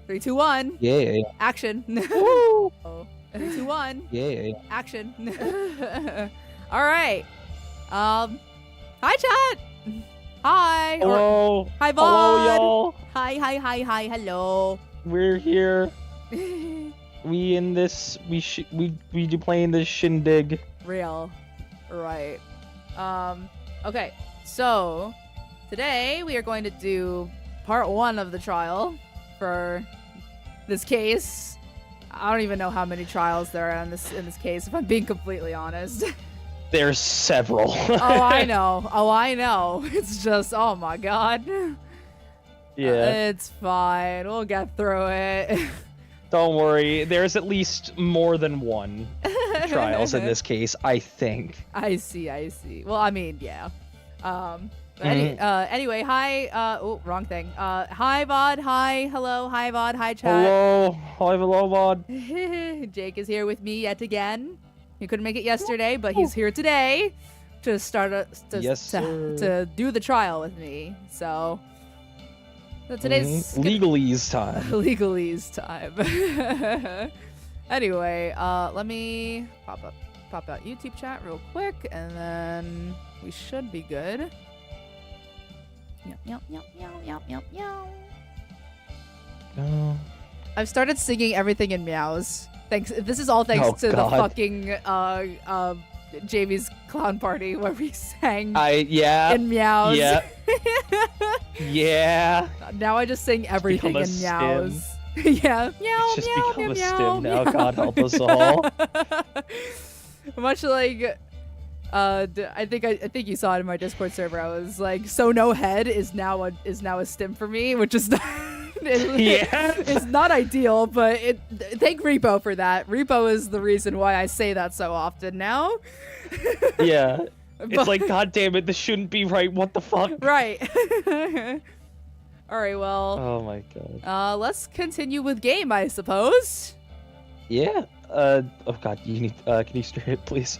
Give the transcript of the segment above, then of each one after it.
3, 2, 1. Yeah. Action. Woo! Oh. 3, 2, 1. Yeah. Action. All right. Hi, chat. Hi. Hello. Hi, Vaughn. Hello, y'all. Hi. Hello. We're here. We in this. We do playing this shindig. Real. Right. Okay. So today we are going to do part 1 of the trial for this case. I don't even know how many trials there are in this case, if I'm being completely honest. There's several. Oh, I know. It's just, oh my god. Yeah. It's fine. We'll get through it. Don't worry. There's at least more than one trials in this case, I think. I see. Well, I mean, yeah. Anyway, hi. Oh, wrong thing. Hi, Vod. Hi. Hello. Hi, Vod. Hi, chat. Hello. Hi, hello, Vod. Jake is here with me yet again. He couldn't make it yesterday, but he's here today to start to do the trial with me. So today's legalese time. Legalese time. Anyway, let me pop out YouTube chat real quick, and then we should be good. Yep. I've started singing everything in meows. Thanks. This is all thanks to the fucking Jamie's clown party where we sang in meows. Yeah. Yeah. Now I just sing everything in meows. Yeah. Meow. It's just meow, become meow, a meow, stim now. meow. God help us all. Much like I think you saw it in my Discord server. I was like, so no head is now a stim for me, which is not it's not ideal, but thank Repo for that. Repo is the reason why I say that so often now. Yeah. It's like, god damn it, this shouldn't be right. What the fuck? Right. All right, well. Oh my god. Let's continue with game, I suppose. Yeah. Oh god, you need can you straight it, please?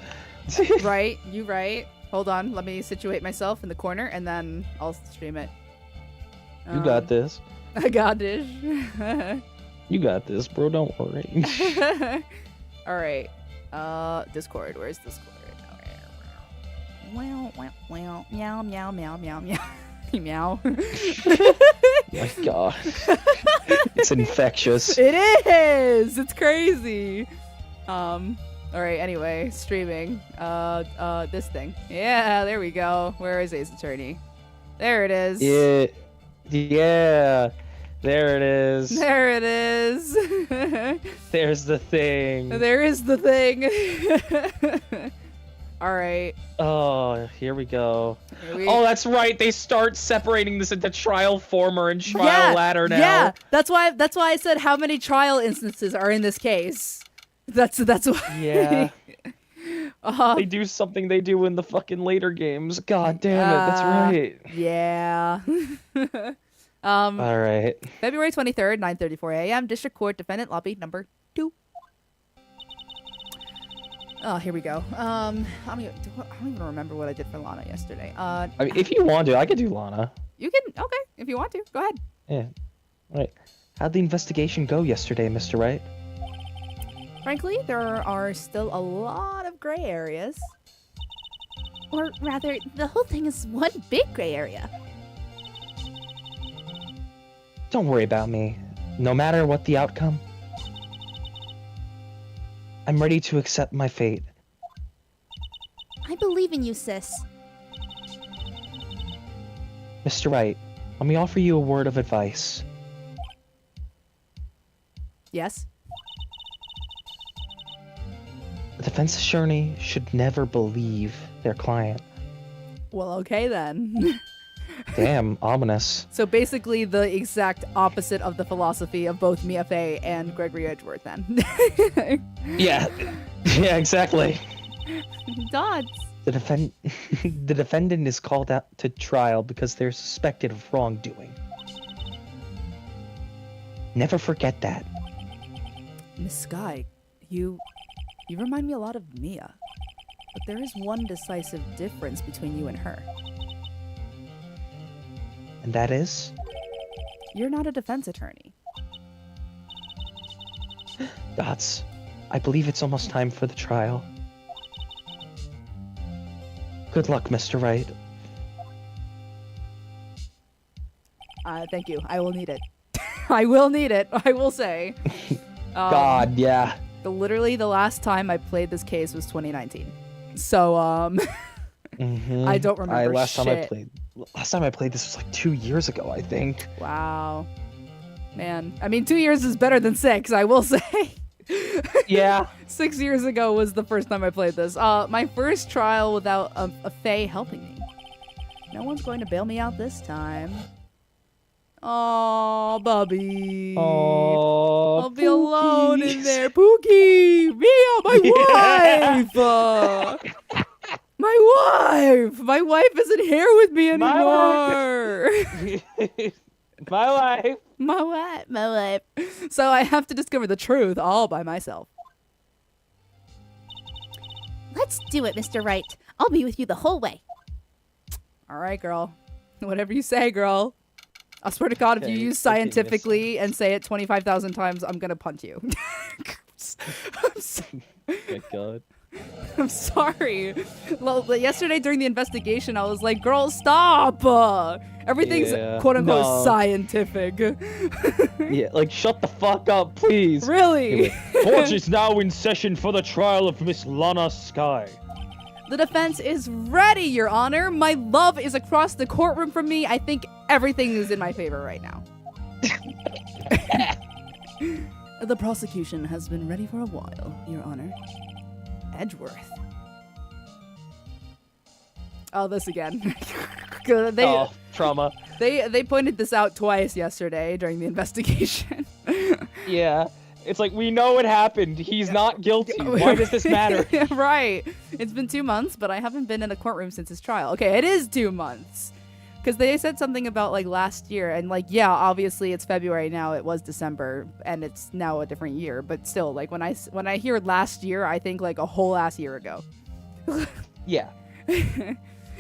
Right, you right. Hold on, let me situate myself in the corner, and then I'll stream it. You got this. I got this. You got this, bro. Don't worry. All right. Discord. Where's Discord? Meow. Meow. My god. It's infectious. It is. It's crazy. All right. Anyway, streaming. This thing. Yeah. There we go. Where is Ace Attorney? There it is. Yeah. There it is. There it is. There's the thing. There is the thing. All right. Oh, here we go. Oh, that's right. They start separating this into trial former and trial ladder now. Yeah, that's why I said how many trial instances are in this case. That's why. Yeah. They do something they do in the fucking later games. God damn it, that's right. Yeah. All right. February 23rd, 9:34 a.m. District Court, Defendant Lobby Number 2. Oh, here we go. I don't even remember what I did for Lana yesterday. I mean, if you want to, I could do Lana. You can. Okay, if you want to, go ahead. Yeah. Right. How'd the investigation go yesterday, Mr. Wright? Frankly, there are still a lot of gray areas. Or rather, the whole thing is one big gray area. Don't worry about me. No matter what the outcome, I'm ready to accept my fate. I believe in you, sis. Mr. Wright, let me offer you a word of advice. Yes? The defense attorney should never believe their client. Well, okay then. Damn, ominous. So basically the exact opposite of the philosophy of both Mia Fey and Gregory Edgeworth then. Yeah. Yeah, exactly. Dods. The defendant is called out to trial because they're suspected of wrongdoing. Never forget that. Miss Sky, you remind me a lot of Mia. But there is one decisive difference between you and her. And that is? You're not a defense attorney. Gods, I believe it's almost time for the trial. Good luck, Mr. Wright. Thank you. I will need it. I will need it. I will say. God, yeah. Literally, the last time I played this case was 2019. So, I don't remember Last shit. time I played this was like 2 years ago, I think. Wow. Man, I mean, 2 years is better than 6, I will say. Yeah. 6 years ago was the first time I played this. My first trial without a Fae helping me. No one's going to bail me out this time. Oh, Bubby. Oh, I'll be alone in there. Pookie! Mia, my wife! My wife isn't here with me anymore! My wife! My wife. So I have to discover the truth all by myself. Let's do it, Mr. Wright. I'll be with you the whole way. Alright, girl. Whatever you say, girl. I swear to God, if you use okay, scientifically and say it 25,000 times, I'm gonna punch you. My God. I'm sorry. Well, yesterday during the investigation, I was like, girl, stop! Everything's quote-unquote scientific. Yeah, like, shut the fuck up, please. Really? Court is now in session for the trial of Miss Lana Sky. The defense is ready, Your Honor. My love is across the courtroom from me. I think everything is in my favor right now. The prosecution has been ready for a while, Your Honor. Edgeworth. Oh, this again. Trauma. They pointed this out twice yesterday during the investigation. Yeah. It's like, we know it happened. He's not guilty. Why does this matter? Right. It's been 2 months, but I haven't been in a courtroom since his trial. Okay, it is 2 months. Because they said something about, like, last year. And, like, yeah, obviously it's February now. It was December. And it's now a different year. But still, like, when I hear last year, I think, like, a whole ass year ago. Yeah.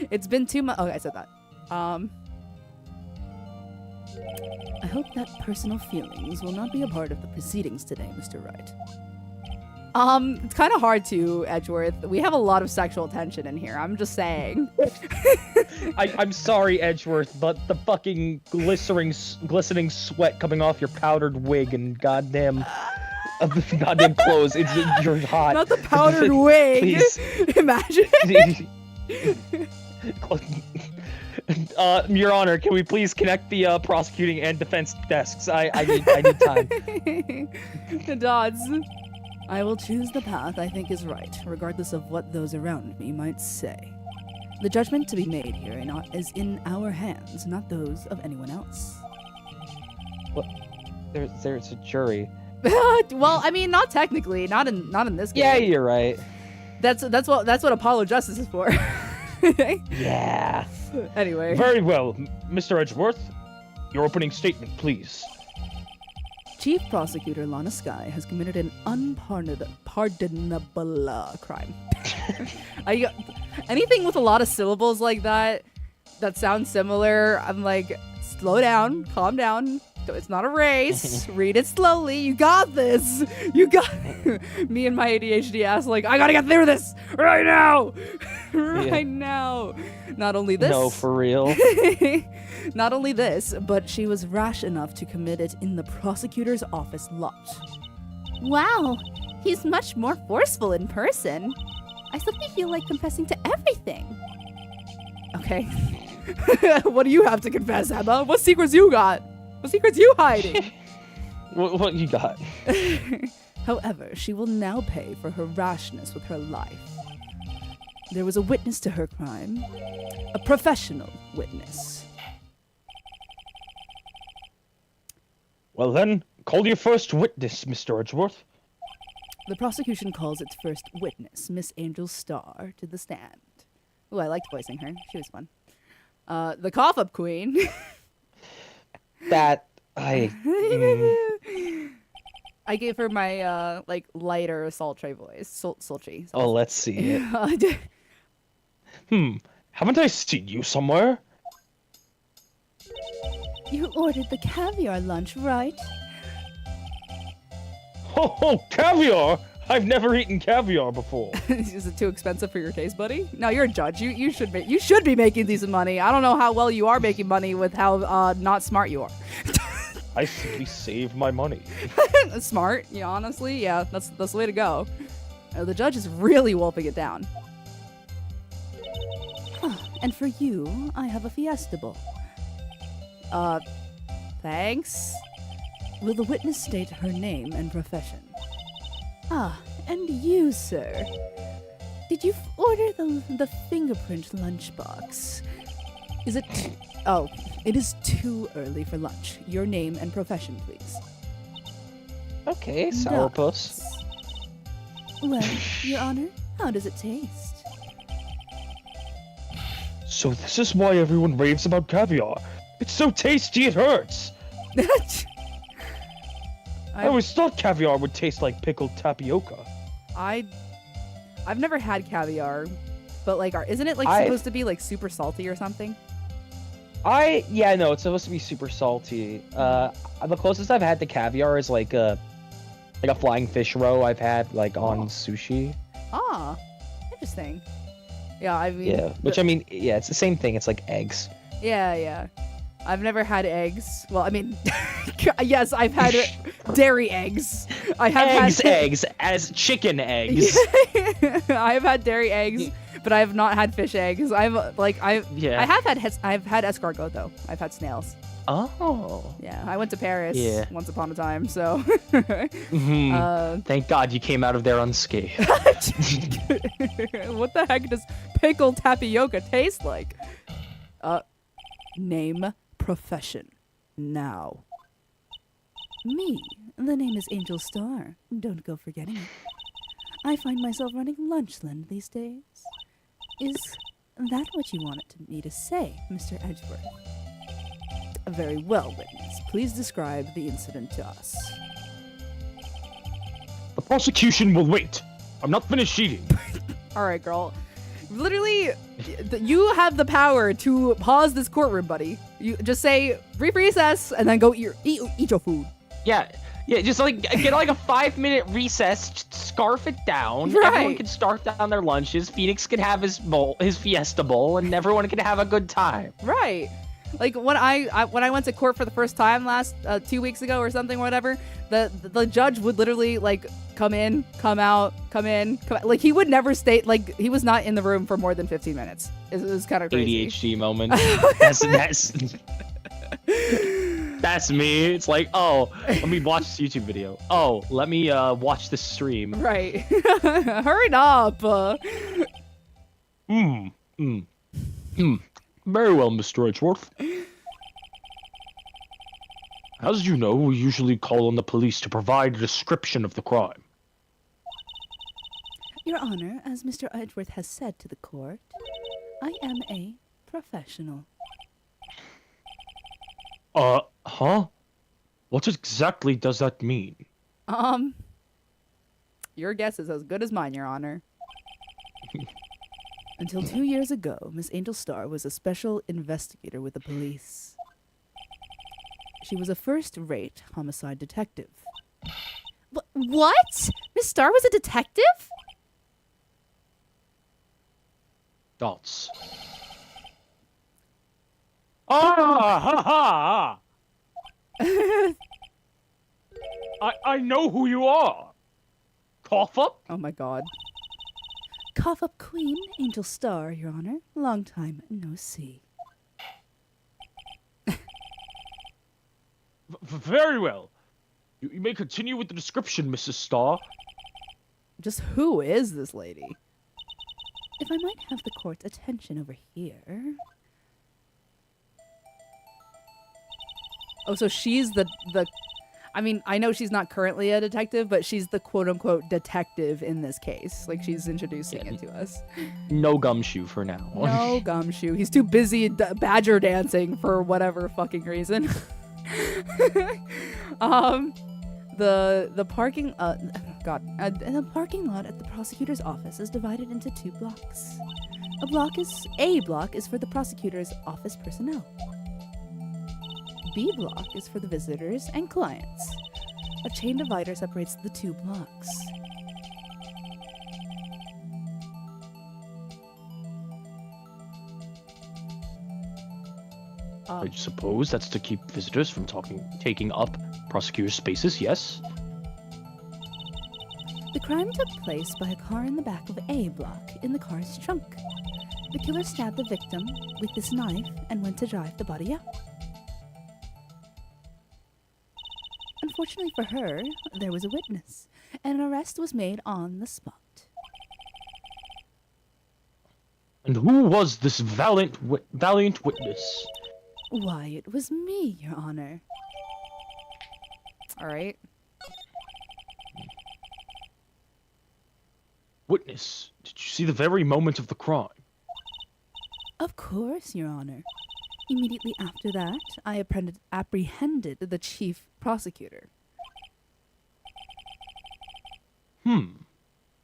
It's been 2 months. Oh, I said that. I hope that personal feelings will not be a part of the proceedings today, Mr. Wright. It's kind of hard to, Edgeworth. We have a lot of sexual tension in here. I'm just saying. I'm sorry, Edgeworth, but the fucking glistening sweat coming off your powdered wig and goddamn clothes. You're hot. Not the powdered wig. Please. Imagine. Your Honor, can we please connect the prosecuting and defense desks? I need time. The Dodds. I will choose the path I think is right, regardless of what those around me might say. The judgment to be made here is in our hands, not those of anyone else. What? There's a jury. Well, I mean, not technically, not in this game. Yeah, you're right. That's what Apollo Justice is for. Yeah. Anyway. Very well, Mr. Edgeworth. Your opening statement, please. Chief Prosecutor Lana Sky has committed an unpardonable crime. Anything with a lot of syllables like that sounds similar, I'm like, slow down, calm down. It's not a race. Read it slowly. You got this. You got me and my ADHD ass like, I gotta get through this right now. Right now. Not only this. No, for real. Not only this, but she was rash enough to commit it in the prosecutor's office lot. Wow, he's much more forceful in person. I suddenly feel like confessing to everything. Okay. What do you have to confess, Emma? What secrets you got? What secrets you hiding? What you got? However, she will now pay for her rashness with her life. There was a witness to her crime. A professional witness. Well then, call your first witness, Mr. Edgeworth. The prosecution calls its first witness, Miss Angel Starr, to the stand. Ooh, I liked voicing her. She was fun. The cough-up queen. I gave her my, like, lighter, sultry voice. Sultry. Oh, let's see it. Haven't I seen you somewhere? You ordered the caviar lunch, right? Oh, caviar! I've never eaten caviar before. Is it too expensive for your taste, buddy? No, you're a judge. You should be making decent money. I don't know how well you are making money with how not smart you are. I simply save my money. Smart, yeah, honestly, yeah, that's the way to go. The judge is really wolfing it down. And for you, I have a Fiesta Bowl. Thanks. Will the witness state her name and profession? Ah, and you, sir. Did you order the fingerprint lunchbox? Is it... Oh, it is too early for lunch. Your name and profession, please. Okay, sourpuss. Well, Your Honor, how does it taste? So this is why everyone raves about caviar. It's so tasty it hurts. I always thought caviar would taste like pickled tapioca. I've never had caviar, but like, isn't it like supposed to be like super salty or something? Yeah, no, it's supposed to be super salty. The closest I've had to caviar is like a flying fish roe I've had like on sushi. Ah, interesting. Yeah, I mean. Yeah, which I mean, yeah, it's the same thing. It's like eggs. Yeah. I've never had eggs. Well, I mean, yes, I've had dairy eggs. I have eggs as chicken eggs. I've had dairy eggs, but I have not had fish eggs. I've had escargot though. I've had snails. Oh. Yeah, I went to Paris once upon a time, so. Thank God you came out of there unscathed. What the heck does pickled tapioca taste like? Name, profession, now. Me. The name is Angel Star. Don't go forgetting it. I find myself running Lunchland these days. Is that what you wanted me to say, Mr. Edgeworth? Very well, witness. Please describe the incident to us. The prosecution will wait. I'm not finished eating. All right, girl. Literally, you have the power to pause this courtroom, buddy. You just say brief recess and then go eat your food. Yeah, just like get like a 5-minute recess, scarf it down. Right. Everyone can scarf down their lunches. Phoenix can have his Fiesta Bowl, and everyone can have a good time. Right. Like when I went to court for the first time last 2 weeks ago or something, whatever, the judge would literally like come in, come out, come in, come out. Like he would never stay, like he was not in the room for more than 15 minutes. It was kind of crazy. ADHD moment. That's me. It's like, oh, let me watch this YouTube video. Oh, let me watch this stream. Right. Hurry up. Very well, Mr. Edgeworth. As you know, we usually call on the police to provide a description of the crime. Your Honor, as Mr. Edgeworth has said to the court, I am a professional. Huh? What exactly does that mean? Your guess is as good as mine, Your Honor. Until 2 years ago, Miss Angel Star was a special investigator with the police. She was a first-rate homicide detective. What? Miss Star was a detective? Dots. Ha ha! I know who you are. Cough up? Oh my god. Cough up Queen, Angel Star, Your Honor. Long time no see. Very well. You may continue with the description, Mrs. Star. Just who is this lady? If I might have the court's attention over here. Oh, so she's the I mean, I know she's not currently a detective, but she's the quote-unquote detective in this case. Like, she's introducing it to us. No gumshoe for now. No gumshoe. He's too busy badger dancing for whatever fucking reason. The parking the parking lot at the prosecutor's office is divided into 2 blocks. A block is for the prosecutor's office personnel. B block is for the visitors and clients. A chain divider separates the two blocks. I suppose that's to keep visitors from taking up prosecutor's spaces, yes? The crime took place by a car in the back of A block in the car's trunk. The killer stabbed the victim with this knife and went to drive the body out. Unfortunately for her, there was a witness, and an arrest was made on the spot. And who was this valiant witness? Why, it was me, Your Honor. All right. Witness, did you see the very moment of the crime? Of course, Your Honor. Immediately after that, I apprehended the chief prosecutor.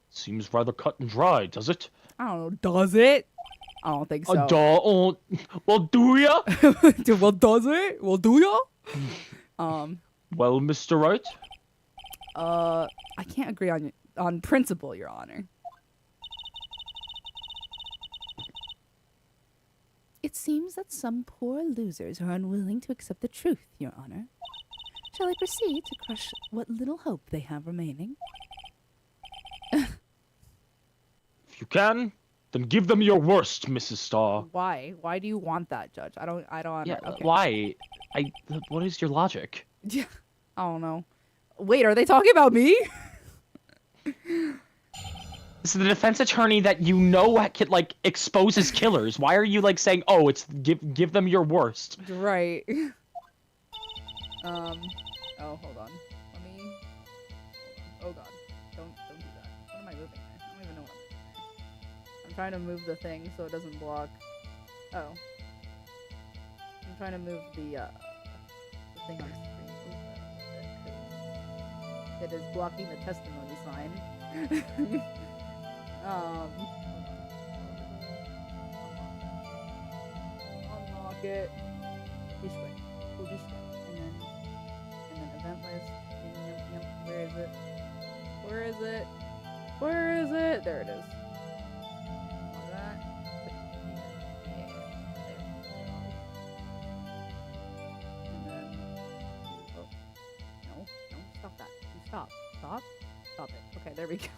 Seems rather cut and dry, does it? I don't know. Does it? I don't think so. Well, do ya? Well, does it? Well, do ya? Well, Mr. Wright? I can't agree on principle, Your Honor. It seems that some poor losers are unwilling to accept the truth, Your Honor. Shall I proceed to crush what little hope they have remaining? If you can, then give them your worst, Mrs. Starr. Why? Why do you want that, Judge? I don't. Yeah, Okay. why? What is your logic? Yeah. I don't know. Wait, are they talking about me? This is the defense attorney that you know exposes killers. Why are you saying, oh, it's give them your worst? Right. Oh, hold on. Let me. Oh God. Don't do that. What am I moving? I don't even know what I'm trying to move the thing so it doesn't block. Oh. I'm trying to move the thing on screen. It is blocking the testimony sign. Unlock it. This way. Go this way. And then event list. Yep. Where is it? Where is it? Where is it? There it is. All that. Yeah. There we go. And then. Oh. No. Stop that. You stop. Stop it. Okay, there we go.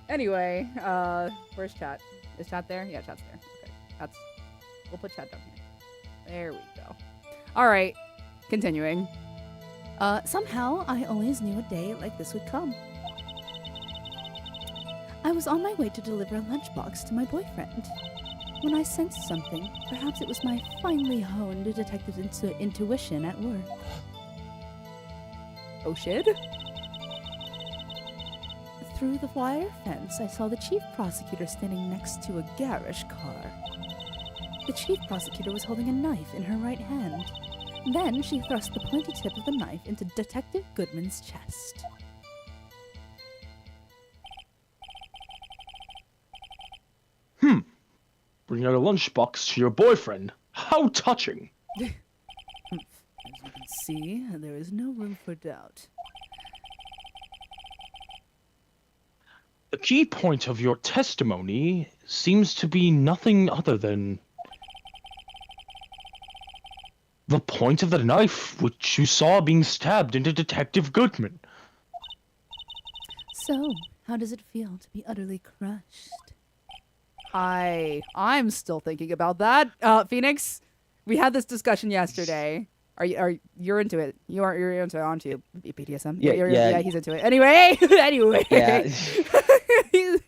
Anyway, where's chat? Is chat there? Yeah, chat's there. Okay, we'll put chat down here. There we go. All right, continuing. Somehow, I always knew a day like this would come. I was on my way to deliver a lunchbox to my boyfriend when I sensed something. Perhaps it was my finely honed detective intuition at work. Oh shit! Through the wire fence, I saw the chief prosecutor standing next to a garish car. The chief prosecutor was holding a knife in her right hand. Then she thrust the pointy tip of the knife into Detective Goodman's chest. Bring out a lunchbox to your boyfriend. How touching. As you can see, there is no room for doubt. The key point of your testimony seems to be nothing other than the point of the knife which you saw being stabbed into Detective Goodman. So, how does it feel to be utterly crushed? I'm still thinking about that. Phoenix, we had this discussion yesterday. You're into it? You're into it, aren't you? BDSM? Yeah, yeah, he's into it. Anyway. Yeah.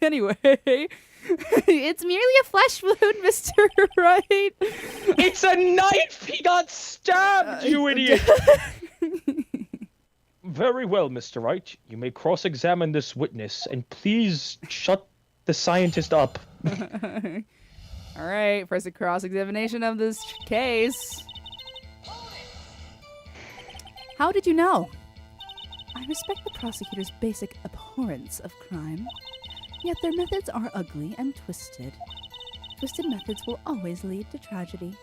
Anyway, it's merely a flesh wound, Mr. Wright. It's a knife! He got stabbed, you idiot! Very well, Mr. Wright. You may cross-examine this witness, and please shut the scientist up. All right, first a cross-examination of this case. How did you know? I respect the prosecutor's basic abhorrence of crime, yet their methods are ugly and twisted. Twisted methods will always lead to tragedy.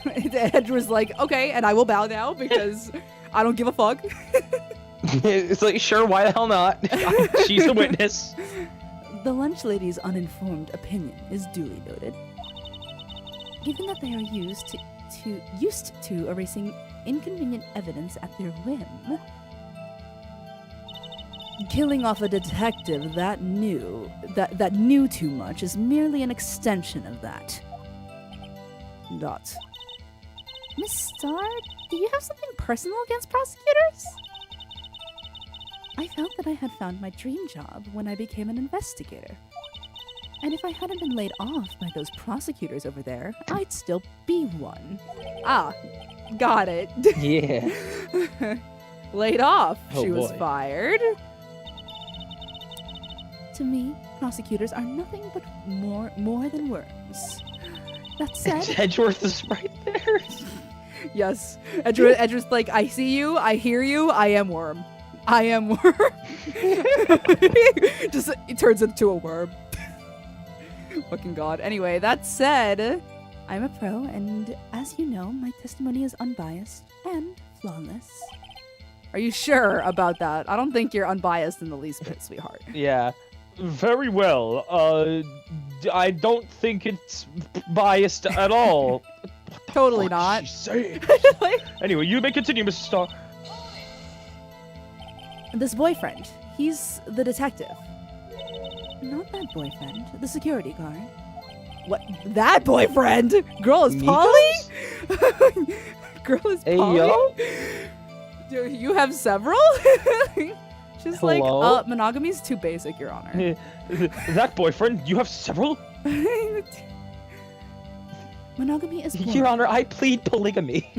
Edgeworth's like, okay, and I will bow now because I don't give a fuck. It's like, sure, why the hell not? She's a witness. The lunch lady's uninformed opinion is duly noted. Given that they are used to erasing inconvenient evidence at their whim, killing off a detective that knew too much is merely an extension of that. Dot. Miss Starr, do you have something personal against prosecutors? I felt that I had found my dream job when I became an investigator. And if I hadn't been laid off by those prosecutors over there, I'd still be one. Ah, got it. Yeah. Laid off. Oh, She was boy. fired. To me, prosecutors are nothing but more than worms. That said, Edgeworth is right there. Yes. Edgeworth's like, I see you, I hear you, I am worm. I am worm. Just, it turns into a worm. Fucking god. Anyway, that said, I'm a pro, and as you know, my testimony is unbiased and flawless. are you sure about that? I don't think you're unbiased in the least bit, sweetheart. Yeah. Very well. I don't think it's biased at all. Totally What not. is she saying? Like, Anyway, you may continue, Mrs. Starr. This boyfriend, he's the detective. Not that boyfriend, the security guard. what? That boyfriend? Girl is Polly? Girl is Hey, Polly? yo. Do you have several? She's like, Hello? monogamy's too basic, Your Honor. That boyfriend? You have several? Monogamy is boring. Your Honor, I plead polygamy.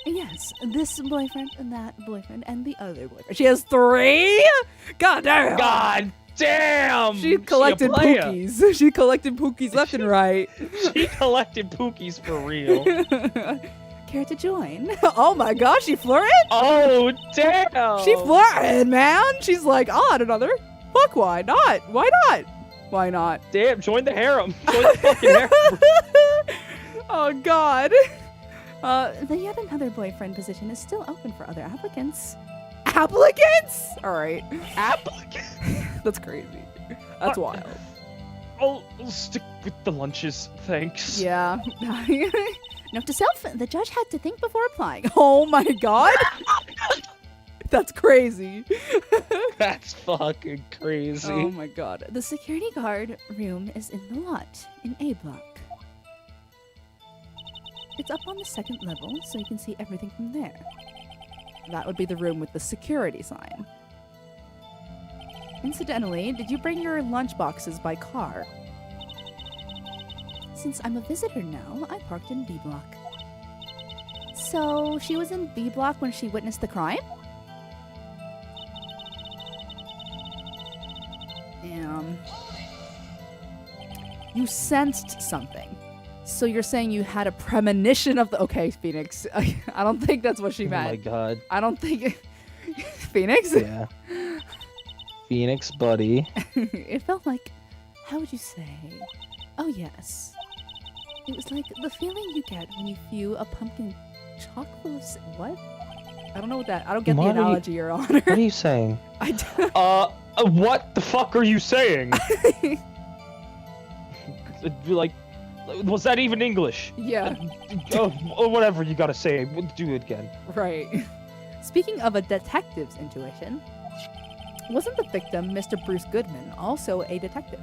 Yes, this boyfriend, and that boyfriend, and the other boyfriend. She has 3? God damn! God damn! She collected a player. pookies. She collected pookies left and right. She collected pookies for real. Care to join? Oh my gosh, she flirting? Oh, damn! She flirting, man. She's like, I'll add another. Fuck, why not? Why not? Why not? Damn, join the harem. Join the fucking harem. Oh god. The yet another boyfriend position is still open for other applicants. Applicants? Alright. Applicant. That's crazy. That's wild. I'll stick with the lunches, thanks. Yeah. Note to self, the judge had to think before applying. Oh my god. That's crazy. That's fucking crazy. Oh my god. The security guard room is in the lot, in A block. It's up on the second level, so you can see everything from there. That would be the room with the security sign. Incidentally, did you bring your lunch boxes by car? Since I'm a visitor now, I parked in B block. So, she was in B block when she witnessed the crime? You sensed something. So you're saying you had a premonition of the... Okay, Phoenix. I don't think that's what she Oh meant. my god. I don't think... Phoenix? Yeah. Phoenix, buddy. It felt like, how would you say? Oh yes. It was like the feeling you get when you view a pumpkin chock full of what? I don't know what that... I don't get What the are you- analogy, Your Honor. What are you saying? I don't... What the fuck are you saying? Like, was that even English? Yeah, Oh, whatever you gotta say. We'll do it again. right. Speaking of a detective's intuition, wasn't the victim, Mr. Bruce Goodman, also a detective?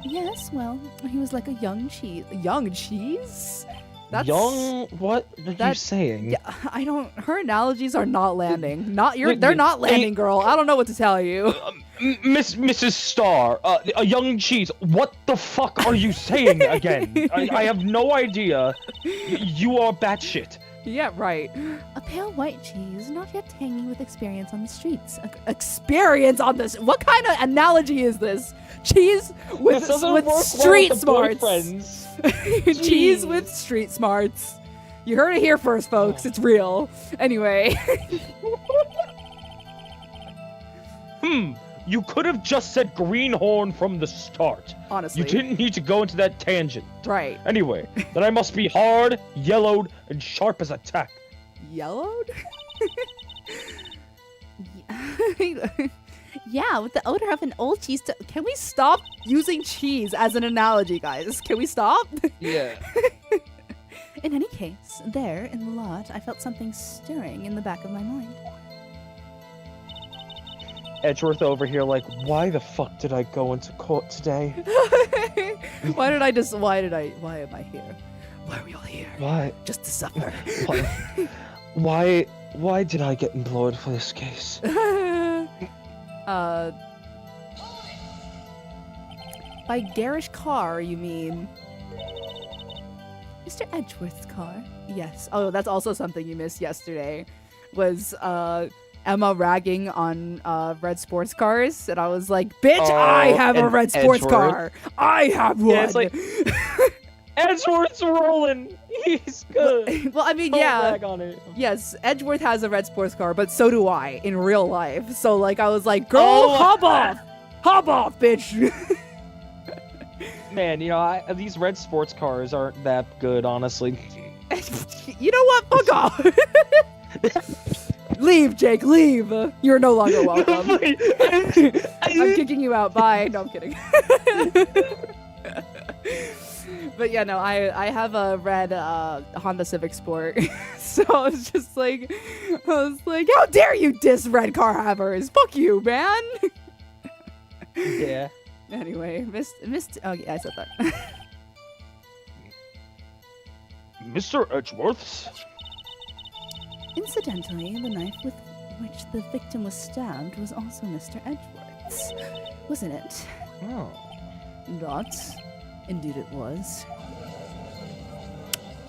Yes, well, he was like a young cheese. Young cheese? Young? What are you That's- saying? Yeah, I don't... Her analogies are not landing. They're Wait, not landing, girl. I don't know what to tell you. Mrs. Starr, a young cheese. What the fuck are you saying again? I have no idea. You are batshit. Yeah, right. A pale white cheese, not yet tangy with experience on the streets. Experience on this. What kind of analogy is this? Cheese with This doesn't work well street with the smarts. boyfriends. Cheese Jeez. with street smarts. You heard it here first, folks. It's real. Anyway. You could have just said greenhorn from the start. Honestly. You didn't need to go into that tangent. Right. Anyway, then I must be hard, yellowed, and sharp as a tack. Yellowed? Yeah, with the odor of an old cheese. Can we stop using cheese as an analogy, guys? Can we stop? Yeah. In any case, there in the lot, I felt something stirring in the back of my mind. Edgeworth over here like, why the fuck did I go into court today? Why am I here? Why are we all here? Why? Just to suffer. Why did I get employed for this case? By garish car, you mean? Mr. Edgeworth's car. Yes. Oh, that's also something you missed yesterday. Was Emma ragging on red sports cars, and I was like, "Bitch, I have a red sports car. I have one." Yeah, it's like Edgeworth's rolling. He's good. Well, I mean, Don't yeah. rag on it. Yes, Edgeworth has a red sports car, but so do I in real life. So like, I was like, "Girl, Oh. hop off, bitch." Man, you know, these red sports cars aren't that good, honestly. You know what? Fuck off. Leave, Jake. Leave. You're no longer welcome. I'm kicking you out. Bye. No, I'm kidding. But yeah, no, I have a red Honda Civic Sport. So I was just like, how dare you diss red car havers? Fuck you, man. Yeah. Anyway, oh yeah, I said that. Mr. Edgeworth's? Incidentally, the knife with which the victim was stabbed was also Mr. Edgeworth's, wasn't it? Oh. Not. Indeed it was.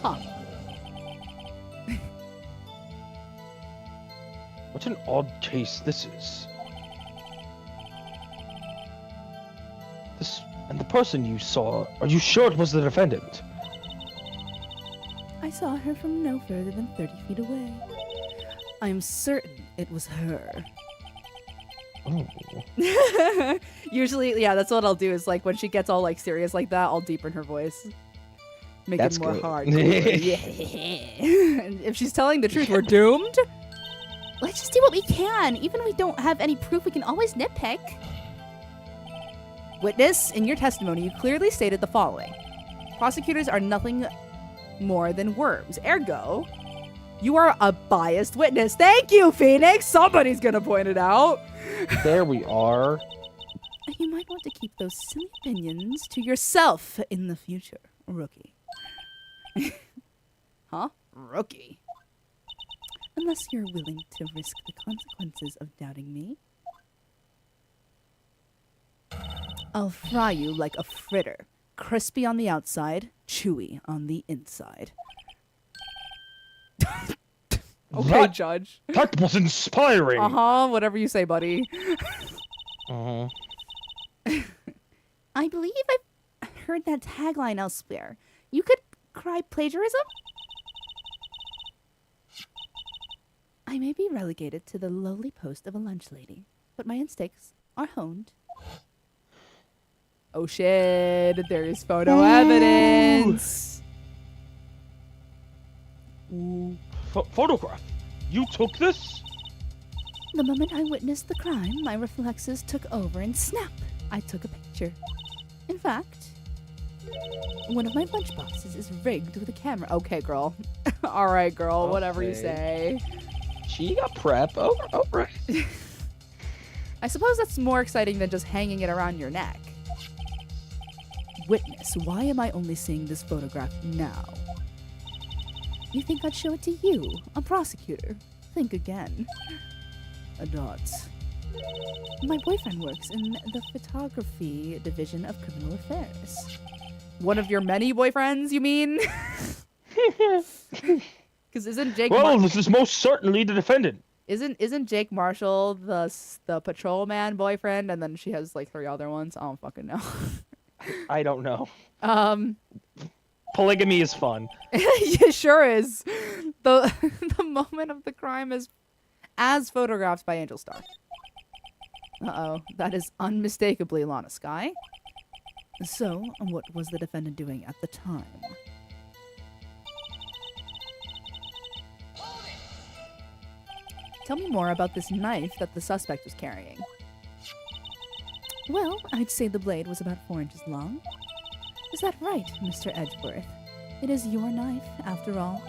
Huh. What an odd case this is. And the person you saw, are you sure it was the defendant? I saw her from no further than 30 feet away. I am certain it was her. Oh. Usually, yeah, that's what I'll do is like when she gets all like serious like that, I'll deepen her voice. Make That's it more good. hardcore. Yeah. And if she's telling the truth, we're doomed? Let's just do what we can. Even if we don't have any proof, we can always nitpick. Witness, in your testimony, you clearly stated the following. Prosecutors are nothing more than worms. Ergo, you are a biased witness. Thank you, Phoenix. Somebody's gonna point it out. There we are. You might want to keep those silly opinions to yourself in the future, rookie. Huh? Rookie. Unless you're willing to risk the consequences of doubting me. I'll fry you like a fritter. Crispy on the outside, chewy on the inside. Okay, Judge. That was inspiring. Whatever you say, buddy. Uh-huh. I believe I've heard that tagline elsewhere. You could cry plagiarism? I may be relegated to the lowly post of a lunch lady, but my instincts are honed. Oh shit, there's photo evidence. Photograph. You took this? The moment I witnessed the crime, my reflexes took over and snap, I took a picture. In fact, one of my lunchboxes is rigged with a camera. Okay, girl. All right, girl. Whatever you say. She got prep. Over. I suppose that's more exciting than just hanging it around your neck. Witness, why am I only seeing this photograph now? You think I'd show it to you, a prosecutor? Think again. Adults. My boyfriend works in the photography division of criminal affairs. One of your many boyfriends, you mean? Because isn't Jake? Well, this is most certainly the defendant. Isn't Jake Marshall the patrolman boyfriend, and then she has like 3 other ones? I don't fucking know. I don't know. Polygamy is fun. It sure is. The moment of the crime is as photographed by Angel Star. Uh-oh, that is unmistakably Lana Sky. So, what was the defendant doing at the time? Tell me more about this knife that the suspect was carrying. Well, I'd say the blade was about 4 inches long. Is that right, Mr. Edgeworth? It is your knife, after all.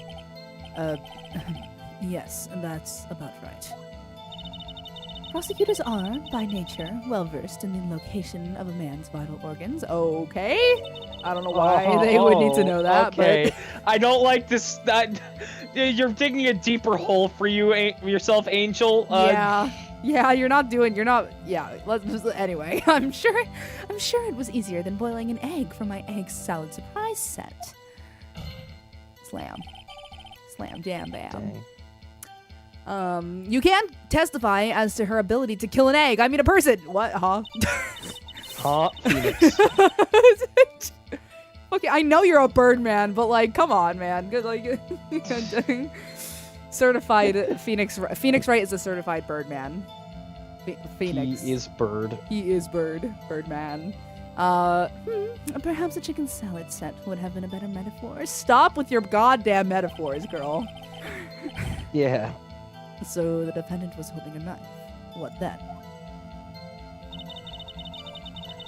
Yes, that's about right. Prosecutors are, by nature, well-versed in the location of a man's vital organs. Okay. I don't know why they would need to know that, okay. but... I don't like this. You're digging a deeper hole for yourself, Angel. Yeah, you're not, let's just, anyway, I'm sure it was easier than boiling an egg for my egg salad surprise set. Slam, jam, bam. Dang. You can't testify as to her ability to kill an egg. I mean a person. What, huh? Huh, Phoenix? Okay, I know you're a bird man, but like, come on, man. Good, like, certified Phoenix. Phoenix Wright is a certified bird man. Phoenix. He is bird. He is birdman. Perhaps a chicken salad set would have been a better metaphor. Stop with your goddamn metaphors, girl. Yeah. So the defendant was holding a knife. What then?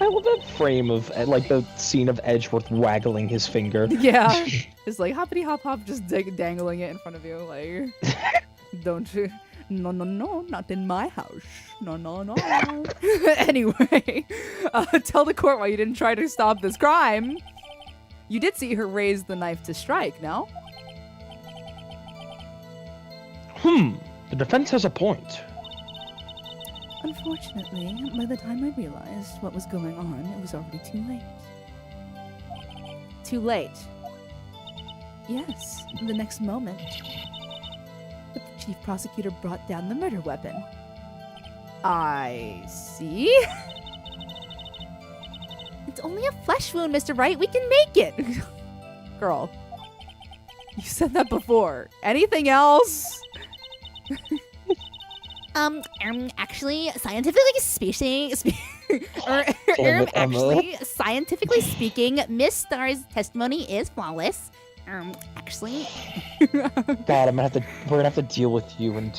I love that frame of, like, the scene of Edgeworth waggling his finger. Yeah. It's like hoppity hop hop, just dangling it in front of you. Like, don't you? No, not in my house. No. Anyway, tell the court why you didn't try to stop this crime. You did see her raise the knife to strike, no? The defense has a point. Unfortunately, by the time I realized what was going on, it was already too late. Too late. Yes, the next moment, the chief prosecutor brought down the murder weapon. I see. It's only a flesh wound, Mr. Wright. We can make it. Girl, you said that before. Anything else? Actually, scientifically speaking, Miss Starr's testimony is flawless. Actually, God, we're gonna have to deal with you in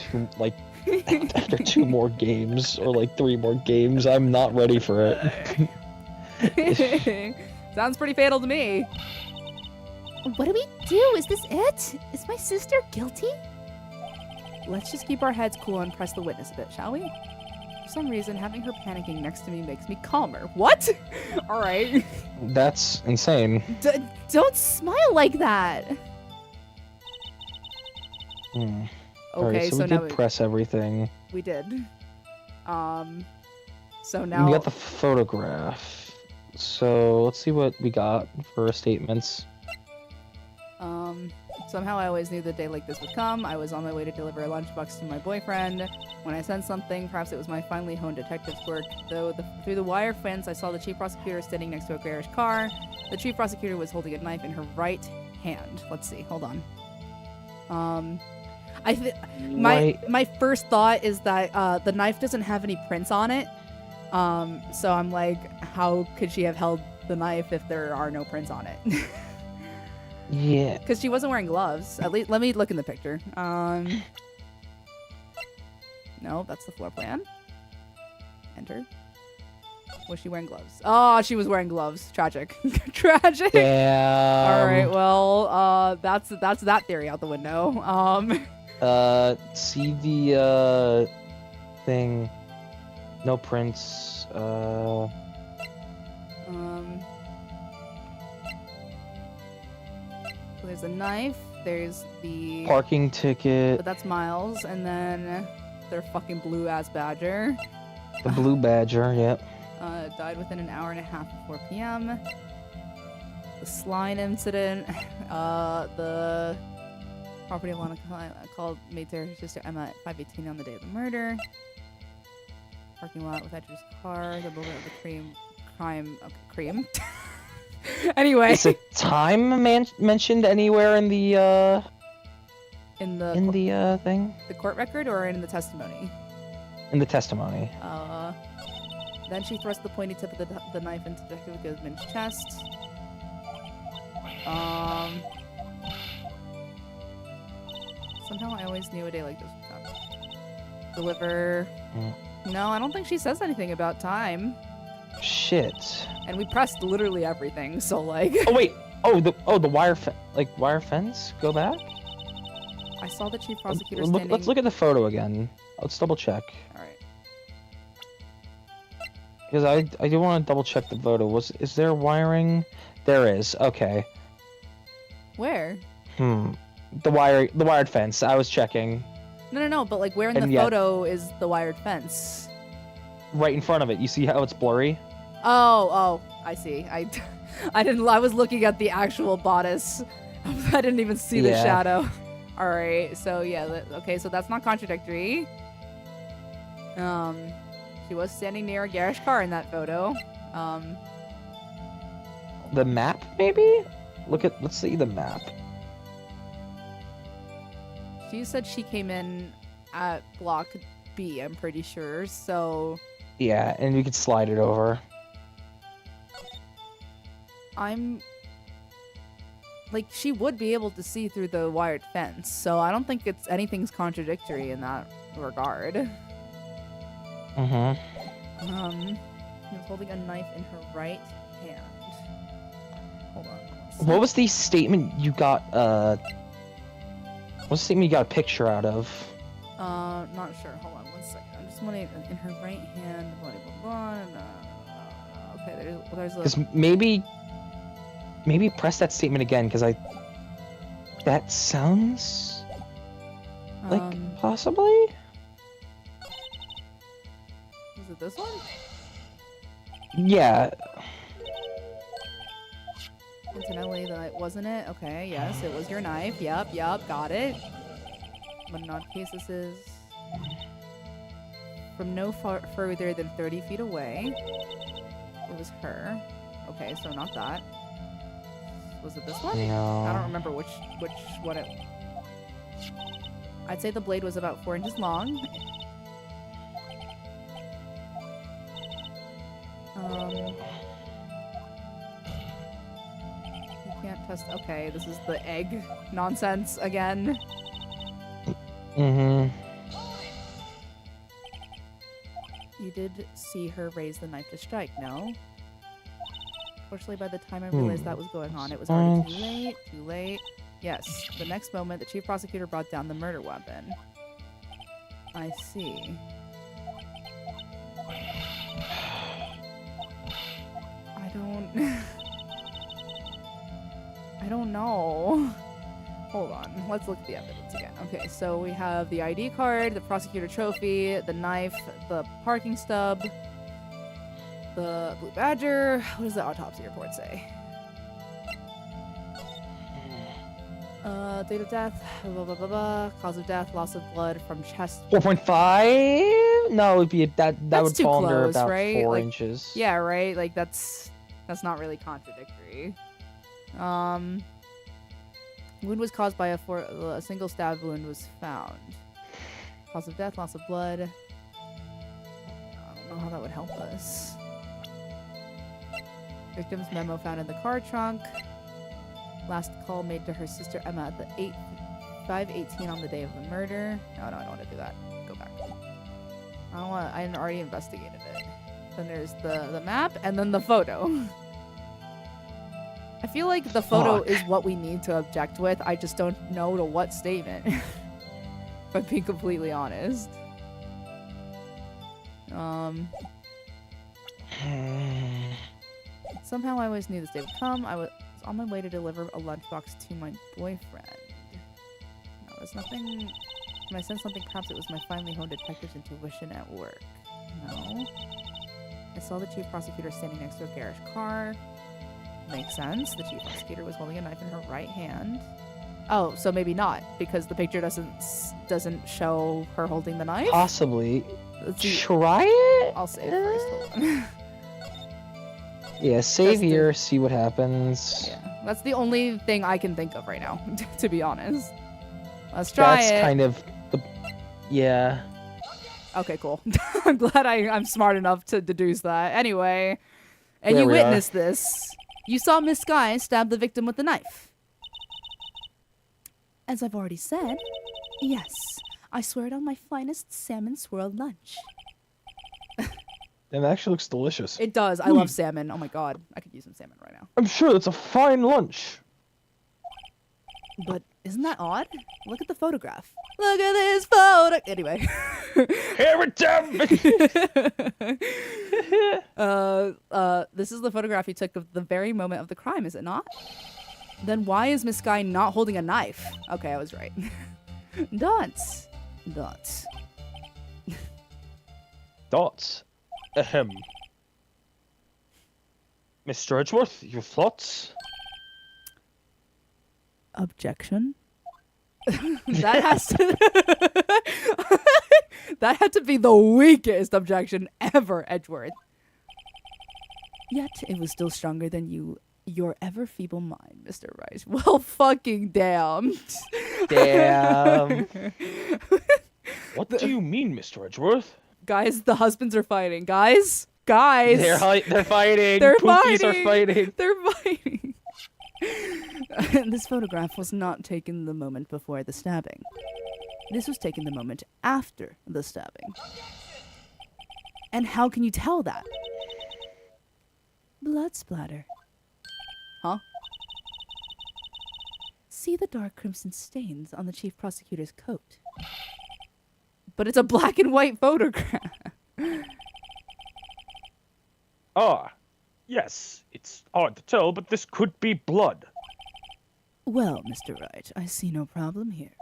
after 2 more games or like 3 more games. I'm not ready for it. Sounds pretty fatal to me. What do we do? Is this it? Is my sister guilty? Let's just keep our heads cool and press the witness a bit, shall we? For some reason, having her panicking next to me makes me calmer. What? All right. That's insane. Don't smile like that. Okay, Okay, so so we now did press everything. we did. So We now got the photograph. So let's see what we got for statements. Somehow I always knew the day like this would come. I was on my way to deliver a lunchbox to my boyfriend. When I sensed something, perhaps it was my finely honed detective's work. Through the wire fence, I saw the chief prosecutor standing next to a grayish car. The chief prosecutor was holding a knife in her right hand. Let's see. Hold on. My first thought is that the knife doesn't have any prints on it. So I'm like, how could she have held the knife if there are no prints on it? Yeah. Because she wasn't wearing gloves. At least, let me look in the picture. No, that's the floor plan. Enter. Was she wearing gloves? Oh, she was wearing gloves. Tragic. Tragic. Damn. All right. Well, that's that theory out the window. See the thing. No prints. So there's a knife. There's the Parking ticket. But that's Miles, and then their fucking blue ass badger. The blue badger. Yep. Died within an hour and a half of 4 p.m. The Slime incident. The property of Lana called made to her sister Emma at 5:18 on the day of the murder. Parking lot with Edge's car. The moment of the cream. Anyway. Is the time mentioned anywhere in the in the thing? the court record or in the testimony? In the testimony. Then she thrust the pointy tip of the knife into Detective Goodman's chest. Somehow I always knew a day like this would come. Deliver. No, I don't think she says anything about time. Shit. And we pressed literally everything, so like. Oh wait. The wire wire fence. Go back. I saw the chief prosecutor standing. Let's look at the photo again. Let's double check. All right. Because I do want to double check the photo. Is there wiring? There is. Okay. Where? The wired fence. I was checking. No. But like, where in the photo is the wired fence? Right in front of it. You see how it's blurry? Oh, I see. I was looking at the actual bodice. I didn't even see the shadow. All right. So yeah. Okay. So that's not contradictory. She was standing near a garage car in that photo. The map, maybe? Let's see the map. She said she came in at block B, I'm pretty sure, so... Yeah, and we could slide it over. Like, she would be able to see through the wired fence, so I don't think anything's contradictory in that regard. She was holding a knife in her right hand. Hold on. What was the statement you got, What's the statement you got a picture out of? Not sure. Hold on 1 second. I'm just wanting in her right hand. Blah, blah, blah, okay, there's a... Because maybe press that statement again, because that sounds like possibly? Is it this one? Yeah. Antonelli, wasn't it? Okay, yes, it was your knife. Yup, got it. But in odd case, this is from no further than 30 feet away. It was her. Okay, so not that. Was it this one? No. I don't remember what it. I'd say the blade was about 4 inches long. You can't test. Okay, this is the egg nonsense again. You did see her raise the knife to strike, no? Fortunately, by the time I realized that was going on, it was already too late. Yes, the next moment, the chief prosecutor brought down the murder weapon. I see. I don't know. Hold on. Let's look at the evidence again. Okay, so we have the ID card, the prosecutor trophy, the knife, the parking stub, the blue badger. What does the autopsy report say? Date of death, blah, blah, blah, blah. Cause of death, loss of blood from chest. 4.5? No, it would be that would too fall under close, about right? 4 Like, inches. Yeah, right? Like, that's not really contradictory. Wound was caused by a single stab wound was found. Cause of death, loss of blood. I don't know how that would help us. Victim's memo found in the car trunk. Last call made to her sister Emma at the 5:18 on the day of the murder. No, I don't want to do that. Go back. I already investigated it. Then there's the map and then the photo. I feel like the photo is what we need to object with. I just don't know to what statement. If I'm being completely honest. Somehow I always knew this day would come. I was on my way to deliver a lunchbox to my boyfriend. No, there's nothing... When I sensed something, perhaps it was my finely honed detective's intuition at work. No. I saw the chief prosecutor standing next to a garage car. Makes sense. The chief prosecutor was holding a knife in her right hand. Oh, so maybe not, because the picture doesn't show her holding the knife? Possibly. Let's see. Try it? I'll save first. Hold on. Yeah, save here, see what happens. Yeah, that's the only thing I can think of right now, to be honest. Let's try it. That's kind of the... Yeah. Okay, cool. I'm glad I'm smart enough to deduce that. Anyway, and There you we are. witnessed this. You saw Miss Sky stab the victim with the knife. As I've already said, yes, I swear it on my finest salmon swirl lunch. And it actually looks delicious. It does. I love salmon. Oh my god. I could use some salmon right now. I'm sure that's a fine lunch. But isn't that odd? Look at the photograph. Look at this photo. Anyway. Here it This is the photograph he took of the very moment of the crime, is it not? Then why is Miss Sky not holding a knife? Okay, I was right. Dots. Dots. Dots. Ahem. Mr. Edgeworth, your thoughts? Objection? That has to That had to be the weakest objection ever, Edgeworth. Yet it was still stronger than your ever feeble mind, Mr. Rice. Well, fucking damn. Damn. What do you mean, Mr. Edgeworth? Guys, the husbands are fighting. Guys. They're fighting. They're Pookies are fighting. fighting. They're fighting. This photograph was not taken the moment before the stabbing. This was taken the moment after the stabbing. And how can you tell that? Blood splatter. Huh? See the dark crimson stains on the chief prosecutor's coat. But it's a black and white photograph. Ah, yes. It's hard to tell, but this could be blood. Well, Mr. Wright, I see no problem here.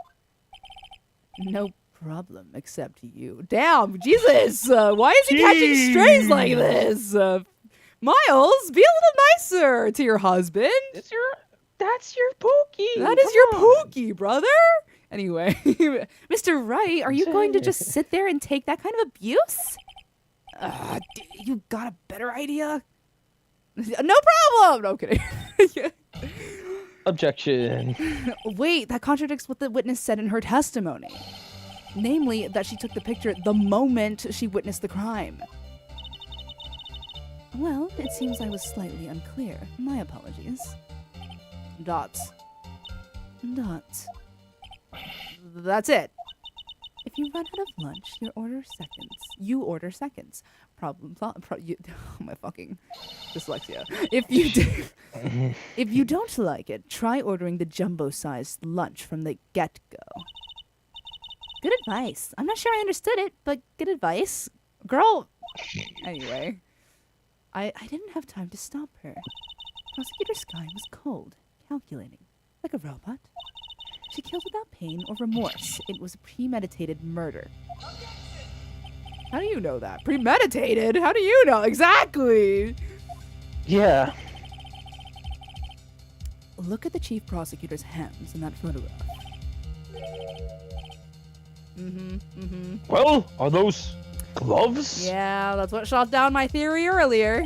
No problem, except you. Damn, Jesus! Why is he catching strays like this? Miles, be a little nicer to your husband. That's your Pookie. That is your Pookie, brother. Anyway, Mr. Wright, are you going to just sit there and take that kind of abuse? You got a better idea? No problem! No kidding. Objection. Wait, that contradicts what the witness said in her testimony. Namely, that she took the picture the moment she witnessed the crime. Well, it seems I was slightly unclear. My apologies. Dots. Dots. That's it. If you run out of lunch, you order seconds. Problem. Oh my fucking dyslexia. If you don't like it, try ordering the jumbo-sized lunch from the get-go. Good advice. I'm not sure I understood it, but good advice. Girl. Anyway. I didn't have time to stop her. Prosecutor Sky was cold, calculating, like a robot. She killed without pain or remorse. It was a premeditated murder. How do you know that? Premeditated? How do you know? Exactly. Yeah. Look at the chief prosecutor's hands in that photograph. Well, are those gloves? Yeah, that's what shot down my theory earlier.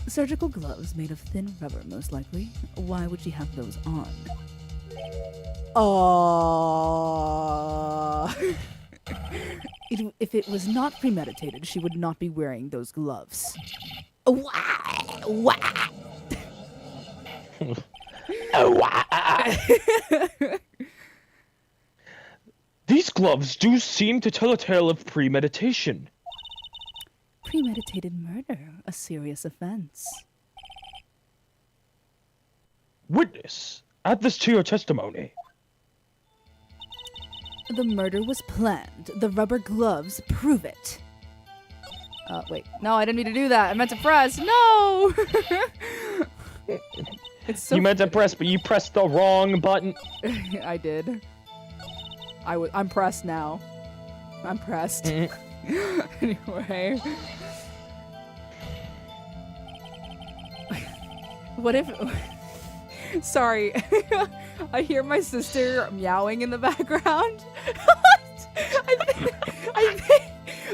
Surgical gloves made of thin rubber, most likely. Why would she have those on? If it was not premeditated, she would not be wearing those gloves. These gloves do seem to tell a tale of premeditation. Premeditated murder, a serious offense. Witness, add this to your testimony. The murder was planned. The rubber gloves prove it. Wait. No, I didn't mean to do that. I meant to press. No! It's so You meant to press, but you pressed the wrong button. I did. I'm pressed now. I'm pressed. Anyway. What if... Sorry. I hear my sister meowing in the background.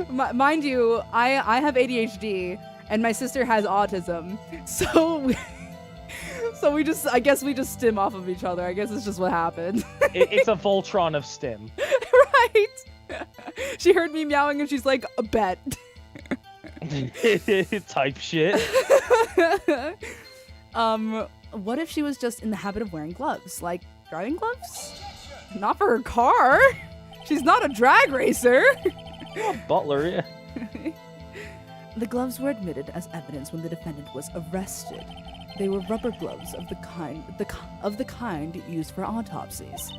Mind you, I have ADHD and my sister has autism. So we just, I guess we just stim off of each other. I guess it's just what happened. It's a Voltron of STEM. right. She heard me meowing and she's like, a bet. Type shit. What if she was just in the habit of wearing gloves? Like, driving gloves? Not for her car. She's not a drag racer. Butler, yeah. The gloves were admitted as evidence when the defendant was arrested. They were rubber gloves of the kind used for autopsies.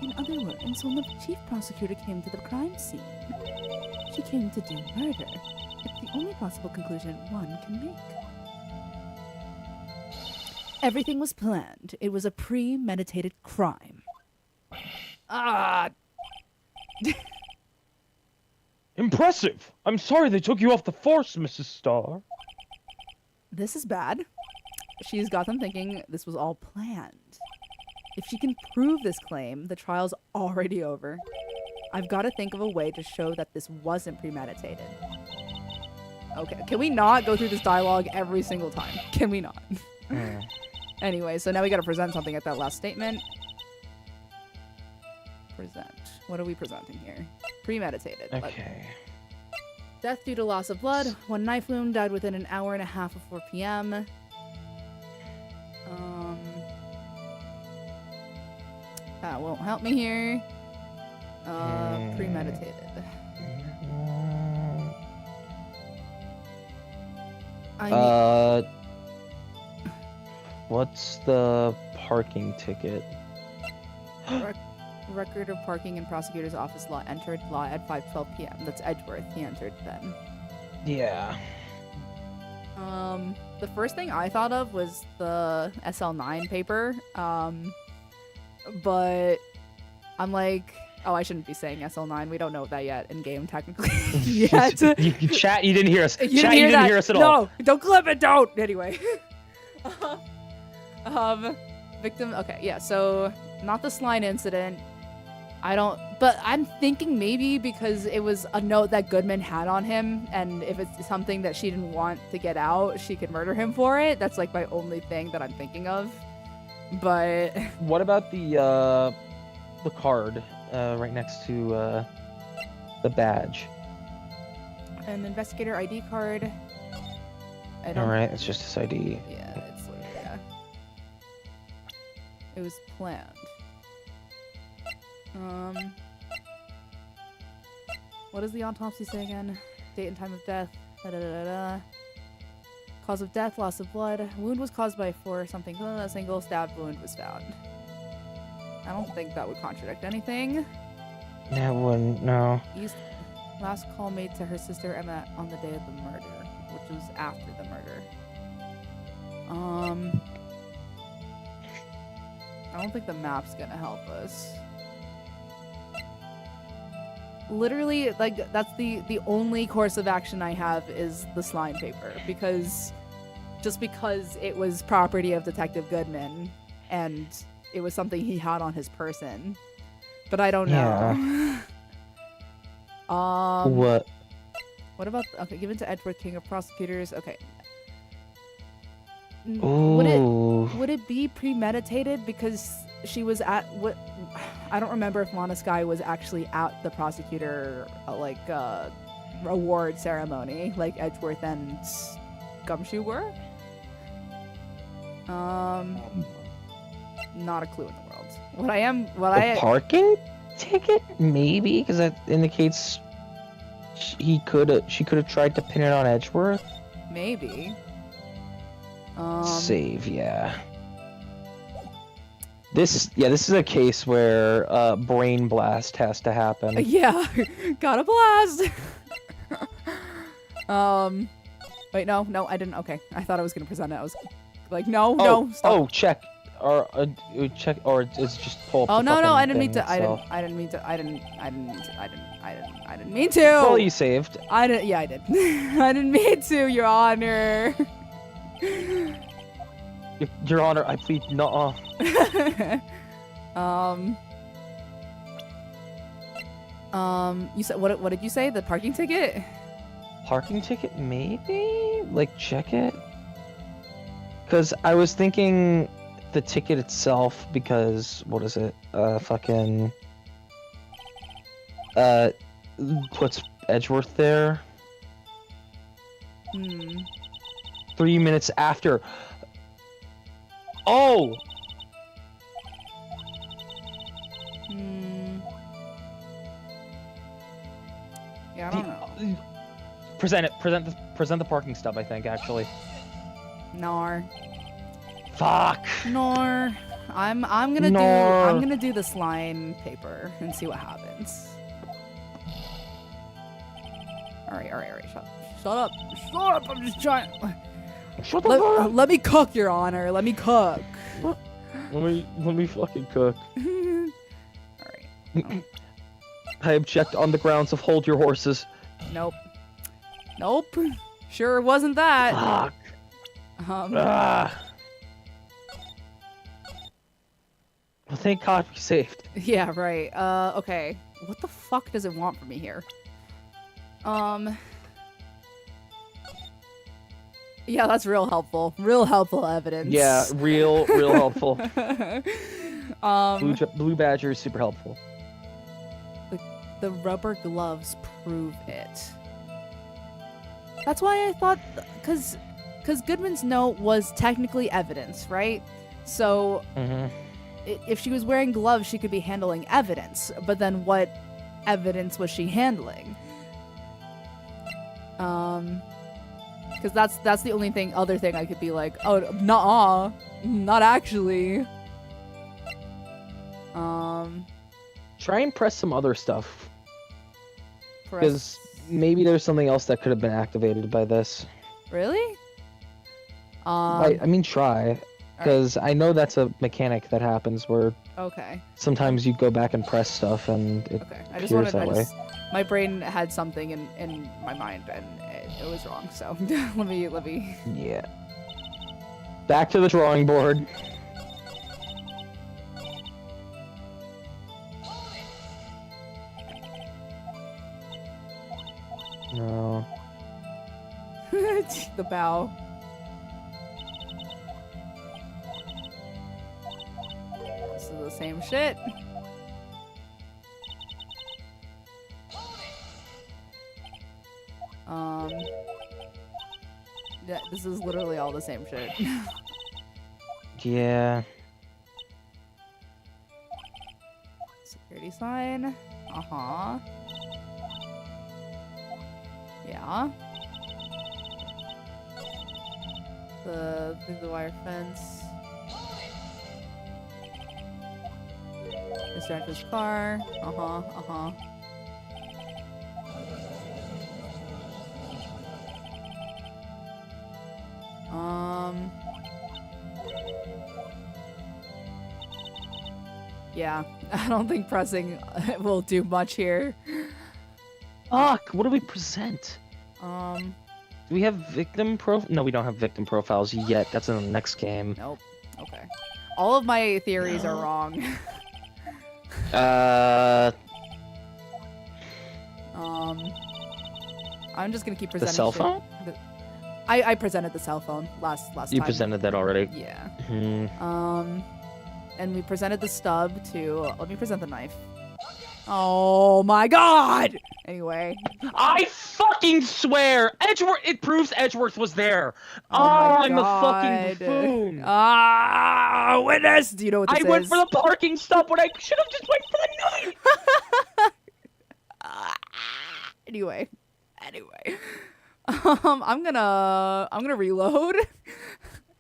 In other words, when the chief prosecutor came to the crime scene, she came to do murder. It's the only possible conclusion one can make. Everything was planned. It was a premeditated crime. Ah. Impressive! I'm sorry they took you off the force, Mrs. Starr. This is bad. She's got them thinking this was all planned. If she can prove this claim, the trial's already over. I've got to think of a way to show that this wasn't premeditated. Okay, can we not go through this dialogue every single time? Can we not? Anyway, so now we got to present something at that last statement. Present. What are we presenting here? Premeditated. Okay. Death due to loss of blood. One knife wound, died within an hour and a half of 4 p.m. That won't help me here. Premeditated. What's the parking ticket? Record of parking in prosecutor's office lot entered lot at 5:12 p.m. That's Edgeworth. He entered then. Yeah. The first thing I thought of was the SL9 paper. But I'm like, oh, I shouldn't be saying SL9. We don't know that yet in game technically yet. you chat. You didn't hear us. You Chat. didn't You didn't hear us at all. No, don't clip it. Don't. Anyway. Victim. Okay, yeah. So not the slime incident. But I'm thinking maybe because it was a note that Goodman had on him, and if it's something that she didn't want to get out, she could murder him for it. That's like my only thing that I'm thinking of. But what about the card right next to the badge? An investigator ID card. All right, it's just his ID. Yeah, it's like, yeah. It was planned. What does the autopsy say again? Date and time of death. Cause of death, loss of blood. Wound was caused by something. A single stab wound was found. I don't think that would contradict anything. That wouldn't, no. Last call made to her sister Emma on the day of the murder, which was after the murder. I don't think the map's gonna help us. Literally, like, that's the only course of action I have is the slime paper, because it was property of Detective Goodman and it was something he had on his person, but I don't know. What about given to Edward, King of Prosecutors? Okay. Ooh. Would it be premeditated because she was at what? I don't remember if Lana Skye was actually at the prosecutor award ceremony like Edgeworth and Gumshoe were. Not a clue in the world. Parking ticket maybe, because that indicates she could have tried to pin it on Edgeworth. Maybe. Save, yeah. This is a case where brain blast has to happen. Yeah, got a blast. Wait, no, I didn't. Okay, I thought I was gonna present it. I was like, no, stop. Oh, check, or it's just pull up. Oh the no, I didn't thing mean to. itself. I didn't mean to. Well, you saved. I did. Yeah, I did. I didn't mean to, Your Honor. Your Honor, I plead no. You said what did you say? The parking ticket? Parking ticket, maybe? Like, check it? Because I was thinking the ticket itself, because, what is it? puts Edgeworth there. Hmm. 3 minutes after. Oh! Hmm. Yeah, I don't know. Present the parking stub, I think, actually. Nar. Fuck! Nor. I'm gonna do the slime paper and see what happens. Alright. Shut up. I'm just trying. Shut the fuck up! Let me cook, Your Honor. Let me cook. Let me fucking cook. Alright. I object on the grounds of hold your horses. Nope. Sure wasn't that. Fuck. Um. Well, thank God we saved. Yeah, right. Okay. What the fuck does it want from me here? Yeah, that's real helpful. Real helpful evidence. Yeah, real helpful. Um, Blue Badger is super helpful. the rubber gloves prove it. That's why I thought, because Goodman's note was technically evidence, right? So if she was wearing gloves, she could be handling evidence. But then what evidence was she handling? Because that's the only other thing I could be like, oh, nuh-uh, not actually. Try and press some other stuff. Because maybe there's something else that could have been activated by this. Really? I mean, try. Because I know that's a mechanic that happens where Okay. sometimes you go back and press stuff and it Okay. appears that way. My brain had something in my mind and it was wrong. So let me. Yeah. Back to the drawing board. No. The bow. This is the same shit. Yeah, this is literally all the same shit. Yeah. Security sign. Uh-huh. Yeah. The wire fence. Mr. Hunter's car. Uh-huh. Yeah, I don't think pressing will do much here. Fuck, what do we present? Do we have victim No, we don't have victim profiles yet. That's in the next game. Nope. Okay. All of my theories are wrong. I'm just gonna keep presenting. The cell shit. phone? I presented the cell phone last You time. presented that already. Yeah. Hmm. And we presented the stub too. Let me present the knife. Oh my god! Anyway. I fucking swear! Edgeworth, it proves Edgeworth was there! Oh my I'm god. a fucking buffoon! Witness! Do you know what this is? I went for the parking stop when I should have just went for the knife! Anyway. I'm gonna reload.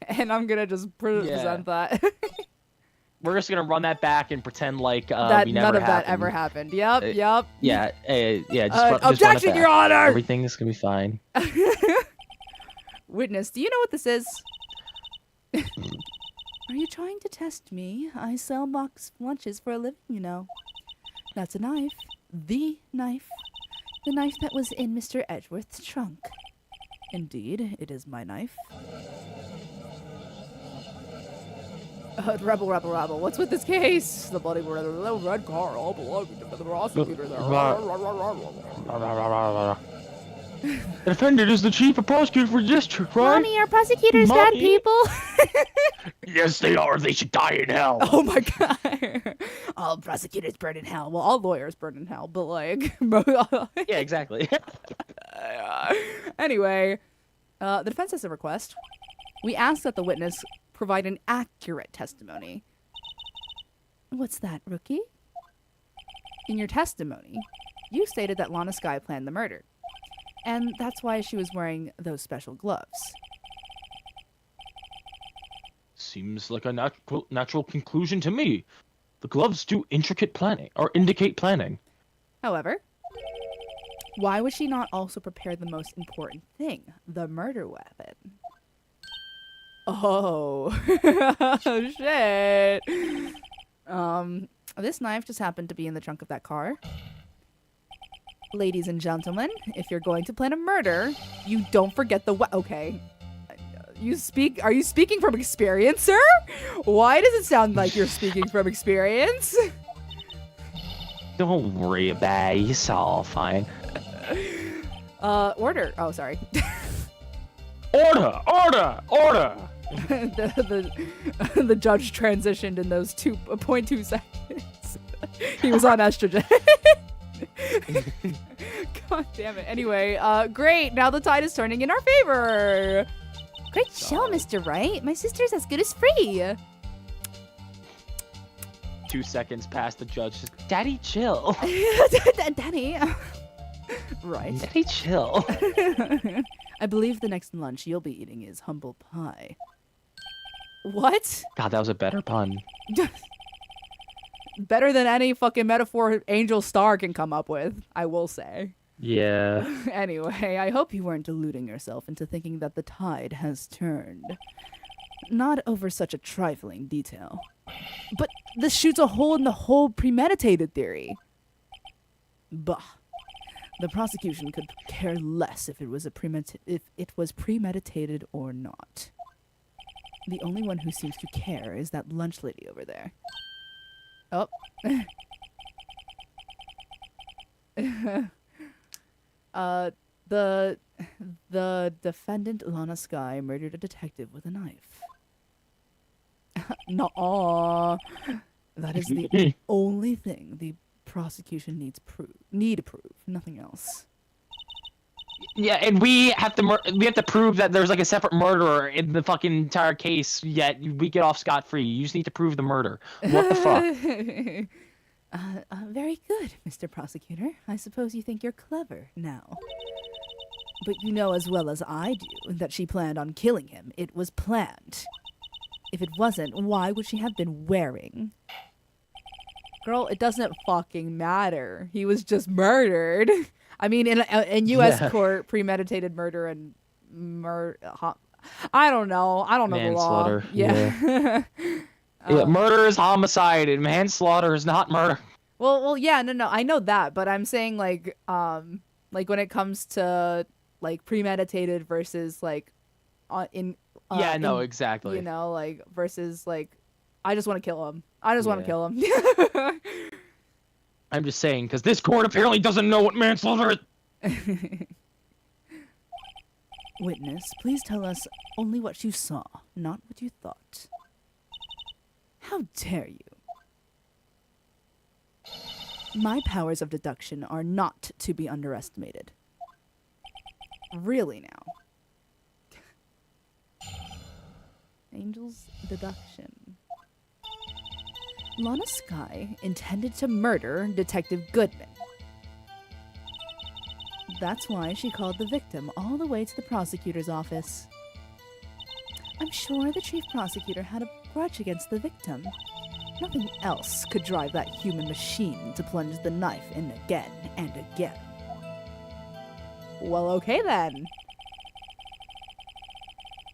And I'm gonna just present that. We're just gonna run that back and pretend like that we never none of happened. that ever happened. Yep. Yeah, just run it Objection, back. Your Honor! Everything is gonna be fine. Witness, do you know what this is? Are you trying to test me? I sell box lunches for a living, you know. That's a knife. The knife. The knife that was in Mr. Edgeworth's trunk. Indeed, it is my knife. Rebel. What's with this case? The bloody little red car all belonging to the prosecutor there. The defendant is the chief of prosecutor for the district, right? Mommy, are prosecutors bad Mommy? people? Yes, they are. They should die in hell. Oh my god. All prosecutors burn in hell. Well, all lawyers burn in hell, but like. Yeah, exactly. Anyway, the defense has a request. We ask that the witness provide an accurate testimony. What's that, rookie? In your testimony, you stated that Lana Skye planned the murder, and that's why she was wearing those special gloves. Seems like a natural conclusion to me. The gloves do intricate planning, or indicate planning. However, why would she not also prepare the most important thing, the murder weapon? Oh, shit. This knife just happened to be in the trunk of that car. Ladies and gentlemen, if you're going to plan a murder, you don't forget the okay. Are you speaking from experience, sir? Why does it sound like you're speaking from experience? Don't worry about it. It's all fine. Order. Oh, sorry. Order! Order! Order! the judge transitioned in those 2.2 seconds. He was on estrogen. God damn it. Anyway, great. Now the tide is turning in our favor. Great show, Mr. Wright. My sister's as good as free. 2 seconds past the judge. Just, Daddy, chill. Daddy. Right. Daddy, chill. I believe the next lunch you'll be eating is humble pie. What? God, that was a better pun. Better than any fucking metaphor Angel Star can come up with, I will say. Yeah. Anyway, I hope you weren't deluding yourself into thinking that the tide has turned. Not over such a trifling detail. But this shoots a hole in the whole premeditated theory. Bah. The prosecution could care less if it was premeditated or not. The only one who seems to care is that lunch lady over there. Oh. The defendant, Lana Skye, murdered a detective with a knife. Nuh-uh. That is the only thing the prosecution need to prove, nothing else. Yeah, and we have to prove that there's like a separate murderer in the fucking entire case. Yet we get off scot-free. You just need to prove the murder. What the fuck? Very good, Mr. Prosecutor. I suppose you think you're clever now. But you know as well as I do that she planned on killing him. It was planned. If it wasn't, why would she have been wearing? Girl, it doesn't fucking matter. He was just murdered. I mean, in U.S. court, premeditated murder and I don't know. I don't know the law. Manslaughter. Yeah. Yeah, murder is homicide and manslaughter is not murder. Well, yeah, no, I know that, but I'm saying like when it comes to like premeditated versus like exactly. You know, like versus like I just want to kill him. I just want to kill him. I'm just saying because this court apparently doesn't know what manslaughter is. Witness, please tell us only what you saw, not what you thought. How dare you? My powers of deduction are not to be underestimated. Really now. Angel's deduction. Lana Skye intended to murder Detective Goodman. That's why she called the victim all the way to the prosecutor's office. I'm sure the chief prosecutor had a grudge against the victim. Nothing else could drive that human machine to plunge the knife in again and again. Well, okay then.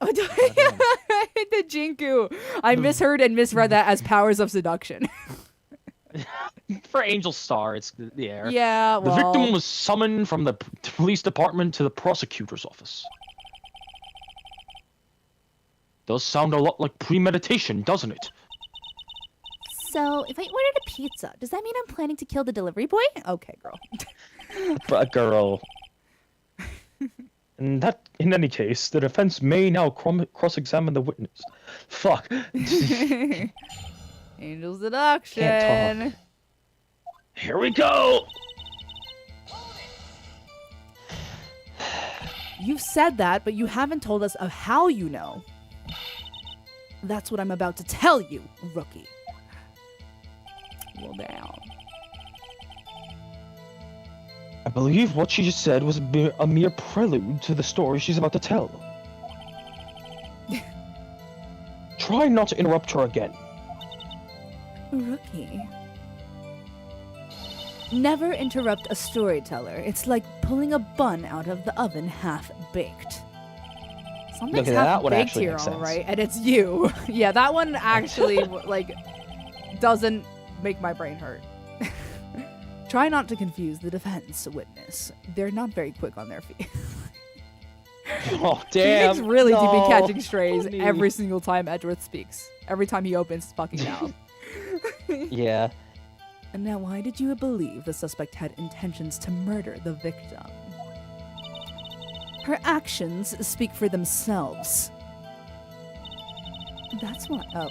The Jinku. I misheard and misread that as powers of seduction. For Angel Star, it's the air. Yeah, well... The victim was summoned from the police department to the prosecutor's office. Does sound a lot like premeditation, doesn't it? So, if I ordered a pizza, does that mean I'm planning to kill the delivery boy? Okay, girl. But girl. In any case, the defense may now cross-examine the witness. Fuck. Angel's deduction. Can't talk. Here we go. You've said that, but you haven't told us of how you know. That's what I'm about to tell you, rookie. Well, down. I believe what she just said was a mere prelude to the story she's about to tell. Try not to interrupt her again. Rookie. Never interrupt a storyteller. It's like pulling a bun out of the oven half-baked. Something's Okay, that one half-baked actually here, makes all sense. right, and it's you. Yeah, that one actually, like, doesn't make my brain hurt. Try not to confuse the defense witness. They're not very quick on their feet. Oh, damn. Phoenix really do be no. catching strays Funny. every single time Edgeworth speaks. Every time he opens his fucking mouth. Yeah. And now, why did you believe the suspect had intentions to murder the victim? Her actions speak for themselves. That's what. Oh.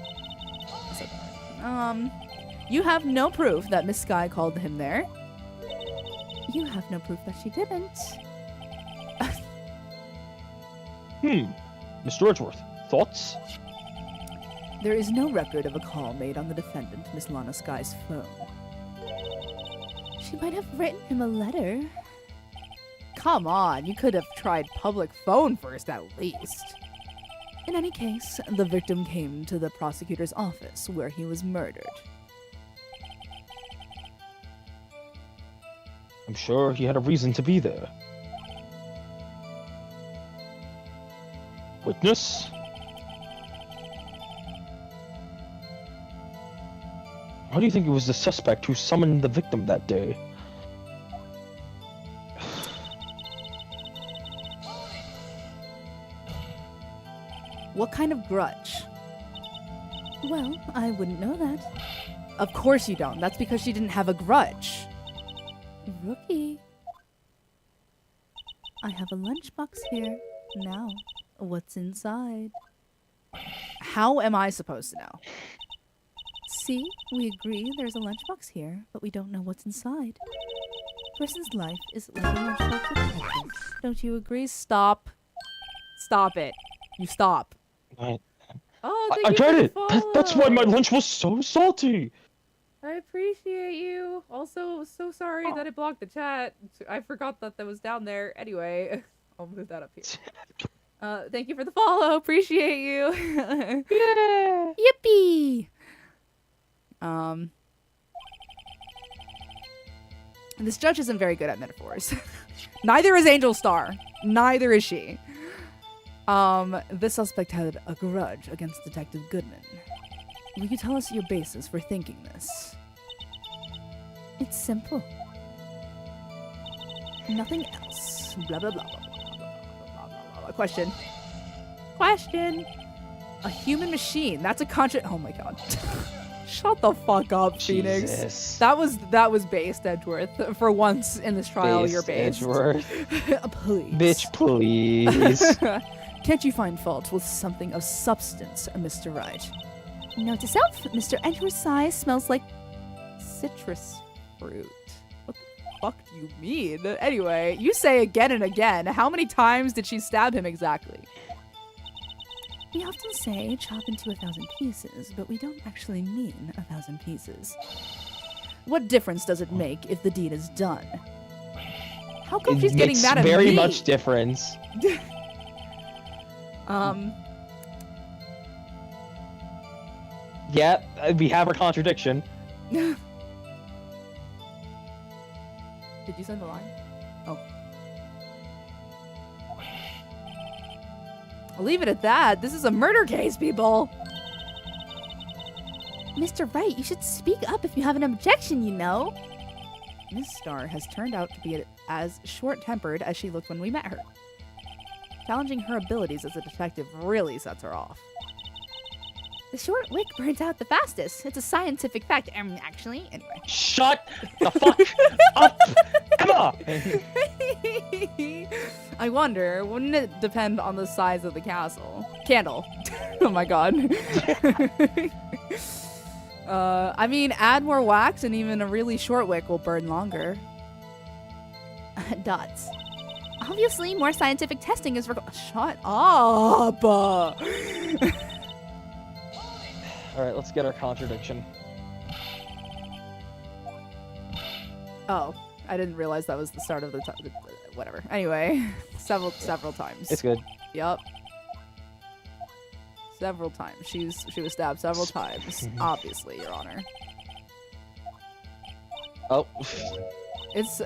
You have no proof that Miss Sky called him there. You have no proof that she didn't. Mr. Edgeworth, thoughts? There is no record of a call made on the defendant, Miss Lana Sky's phone. She might have written him a letter. Come on, you could have tried public phone first at least. In any case, the victim came to the prosecutor's office where he was murdered. I'm sure he had a reason to be there. Witness? Why do you think it was the suspect who summoned the victim that day? What kind of grudge? Well, I wouldn't know that. Of course you don't. That's because she didn't have a grudge. Rookie. I have a lunchbox here. Now, what's inside? How am I supposed to know? See, we agree there's a lunchbox here, but we don't know what's inside. Person's life is like a lunchbox with pretzels. Don't you agree? Stop. Stop it. You stop. I Oh, thank I you tried for it! the That's why my follow. lunch was so salty! I appreciate you. Also, so sorry that it blocked the chat. I forgot that was down there. Anyway, I'll move that up here. Thank you for the follow. Appreciate you. Yeah! Yippee! This judge isn't very good at metaphors. Neither is Angel Star. Neither is she. This suspect had a grudge against Detective Goodman. Will you tell us your basis for thinking this? It's simple. Nothing else. Blah, blah, blah, blah, blah, blah, blah, blah, blah. Question. Question. A human machine. That's a Oh my god. Shut the fuck up, Phoenix. Jesus. That was based, Edgeworth. For once in this trial, you're based. Edgeworth. Please. Bitch, please. Can't you find fault with something of substance, Mr. Wright? Note to self, Mr. Edgeworth's eye smells like Citrus fruit. What the fuck do you mean? Anyway, you say again and again. How many times did she stab him exactly? We often say chop into 1,000 pieces, but we don't actually mean 1,000 pieces. What difference does it make if the deed is done? How come It she's getting makes mad at very me? much difference. Yeah, we have a contradiction. Did you send the line? Oh. I'll leave it at that. This is a murder case, people. Mr. Wright, you should speak up if you have an objection, you know. Miss Starr has turned out to be as short-tempered as she looked when we met her. Challenging her abilities as a detective really sets her off. The short wick burns out the fastest. It's a scientific fact. Actually, anyway. Shut the fuck up, Emma! I wonder, wouldn't it depend on the size of the candle? Oh my god. I mean, add more wax and even a really short wick will burn longer. Dots. Obviously, more scientific testing is required. Shut up! Alright, let's get our contradiction. Oh, I didn't realize that was the start of the whatever. Anyway, several times. It's good. Yup. Several times. She was stabbed several times. Obviously, Your Honor. Oh.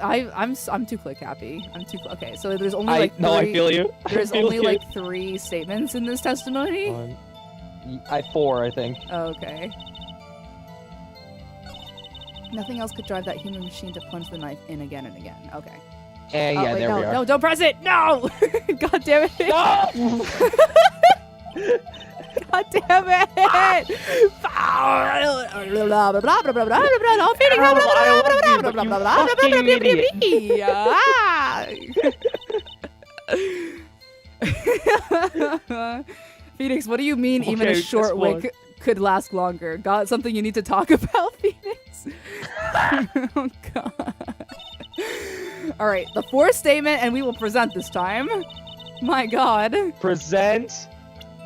I'm too click happy. Okay, so there's only like no, I feel you. There's only like 3 statements in this testimony. 4, I think. Okay. Nothing else could drive that human machine to plunge the knife in again and again. Okay. Yeah, wait, there no, we are. No, don't press it! No! God damn it! No! God damn it! Phoenix, what do you mean even a short wick could last longer? Got something you need to talk about, Phoenix? Oh, God. All right, the 4th statement, and we will present this time. My God. Present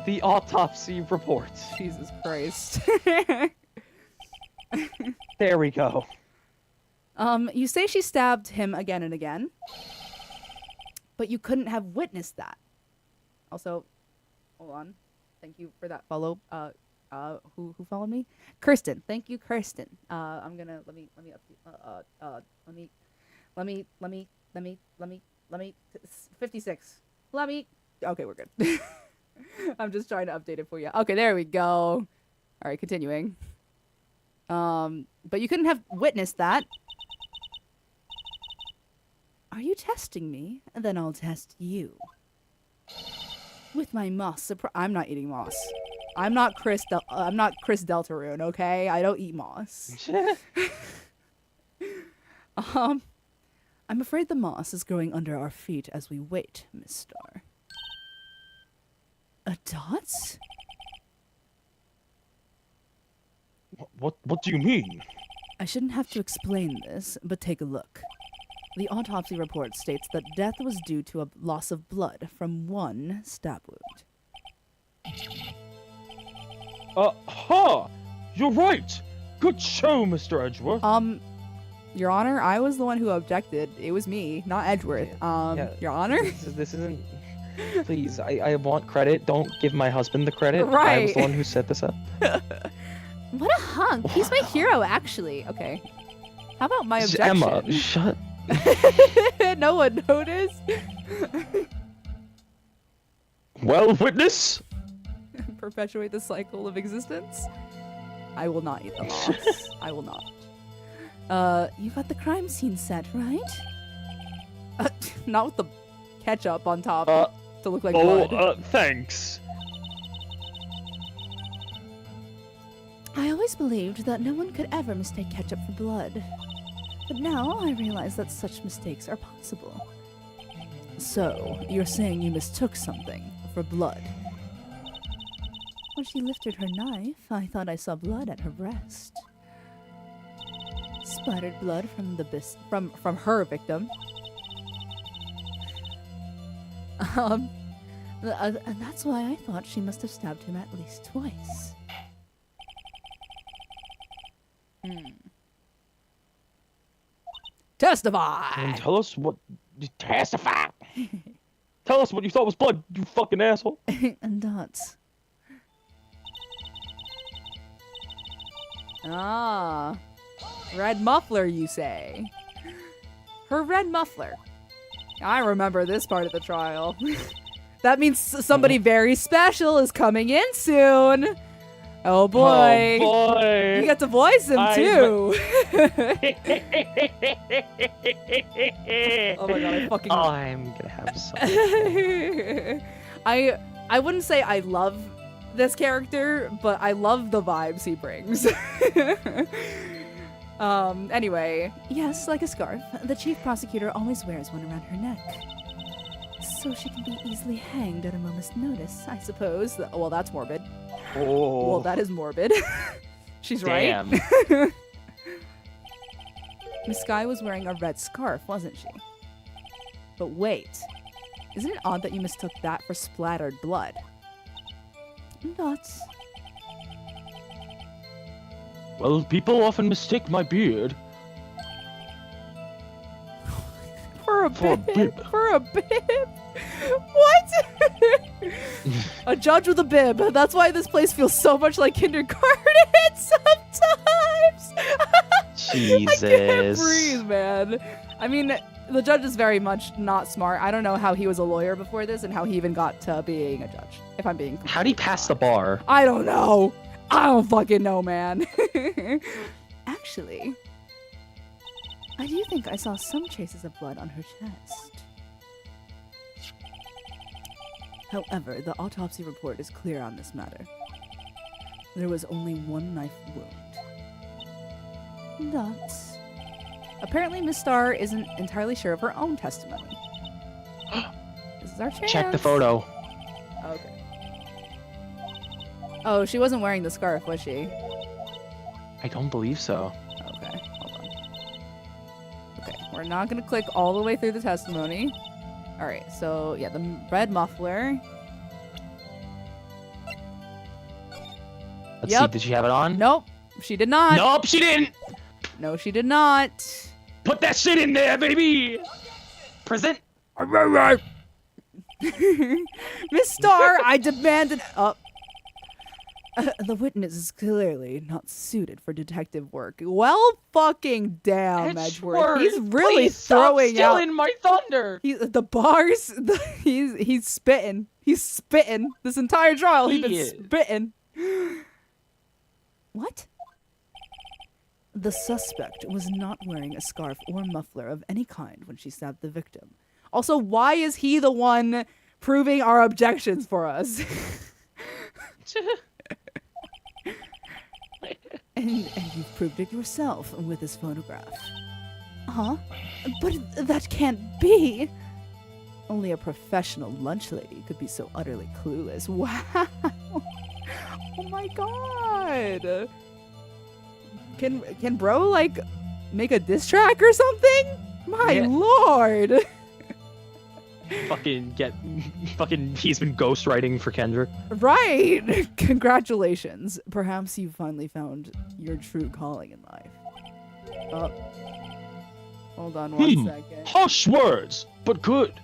the autopsy report. Jesus Christ. There we go. You say she stabbed him again and again, but you couldn't have witnessed that. Also, hold on. Thank you for that follow. Who followed me? Kirsten. Thank you, Kirsten. I'm gonna let me 56. Okay, we're good. I'm just trying to update it for you. Okay, there we go. All right, continuing. But you couldn't have witnessed that. Are you testing me? Then I'll test you. With my moss. I'm not eating moss. I'm not Chris Deltarune, okay? I don't eat moss. I'm afraid the moss is growing under our feet as we wait, Miss Star. A dot? What do you mean? I shouldn't have to explain this, but take a look. The autopsy report states that death was due to a loss of blood from 1 stab wound. You're right! Good show, Mr. Edgeworth. Your Honor, I was the one who objected. It was me, not Edgeworth. Your Honor? This isn't... Please, I want credit. Don't give my husband the credit. Right. I was the one who set this up. What a hunk. He's my hero, actually. Okay. How about my objection? Emma, shut... No one noticed. Well, witness? Perpetuate the cycle of existence? I will not eat the moss. I will not. You got the crime scene set, right? Not with the ketchup on top to look like blood. Thanks. I always believed that no one could ever mistake ketchup for blood. But now I realize that such mistakes are possible. So, you're saying you mistook something for blood? When she lifted her knife, I thought I saw blood at her breast. Splattered blood from the from her victim. And that's why I thought she must have stabbed him at least twice. Testify! Tell us what... Testify! Tell us what you thought was blood, you fucking asshole. And dots. Ah. Red muffler, you say? Her red muffler. I remember this part of the trial. That means somebody very special is coming in soon. Oh boy. Oh boy. You get to voice him too. Oh my god, I fucking... I'm gonna have some. I wouldn't say I love this character, but I love the vibes he brings. Anyway. Yes, like a scarf. The chief prosecutor always wears one around her neck. So she can be easily hanged at a moment's notice, I suppose. Well, that's morbid. Oh. Well, that is morbid. She's Damn. right. Miss Sky was wearing a red scarf, wasn't she? But wait. Isn't it odd that you mistook that for splattered blood? Dots. Well, people often mistake my beard For a for a bib. bib. For a bib. What? A judge with a bib. That's why this place feels so much like kindergarten sometimes. Jesus. I can't breathe, man. I mean, the judge is very much not smart. I don't know how he was a lawyer before this and how he even got to being a judge, if I'm being How'd he pass the bar? I don't know. I don't fucking know, man. Actually, I do think I saw some traces of blood on her chest. However, the autopsy report is clear on this matter. There was only one knife wound. Dots. Apparently, Miss Starr isn't entirely sure of her own testimony. This is our chance. Check the photo. Okay. Oh, she wasn't wearing the scarf, was she? I don't believe so. Okay, hold on. Okay, we're not gonna click all the way through the testimony. Alright, so yeah, the red muffler. Let's Yep. see, did she have it on? Nope, she did not. Nope, she didn't! No, she did not. Put that shit in there, baby! Present! Miss Starr, I demanded. Oh, The witness is clearly not suited for detective work. well, fucking damn, Edgeworth. He's really please stop throwing out. stealing my thunder! The bars. He's spitting. He's spitting. This entire trial, he's been He is. spitting. What? The suspect was not wearing a scarf or muffler of any kind when she stabbed the victim. Also, why is he the one proving our objections for us? And you've proved it yourself with this photograph. Huh? But that can't be! Only a professional lunch lady could be so utterly clueless. Wow! Oh my god. Can bro like make a diss track or something? My Yeah. lord. fucking he's been ghostwriting for Kendrick. Right. Congratulations. Perhaps you finally found your true calling in life. Oh. Hold on one second. Harsh words, but good.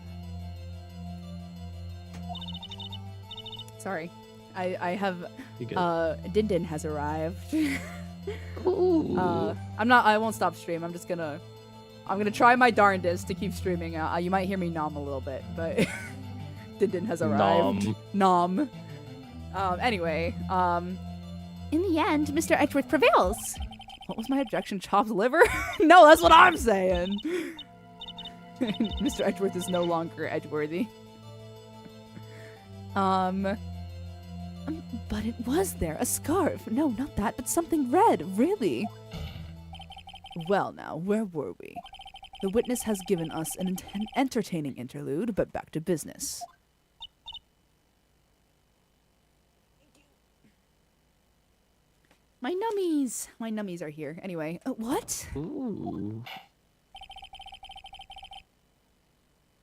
Sorry. I have You good? Din Din has arrived. Ooh. I won't stop stream. I'm gonna try my darndest to keep streaming. You might hear me nom a little bit, but Din Din has arrived. Nom. Anyway, In the end, Mr. Edgeworth prevails. what was my objection? Chopped liver? No, that's what I'm saying. Mr. Edgeworth is no longer Edgeworthy. But it was there, a scarf. No, not that, but something red, really. Well now, where were we? The witness has given us an entertaining interlude, but back to business. My nummies. My nummies are here. Anyway, What? Ooh.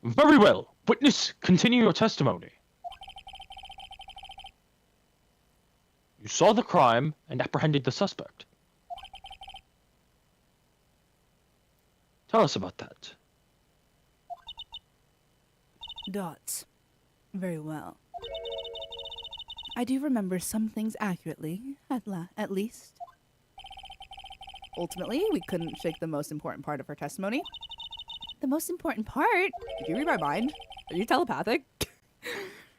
Very well. Witness, continue your testimony. You saw the crime and apprehended the suspect. Tell us about that. Dots. Very well. I do remember some things accurately, at least. ultimately, we couldn't shake the most important part of her testimony. The most important part? Did you read my mind? Are you telepathic?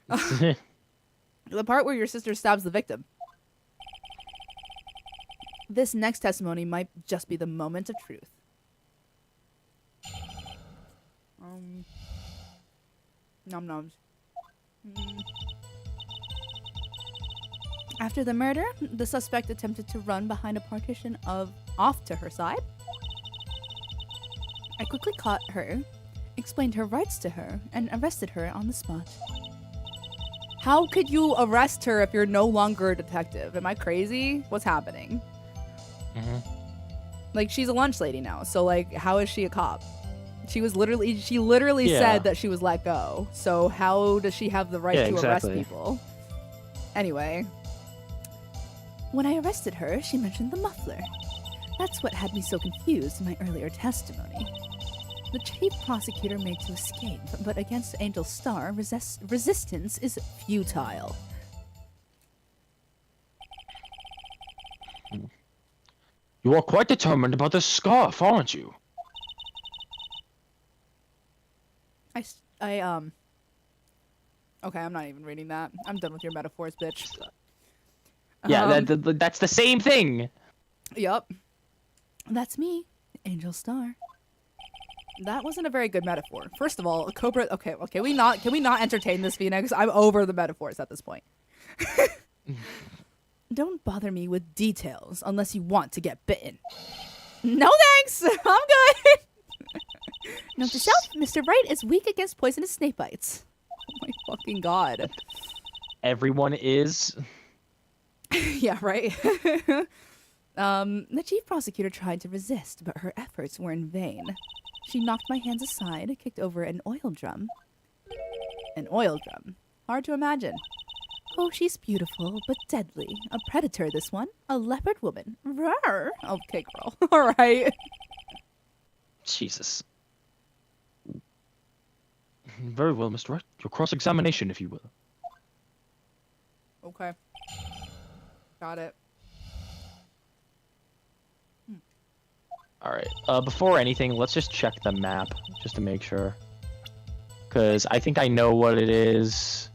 The part where your sister stabs the victim. This next testimony might just be the moment of truth. Nom noms. After the murder, the suspect attempted to run behind a partition off to her side. I quickly caught her, explained her rights to her, and arrested her on the spot. How could you arrest her if you're no longer a detective? Am I crazy? What's happening? Like, she's a lunch lady now, so like, how is she a cop? She literally said that she was let go. So how does she have the right to arrest people? Anyway. When I arrested her, she mentioned the muffler. That's what had me so confused in my earlier testimony. The chief prosecutor made to escape, but against Angel Star, resistance is futile. You are quite determined about this scarf, aren't you? Okay, I'm not even reading that. I'm done with your metaphors, bitch. Yeah, that's the same thing. Yup. That's me, Angel Star. That wasn't a very good metaphor. First of all, a cobra. Okay, can we not entertain this, Phoenix? I'm over the metaphors at this point. Don't bother me with details unless you want to get bitten. No thanks. I'm good. Note to self: Mr. Wright is weak against poisonous snake bites. Oh my fucking god. Everyone is. Yeah, right. The chief prosecutor tried to resist, but her efforts were in vain. She knocked my hands aside, kicked over an oil drum. An oil drum. Hard to imagine. Oh, she's beautiful, but deadly. A predator, this one. A leopard woman. Rawr. Okay, girl. All right. Jesus. Very well, Mr. Wright. Your cross-examination, if you will. Okay. Got it. Alright, before anything, let's just check the map, just to make sure. Because I think I know what it is.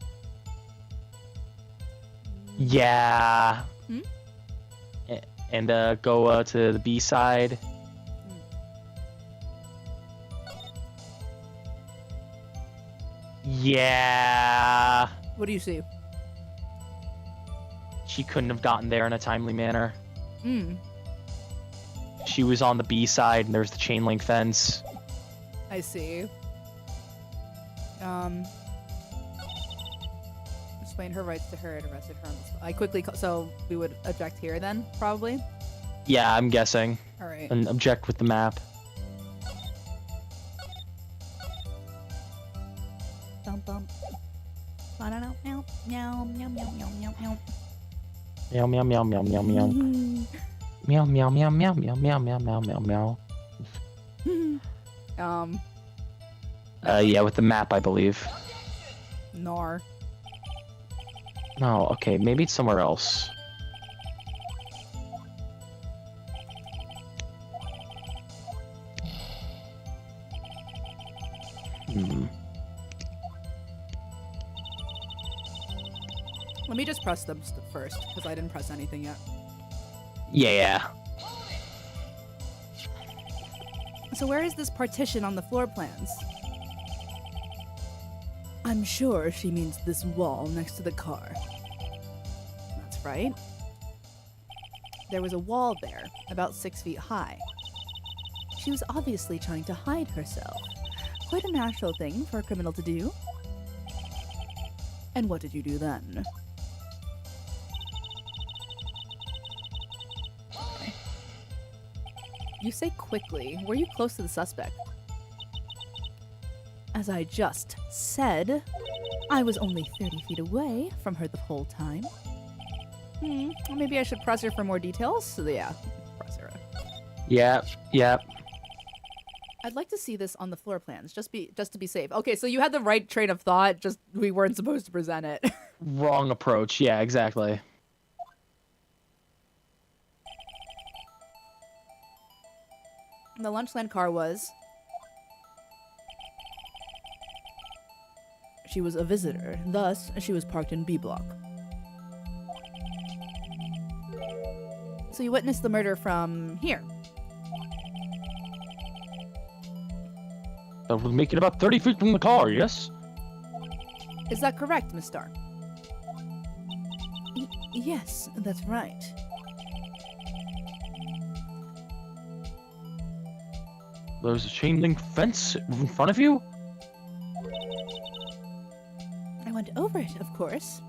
Yeah. Hmm? And go to the B side. Yeah. What do you see? She couldn't have gotten there in a timely manner. Hmm. She was on the B side, and there's the chain link fence. I see. Explained her rights to her and arrested her on the spot. I quickly, so we would object here then, probably? Yeah, I'm guessing. Alright. And object with the map. Bum bum. I don't know. Meow, meow, meow, meow, meow, meow, meow. Meow, meow, meow, meow, meow, meow. Meow, meow, meow, meow, meow, meow, meow, meow, meow, meow. Yeah, with the map, I believe. Nar. No, okay, maybe it's somewhere else. Let me just press them first, because I didn't press anything yet. Yeah. So where is this partition on the floor plans? I'm sure she means this wall next to the car. That's right. There was a wall there, about 6 feet high. She was obviously trying to hide herself. Quite a natural thing for a criminal to do. And what did you do then? You say quickly. Were you close to the suspect? As I just said, I was only 30 feet away from her the whole time. Maybe I should press her for more details? So yeah, press her. Yep. I'd like to see this on the floor plans, just to be safe. Okay, so you had the right train of thought, just we weren't supposed to present it. Wrong approach. Yeah, exactly. The Lunchland car was... She was a visitor, thus she was parked in B block. So you witnessed the murder from here. That would make it about 30 feet from the car, yes? Is that correct, Miss Starr? Yes, that's right. There's a chain link fence in front of you? I went over it, of course.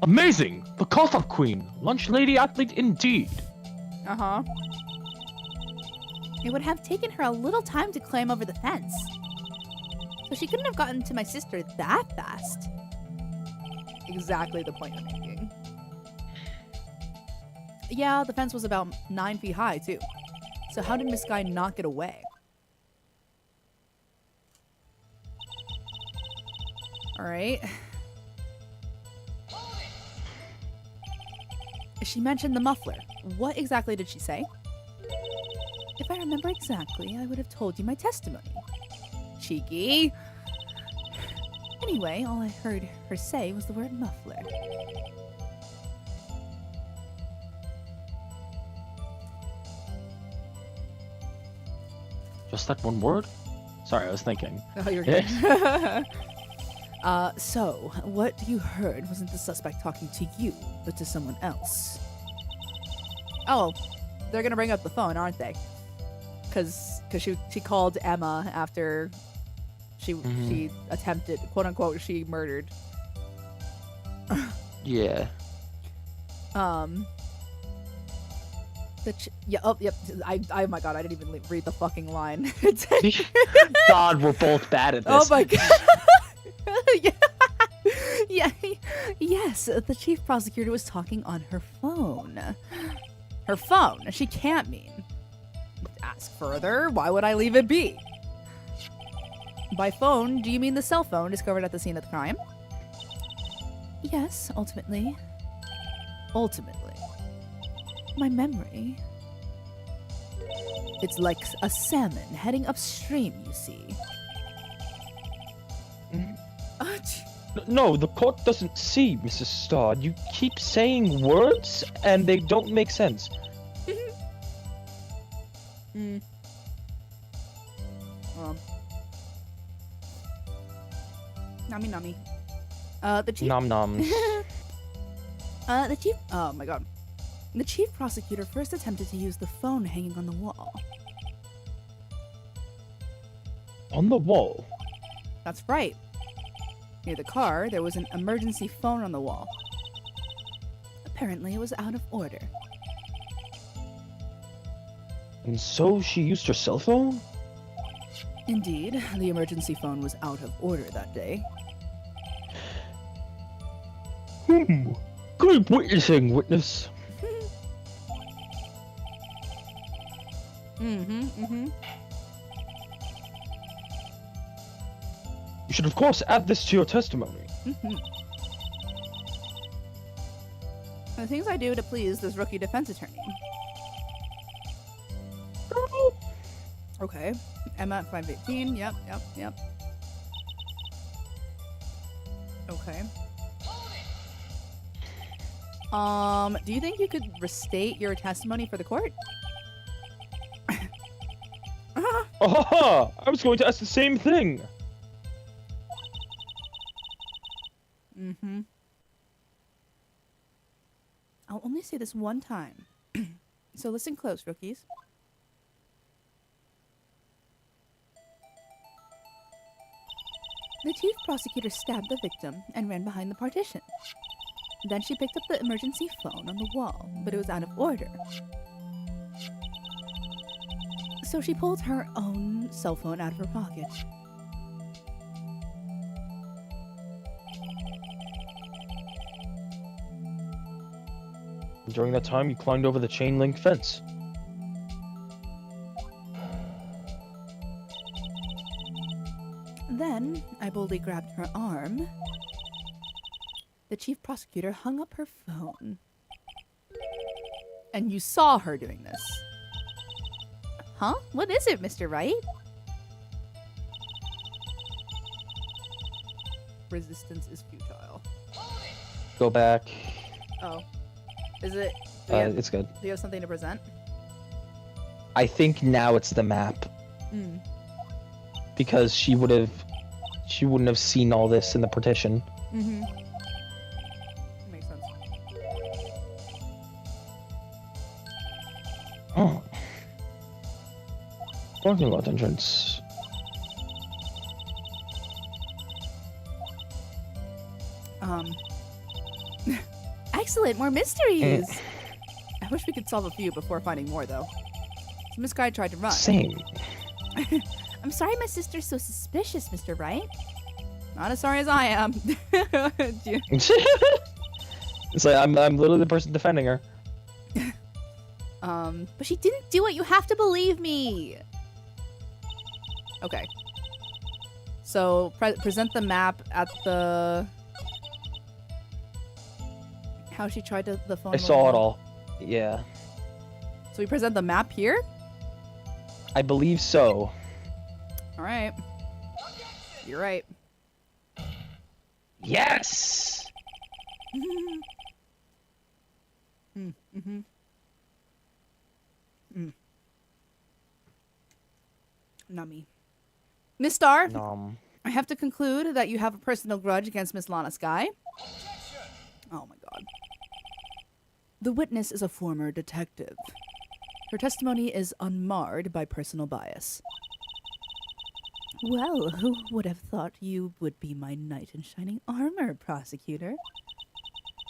Amazing! The cough-up queen! Lunch lady athlete indeed! Uh-huh. It would have taken her a little time to climb over the fence. So she couldn't have gotten to my sister that fast. Exactly the point I'm making. Yeah, the fence was about 9 feet high, too. So how did Miss Guy not get away? Alright. She mentioned the muffler. What exactly did she say? If I remember exactly, I would have told you my testimony. Cheeky. Anyway, all I heard her say was the word muffler. Just that one word? Sorry, I was thinking. Oh, you're good. So, what you heard wasn't the suspect talking to you, but to someone else. Oh, they're gonna bring up the phone, aren't they? Because she called Emma after she attempted, quote unquote, she murdered. Yeah. Yep. Oh my god, I didn't even read the fucking line. God, we're both bad at this. Oh my god. Yes, the chief prosecutor was talking on her phone. Her phone. She can't mean. Ask further. Why would I leave it be? By phone, do you mean the cell phone discovered at the scene of the crime? Yes, ultimately. Ultimately. My memory. It's like a salmon heading upstream, you see. No, the court doesn't see, Mrs. Stodd. You keep saying words, and they don't make sense. Nami nami. The chief. Nom noms. The chief. Oh my god. The chief prosecutor first attempted to use the phone hanging on the wall. On the wall? That's right. Near the car, there was an emergency phone on the wall. Apparently, it was out of order. And so she used her cell phone? Indeed, the emergency phone was out of order that day. Good witnessing, witness. You should, of course, add this to your testimony. The things I do to please this rookie defense attorney. Okay. Emma at 518. Yep. Okay. Do you think you could restate your testimony for the court? Aha! I was going to ask the same thing. I'll only say this one time. So listen close, rookies. The chief prosecutor stabbed the victim and ran behind the partition. Then she picked up the emergency phone on the wall, but it was out of order. So she pulled her own cell phone out of her pocket. During that time, you climbed over the chain link fence. Then I boldly grabbed her arm. The chief prosecutor hung up her phone. And you saw her doing this. Huh? What is it, Mr. Wright? Resistance is futile. Go back. Oh. Is it? Do It's good. you have something to present? I think now it's the map. Because she wouldn't have seen all this in the partition. Oh. Talking about entrance. Excellent, more mysteries. I wish we could solve a few before finding more, though. So Miss Guy tried to run. Same. I'm sorry my sister's so suspicious, Mr. Wright. Not as sorry as I am. It's like I'm literally the person defending her. But she didn't do it. You have to believe me. Okay. So present the map at the. How she tried to the phone. I saw it all. Yeah. So we present the map here. I believe so. All right. You're right. Yes. Nummy. Miss Star, Nom. I have to conclude that you have a personal grudge against Miss Lana Sky. Oh my god. The witness is a former detective. Her testimony is unmarred by personal bias. Well, who would have thought you would be my knight in shining armor, prosecutor?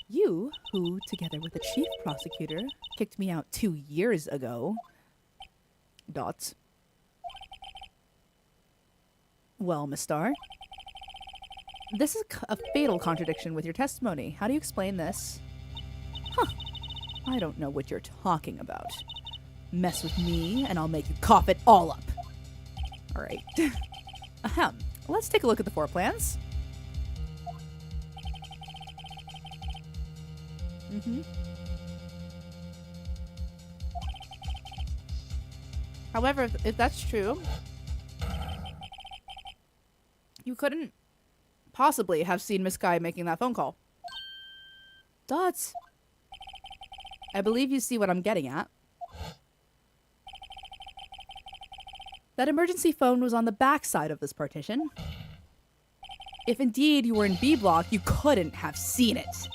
You, who, together with the chief prosecutor, kicked me out 2 years ago. Dots. Well, Miss Star, this is a fatal contradiction with your testimony. How do you explain this? Huh. I don't know what you're talking about. Mess with me, and I'll make you cough it all up. All right. Ahem. Let's take a look at the floor plans. However, if that's true, you couldn't possibly have seen Miss Guy making that phone call. Dots. I believe you see what I'm getting at. That emergency phone was on the back side of this partition. If indeed you were in B block, you couldn't have seen it.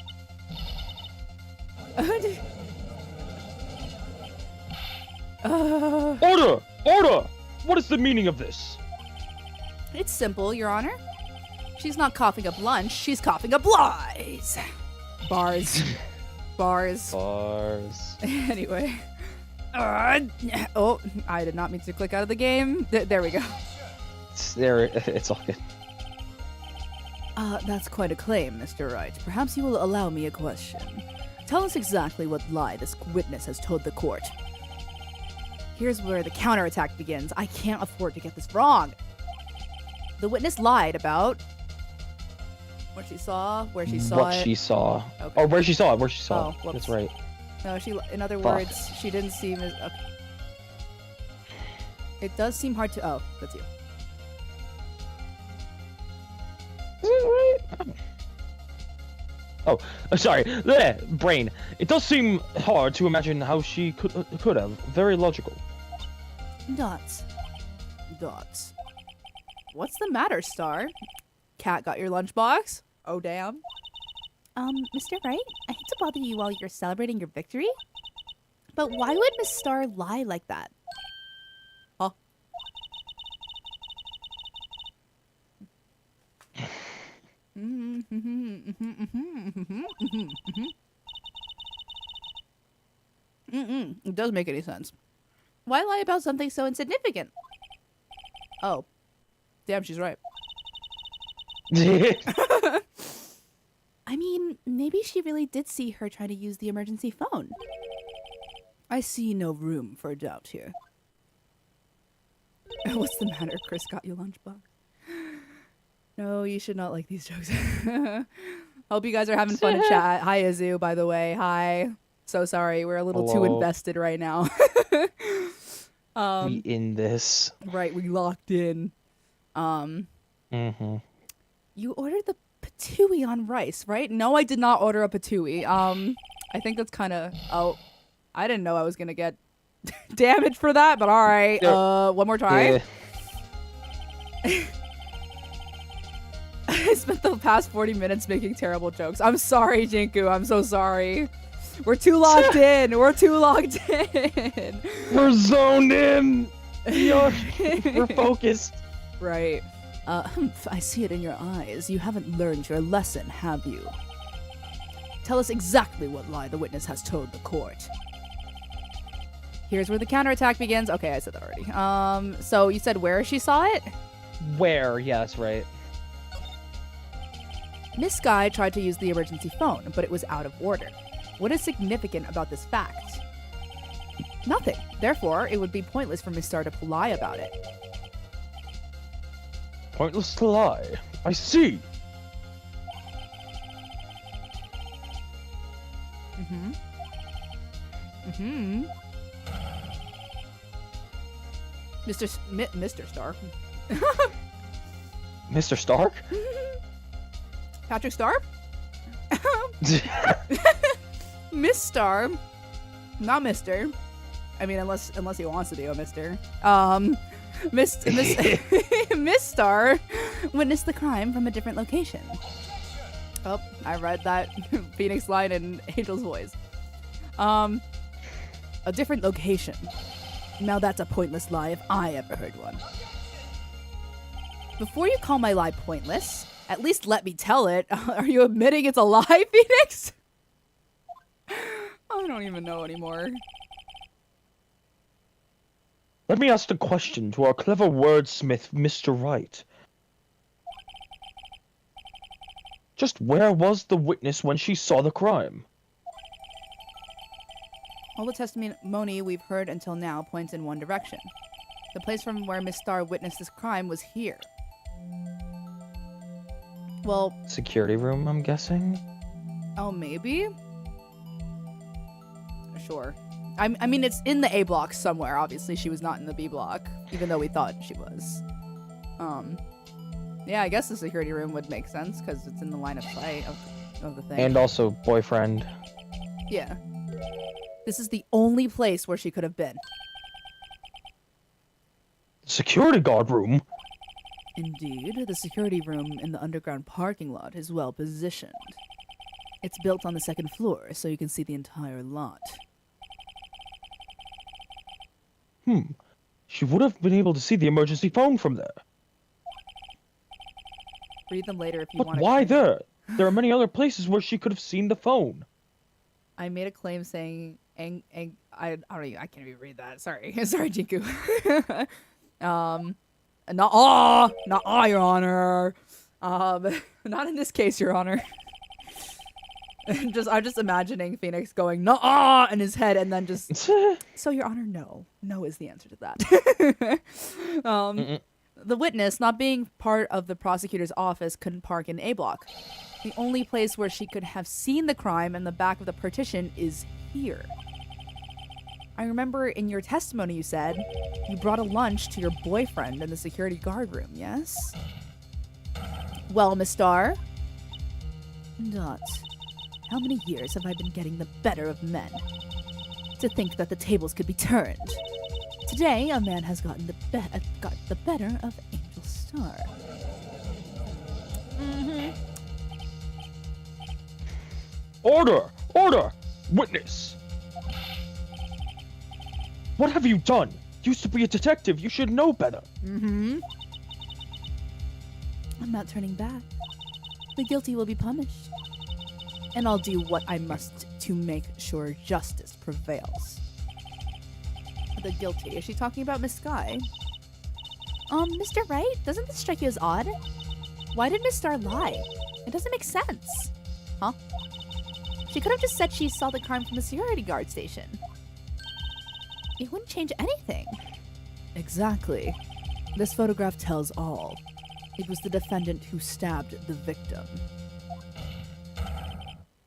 Order! Order! What is the meaning of this? It's simple, Your Honor. She's not coughing up lunch, she's coughing up lies. Bars. Bars. Bars. Anyway. Oh, I did not mean to click out of the game. There we go. It's all good. That's quite a claim, Mr. Wright. Perhaps you will allow me a question. Tell us exactly what lie this witness has told the court. Here's where the counterattack begins. I can't afford to get this wrong. The witness lied about what she saw, where she saw what it. she saw. Okay. Oh, where she saw it. Where she saw Oh, it. whoops. That's right. No, in other Fuck. words, she didn't see Ms. Okay. It does seem hard to. Oh, that's you. Is it right? Oh, sorry. Bleh, brain. It does seem hard to imagine how she could have. Very logical. Dots. Dots. What's the matter, Star? Cat got your lunchbox? Oh, damn. Mr. Wright, I hate to bother you while you're celebrating your victory, but why would Miss Star lie like that? Huh? It doesn't make any sense. Why lie about something so insignificant? Oh. Damn, she's right. I mean, maybe she really did see her try to use the emergency phone. I see no room for doubt here. What's the matter? Chris got you lunchbox. No, you should not like these jokes. Hope you guys are having fun in chat. Hi, Azu, by the way. Hi. So sorry, we're a little too invested right now. We in this. Right, we locked in. You ordered the patooey on rice, right? No, I did not order a patooey. I think that's kind of. Oh, I didn't know I was gonna get damage for that, but all right. One more try. Yeah. I spent the past 40 minutes making terrible jokes. I'm sorry, Jinku. I'm so sorry. We're too locked in. We're too locked in. We're zoned in. We're focused. Right. I see it in your eyes. You haven't learned your lesson, have you? Tell us exactly what lie the witness has told the court. Here's where the counterattack begins. Okay, I said that already. So you said where she saw it? Where? Yeah, that's right. Miss Sky tried to use the emergency phone, but it was out of order. What is significant about this fact? Nothing. Therefore, it would be pointless for Miss Star to lie about it. Pointless to lie. I see. Mr. Star. Mr. Stark? Patrick Star? Miss Star. Not Mr. I mean, unless he wants to be a Mr. Miss Star witnessed the crime from a different location. Oh, I read that Phoenix line in Angel's voice. A different location. Now that's a pointless lie if I ever heard one. Before you call my lie pointless, at least let me tell it. Are you admitting it's a lie, Phoenix? I don't even know anymore. Let me ask a question to our clever wordsmith, Mr. Wright. Just where was the witness when she saw the crime? All the testimony we've heard until now points in one direction. The place from where Miss Star witnessed this crime was here. Well... Security room, I'm guessing? Oh, maybe? Sure. I mean, it's in the A block somewhere. Obviously, she was not in the B block, even though we thought she was. Yeah, I guess the security room would make sense, because it's in the line of sight of the thing. And also boyfriend. Yeah. This is the only place where she could have been. Security guard room? Indeed, the security room in the underground parking lot is well positioned. It's built on the second floor, so you can see the entire lot. She would have been able to see the emergency phone from there. Read them later if you But want. why there? There are many other places where she could have seen the phone. I made a claim saying, I don't even, I can't even read that. Sorry, sorry, Jinku. Not Your Honor. Not in this case, Your Honor. I'm just imagining Phoenix going "Nuh-uh" in his head, and then just so, Your Honor, no is the answer to that. The witness, not being part of the prosecutor's office, couldn't park in A block. The only place where she could have seen the crime in the back of the partition is here. I remember in your testimony you said you brought a lunch to your boyfriend in the security guard room, yes? Well, Miss Star? Dot, how many years have I been getting the better of men? To think that the tables could be turned. Today, a man has got the better of Angel Star. Order! Order! Witness! What have you done? Used to be a detective, you should know better. I'm not turning back. The guilty will be punished. And I'll do what I must to make sure justice prevails. The guilty. Is she talking about Miss Sky? Mr. Wright, doesn't this strike you as odd? Why did Miss Star lie? It doesn't make sense. Huh? She could have just said she saw the crime from the security guard station. It wouldn't change anything. Exactly. This photograph tells all. It was the defendant who stabbed the victim.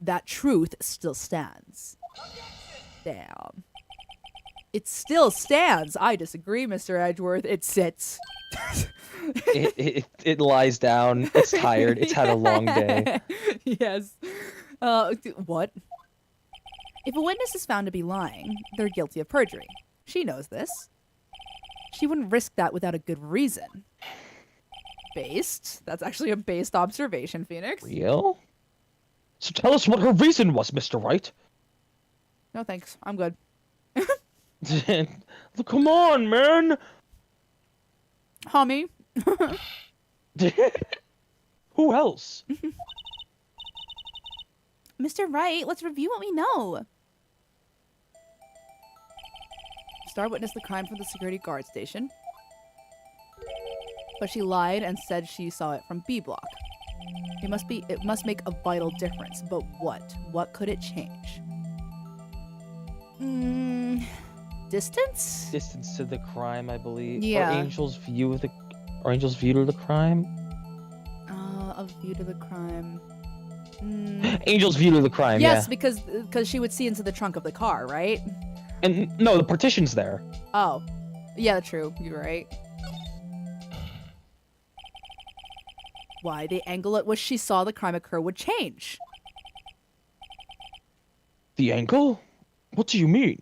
That truth still stands. Damn. It still stands. I disagree, Mr. Edgeworth. It sits. It lies down. It's tired. It's had a long day. Yes. What? If a witness is found to be lying, they're guilty of perjury. She knows this. She wouldn't risk that without a good reason. Based? That's actually a based observation, Phoenix. Real? So tell us what her reason was, Mr. Wright. No thanks. I'm good. Come on, man. Homie. Who else? Mr. Wright, let's review what we know. Star witnessed the crime from the security guard station, but she lied and said she saw it from B block. It must make a vital difference, but what? What could it change? Distance? Distance to the crime, I believe. Yeah. Or Angel's view of the crime. A view to the crime. Angel's view to the crime. Yes, Yeah. because she would see into the trunk of the car, right? And no, the partition's there. Oh, yeah, true. You're right. Why the angle at which she saw the crime occur would change? The angle? What do you mean?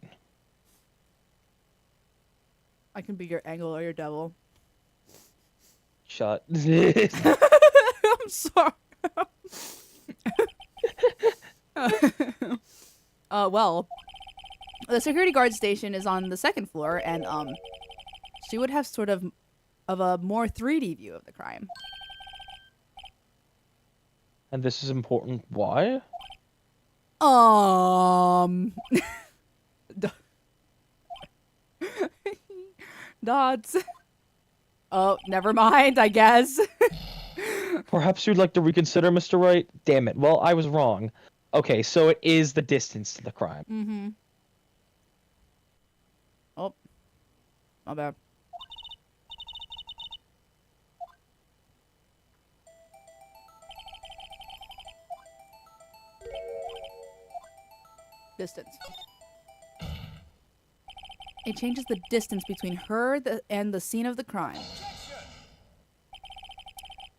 I can be your angle or your devil. Shut. I'm sorry. Well, the security guard station is on the second floor, and she would have sort of a more 3D view of the crime. And this is important. Why? Dots. Oh, never mind, I guess. Perhaps you'd like to reconsider, Mr. Wright? Damn it. Well, I was wrong. Okay, so it is the distance to the crime. Mm-hmm. Oh. My bad. Distance. It changes the distance between her and the scene of the crime.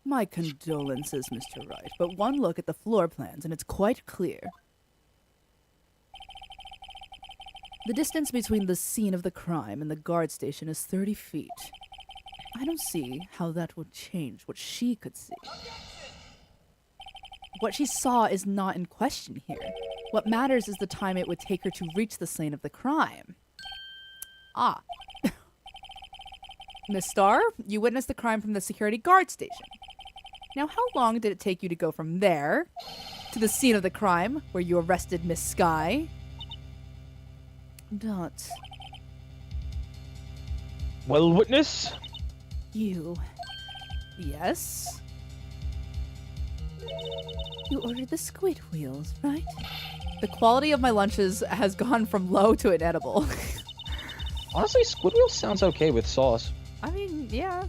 My condolences, Mr. Wright, but one look at the floor plans and it's quite clear. The distance between the scene of the crime and the guard station is 30 feet. I don't see how that would change what she could see. What she saw is not in question here. What matters is the time it would take her to reach the scene of the crime. Ah. Miss Starr, you witnessed the crime from the security guard station. Now, how long did it take you to go from there to the scene of the crime where you arrested Miss Sky? Dot. Well, witness? You. Yes? You ordered the squid wheels, right? The quality of my lunches has gone from low to inedible. Honestly, squid wheel sounds okay with sauce. I mean, yeah.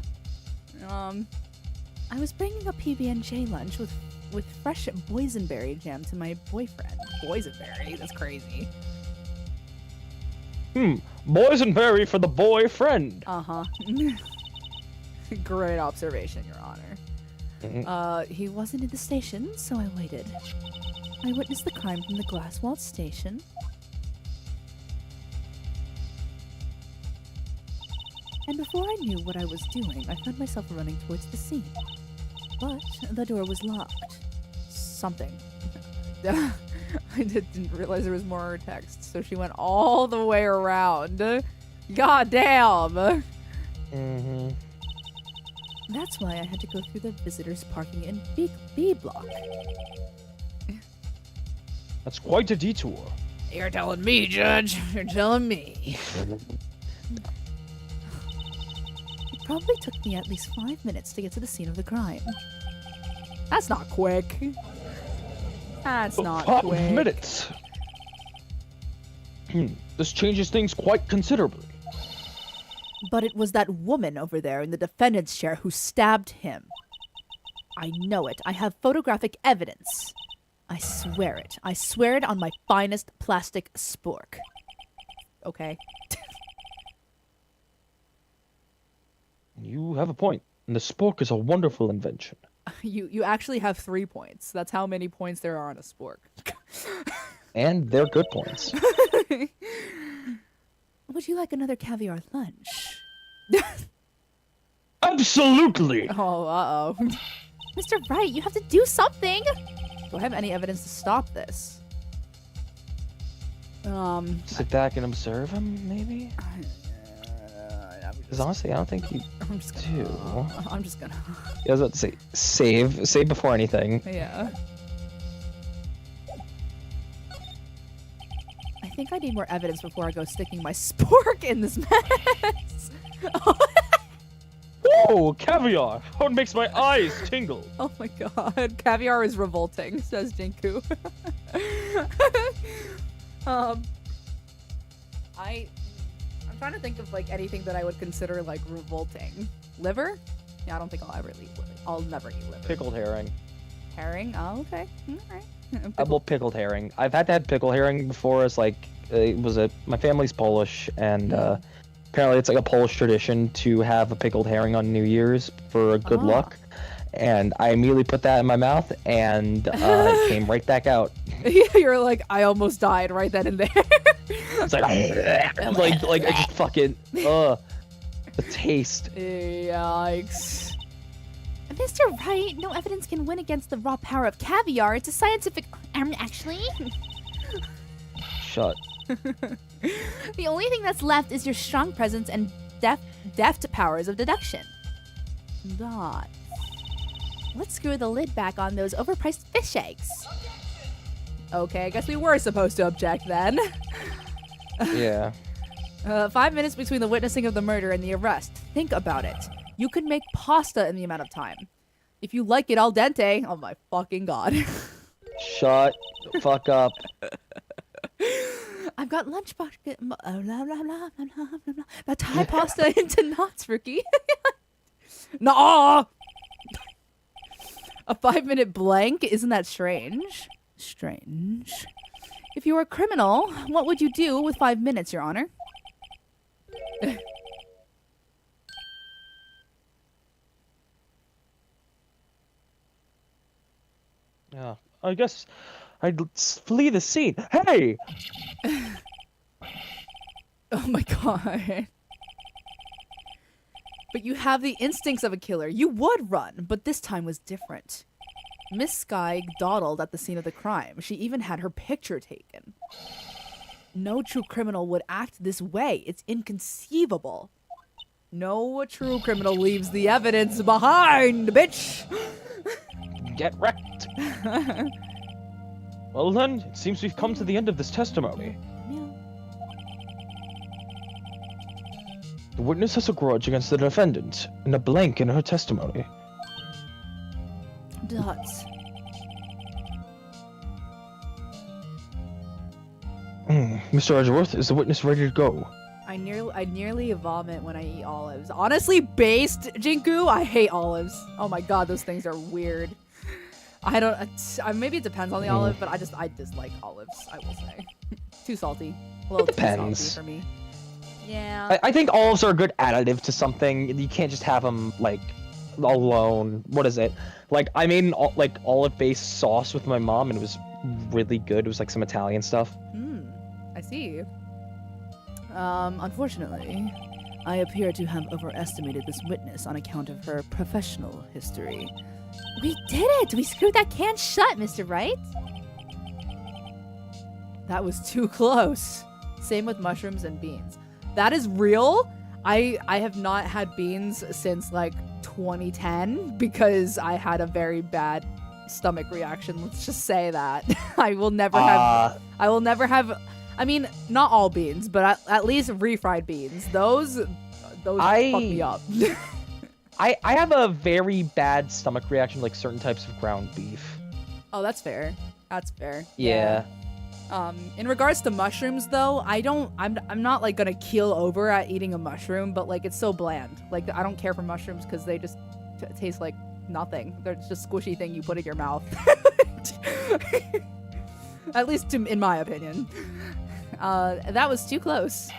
I was bringing a PB&J lunch with fresh boysenberry jam to my boyfriend. Boysenberry? That's crazy. Boysenberry for the boyfriend. Uh-huh. Great observation, Your Honor. He wasn't in the station, so I waited. I witnessed the crime from the glass-walled station. And before I knew what I was doing, I found myself running towards the scene. But the door was locked. Something. I didn't realize there was more text, so she went all the way around. God damn! Mm-hmm. That's why I had to go through the visitors' parking in B block. That's quite a detour. You're telling me, Judge. You're telling me. It probably took me at least 5 minutes to get to the scene of the crime. That's not quick. That's not 5 quick. minutes. This changes things quite considerably. But it was that woman over there in the defendant's chair who stabbed him. I know it. I have photographic evidence. I swear it. I swear it on my finest plastic spork. Okay. You have a point. And the spork is a wonderful invention. You actually have 3 points. That's how many points there are on a spork. And they're good points. Would you like another caviar lunch? Absolutely! Oh, uh-oh. Mr. Wright, you have to do something! Do I have any evidence to stop this? Sit back and observe him, maybe? Because honestly, I don't think you I'm just do. I'm just gonna. I was about to say, save. Save before anything. Yeah. I think I need more evidence before I go sticking my spork in this mess. Oh, caviar! Oh, it makes my eyes tingle. Oh my god, caviar is revolting, says Jinku. I'm trying to think of like anything that I would consider like revolting. Liver? Yeah, I don't think I'll ever eat liver. I'll never eat liver. Pickled herring. Herring? Oh, okay. Alright. Well, pickled herring. I've had to have pickled herring before. As like, my family's Polish, and apparently it's like a Polish tradition to have a pickled herring on New Year's for good luck. And I immediately put that in my mouth, and it came right back out. You're like, I almost died right then and there. It's like, like I just fucking, the taste. Yikes. Mr. Wright, no evidence can win against the raw power of caviar. It's a scientific... actually... Shut. The only thing that's left is your strong presence and deft powers of deduction. Dots. Let's screw the lid back on those overpriced fish eggs. Okay, I guess we were supposed to object then. Yeah. 5 minutes between the witnessing of the murder and the arrest. Think about it. You could make pasta in the amount of time. If you like it al dente, oh my fucking god. Shut the fuck up. I've got lunchbox. Now tie pasta into knots, Rookie. Nah! A 5-minute blank? Isn't that strange? Strange. If you were a criminal, what would you do with 5 minutes, Your Honor? Yeah, I guess I'd flee the scene. Hey! Oh my god. But you have the instincts of a killer. You would run, but this time was different. Miss Sky dawdled at the scene of the crime. She even had her picture taken. No true criminal would act this way. It's inconceivable. No true criminal leaves the evidence behind, bitch! Get wrecked. Well then, it seems we've come to the end of this testimony. The witness has a grudge against the defendant, and a blank in her testimony. Dots. Mr. Edgeworth, is the witness ready to go? I nearly vomit when I eat olives. Honestly, based Jinku, I hate olives. Oh my god, those things are weird. I don't. Maybe it depends on the olive, but I dislike olives. I will say, too salty. A little It depends. too salty for me. Yeah. I think olives are a good additive to something. You can't just have them like alone. What is it? Like I made an olive-based sauce with my mom, and it was really good. It was like some Italian stuff. I see. Unfortunately, I appear to have overestimated this witness on account of her professional history. We did it! We screwed that can shut, Mr. Wright. That was too close. Same with mushrooms and beans. That is real. I have not had beans since like 2010 because I had a very bad stomach reaction. Let's just say that. I will never have. I mean, not all beans, but at least refried beans. Those fuck me up. I have a very bad stomach reaction to like certain types of ground beef. Oh, that's fair. That's fair. Yeah. In regards to mushrooms though, I'm not like gonna keel over at eating a mushroom, but like it's so bland. Like I don't care for mushrooms because they just taste like nothing. They're just a squishy thing you put in your mouth. At least in my opinion. That was too close.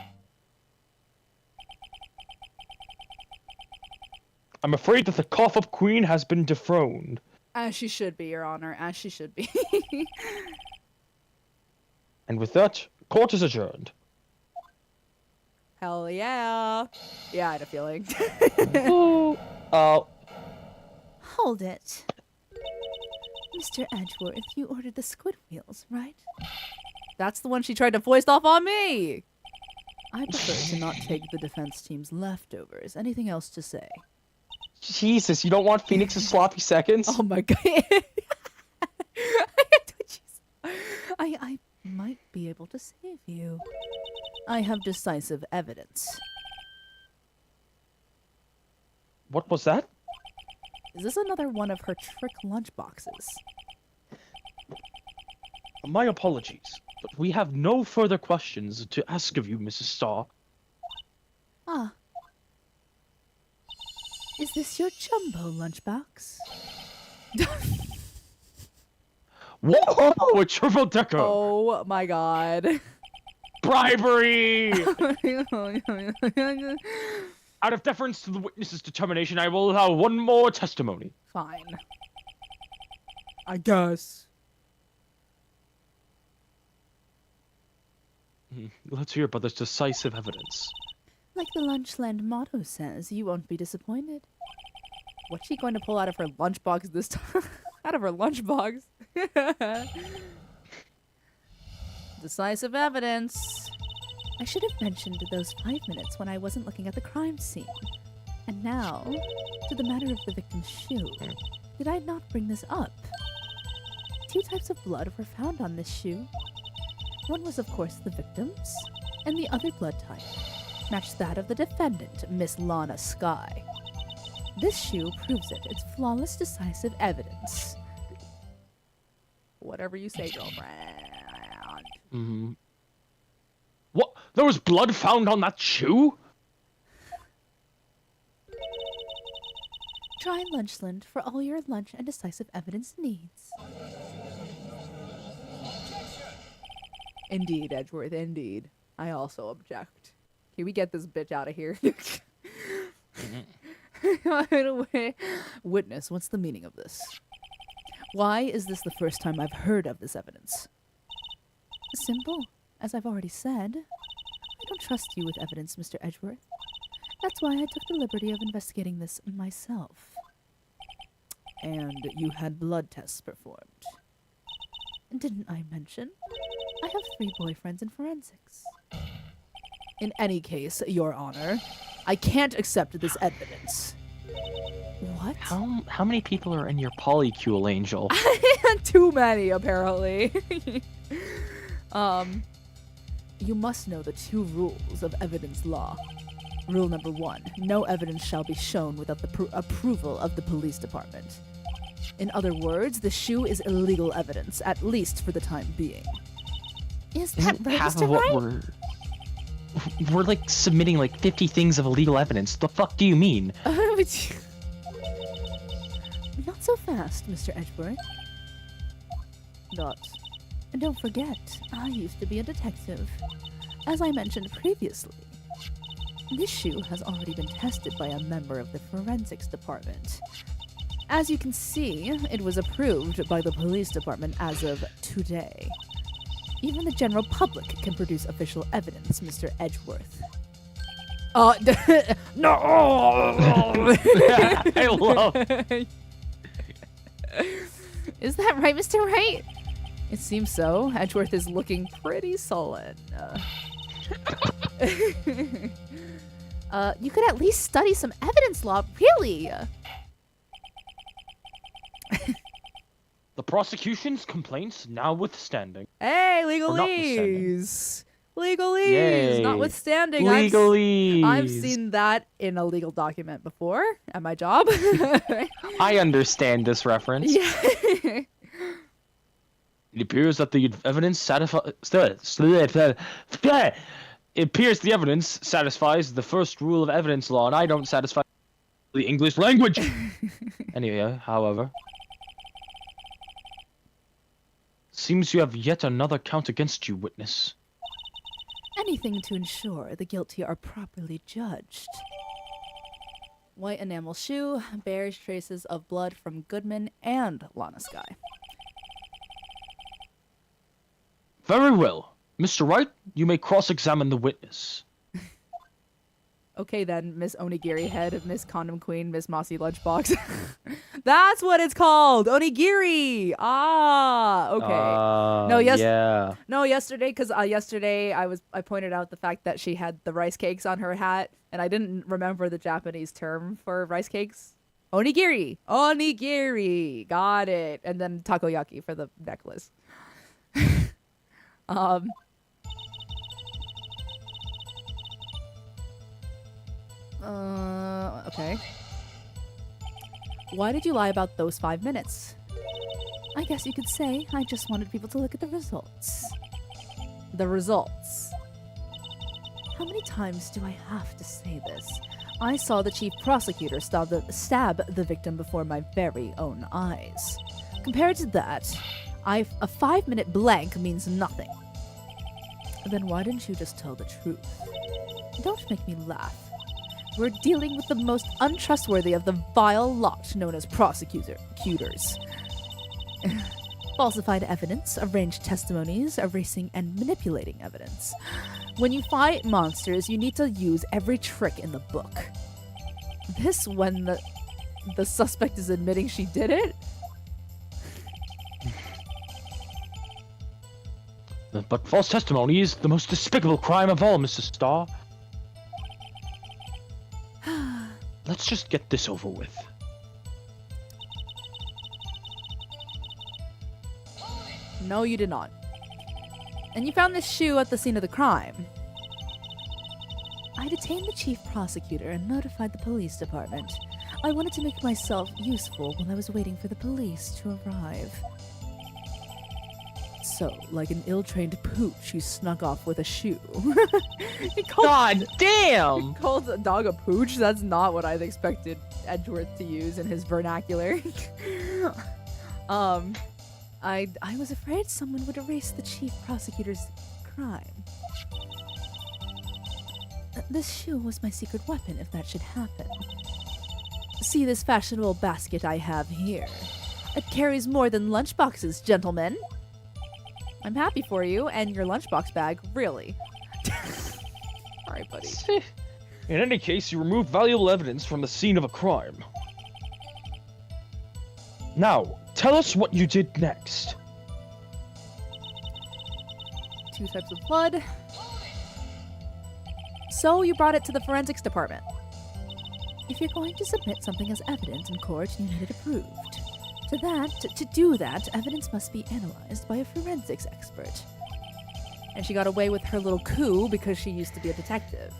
I'm afraid that the cough-up queen has been dethroned. As she should be, Your Honor. As she should be. And with that, court is adjourned. Hell yeah. Yeah, I had a feeling. Hold it. Mr. Edgeworth, you ordered the squid wheels, right? That's the one she tried to foist off on me. I prefer to not take the defense team's leftovers. Anything else to say? Jesus, you don't want Phoenix's sloppy seconds? Oh my god. I might be able to save you. I have decisive evidence. What was that? Is this another one of her trick lunchboxes? My apologies, but we have no further questions to ask of you, Mrs. Starr. Ah. Is this your jumbo lunchbox? Whoa, a triple decker! Oh my god. Bribery! Out of deference to the witness's determination, I will allow one more testimony. Fine. I guess. Let's hear about this decisive evidence. Like the Lunchland motto says, you won't be disappointed. What's she going to pull out of her lunchbox this time? Out of her lunchbox? Decisive evidence. I should have mentioned those 5 minutes when I wasn't looking at the crime scene. And now, to the matter of the victim's shoe. Did I not bring this up? 2 types of blood were found on this shoe. One was, of course, the victim's, and the other blood type matched that of the defendant, Miss Lana Skye. This shoe proves it. It's flawless, decisive evidence. Whatever you say, girlfriend. Mm-hmm. What? There was blood found on that shoe? Try Lunchland for all your lunch and decisive evidence needs. Indeed, Edgeworth, indeed. I also object. Can we get this bitch out of here? Right away. Witness, what's the meaning of this? Why is this the first time I've heard of this evidence? Simple. As I've already said, I don't trust you with evidence, Mr. Edgeworth. That's why I took the liberty of investigating this myself. And you had blood tests performed. Didn't I mention? I have 3 boyfriends in forensics. In any case, Your Honor, I can't accept this evidence. What? How many people are in your polycule, Angel? Too many, apparently. You must know the 2 rules of evidence law. Rule number 1, no evidence shall be shown without the approval of the police department. In other words, the shoe is illegal evidence, at least for the time being. Is that Isn't right, half Mr. of what Wright? we're like submitting like 50 things of illegal evidence. The fuck do you mean? Not so fast, Mr. Edgeworth. And don't forget, I used to be a detective. As I mentioned previously, this shoe has already been tested by a member of the forensics department. As you can see, it was approved by the police department as of today. Even the general public can produce official evidence, Mr. Edgeworth. No! I love. Is that right, Mr. Wright? It seems so. Edgeworth is looking pretty sullen. You could at least study some evidence law, really. The prosecution's complaints notwithstanding. Hey, Or notwithstanding. legalese! Legalese! Yay. Notwithstanding, Legalese. I've seen that in a legal document before at my job. I understand this reference. Yeah. It appears that the evidence satisfies the first rule of evidence law, and I don't satisfy the English language. Anyway, however, seems you have yet another count against you, witness. Anything to ensure the guilty are properly judged. White enamel shoe bears traces of blood from Goodman and Lana Skye. Very well. Mr. Wright, you may cross-examine the witness. Okay then, Miss Onigiri Head, Miss Condom Queen, Miss Mossy Lunchbox. That's what it's called! Onigiri! Ah, okay. No, Yeah. No, yesterday, because yesterday I pointed out the fact that she had the rice cakes on her hat, and I didn't remember the Japanese term for rice cakes. Onigiri! Onigiri! Got it. And then takoyaki for the necklace. Okay. Why did you lie about those 5 minutes? I guess you could say I just wanted people to look at the results. The results. How many times do I have to say this? I saw the chief prosecutor stab the victim before my very own eyes. Compared to that, a 5-minute blank means nothing. Then why didn't you just tell the truth? Don't make me laugh. We're dealing with the most untrustworthy of the vile lot known as prosecutors. Falsified evidence, arranged testimonies, erasing and manipulating evidence. When you fight monsters, you need to use every trick in the book. This when the suspect is admitting she did it? But false testimony is the most despicable crime of all, Mrs. Starr. Let's just get this over with. No, you did not. And you found this shoe at the scene of the crime. I detained the chief prosecutor and notified the police department. I wanted to make myself useful while I was waiting for the police to arrive. So, like an ill-trained pooch, you snuck off with a shoe. God damn! Called a dog a pooch? That's not what I expected Edgeworth to use in his vernacular. I was afraid someone would erase the chief prosecutor's crime. This shoe was my secret weapon if that should happen. See this fashionable basket I have here. It carries more than lunchboxes, gentlemen. I'm happy for you and your lunchbox bag, really. Alright, buddy. In any case, you removed valuable evidence from the scene of a crime. Now, tell us what you did next. 2 types of blood. So you brought it to the forensics department. If you're going to submit something as evidence in court, you need it approved. To do that, evidence must be analyzed by a forensics expert. And she got away with her little coup because she used to be a detective.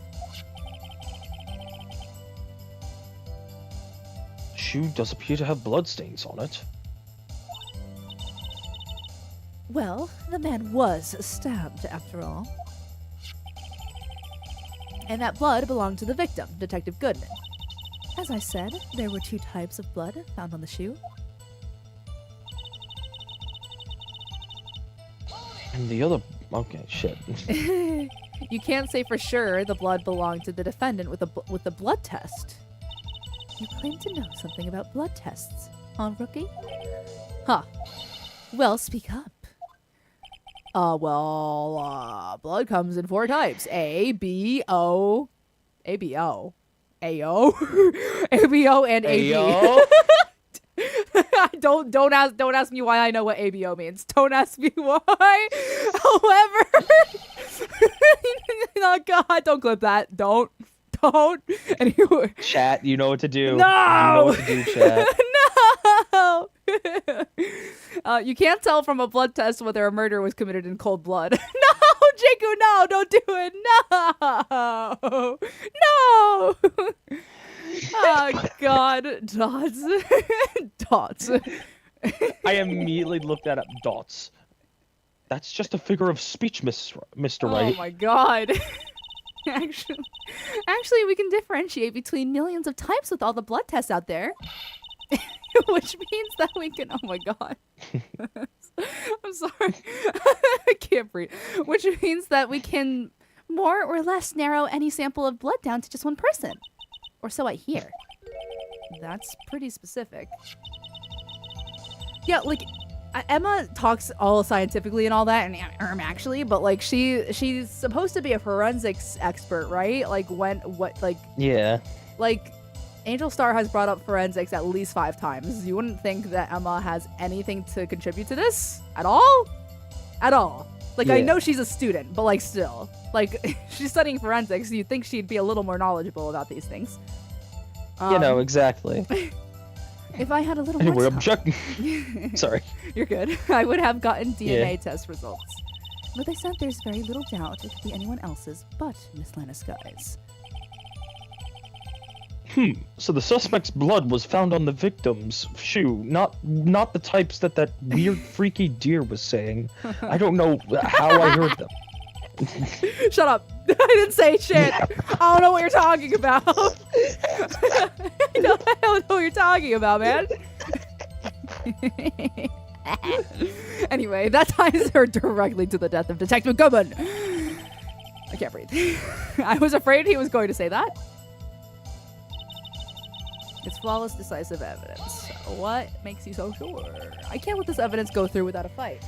The shoe does appear to have bloodstains on it. Well, the man was stabbed, after all. And that blood belonged to the victim, Detective Goodman. As I said, there were 2 types of blood found on the shoe. And the other... Okay, shit. You can't say for sure the blood belonged to the defendant with the blood test. You claim to know something about blood tests, huh, rookie? Huh. Well, speak up. Blood comes in 4 types. A, B, O. A, B, O. A, O. A, B, O, and A, B. Don't ask me why I know what ABO means. Don't ask me why. However, oh God, don't clip that. Don't. Anyway. Chat, you know what to do. No. You know what to do, chat. No. You can't tell from a blood test whether a murder was committed in cold blood. No, Jaku, no, don't do it. No. No. Oh God, dots. Dots. I immediately looked that up. Dots. That's just a figure of speech, Mr. Wright. Oh my God. Actually, we can differentiate between millions of types with all the blood tests out there. Which means that we can... Oh my God. I'm sorry. I can't breathe. Which means that we can more or less narrow any sample of blood down to just one person. Or so I hear. That's pretty specific. Yeah, like, Emma talks all scientifically and all that, and actually, but like she's supposed to be a forensics expert, right? Like Yeah. like Angel Star has brought up forensics at least 5 times. You wouldn't think that Emma has anything to contribute to this at all? At all. Like, I Yeah. know she's a student, but like still. Like, she's studying forensics, you'd think she'd be a little more knowledgeable about these things. Exactly. If I had a little Anyway, more time, object. Sorry. You're good. I would have gotten DNA test results. but they said there's very little doubt it could be anyone else's but Miss Lana Skies. So the suspect's blood was found on the victim's shoe, not the types that weird freaky deer was saying. I don't know how I heard them. Shut up. I didn't say shit. I don't know what you're talking about. I don't know what you're talking about, man. Anyway, that ties her directly to the death of Detective Goodman. I can't breathe. I was afraid he was going to say that. It's flawless, decisive evidence. What makes you so sure? I can't let this evidence go through without a fight.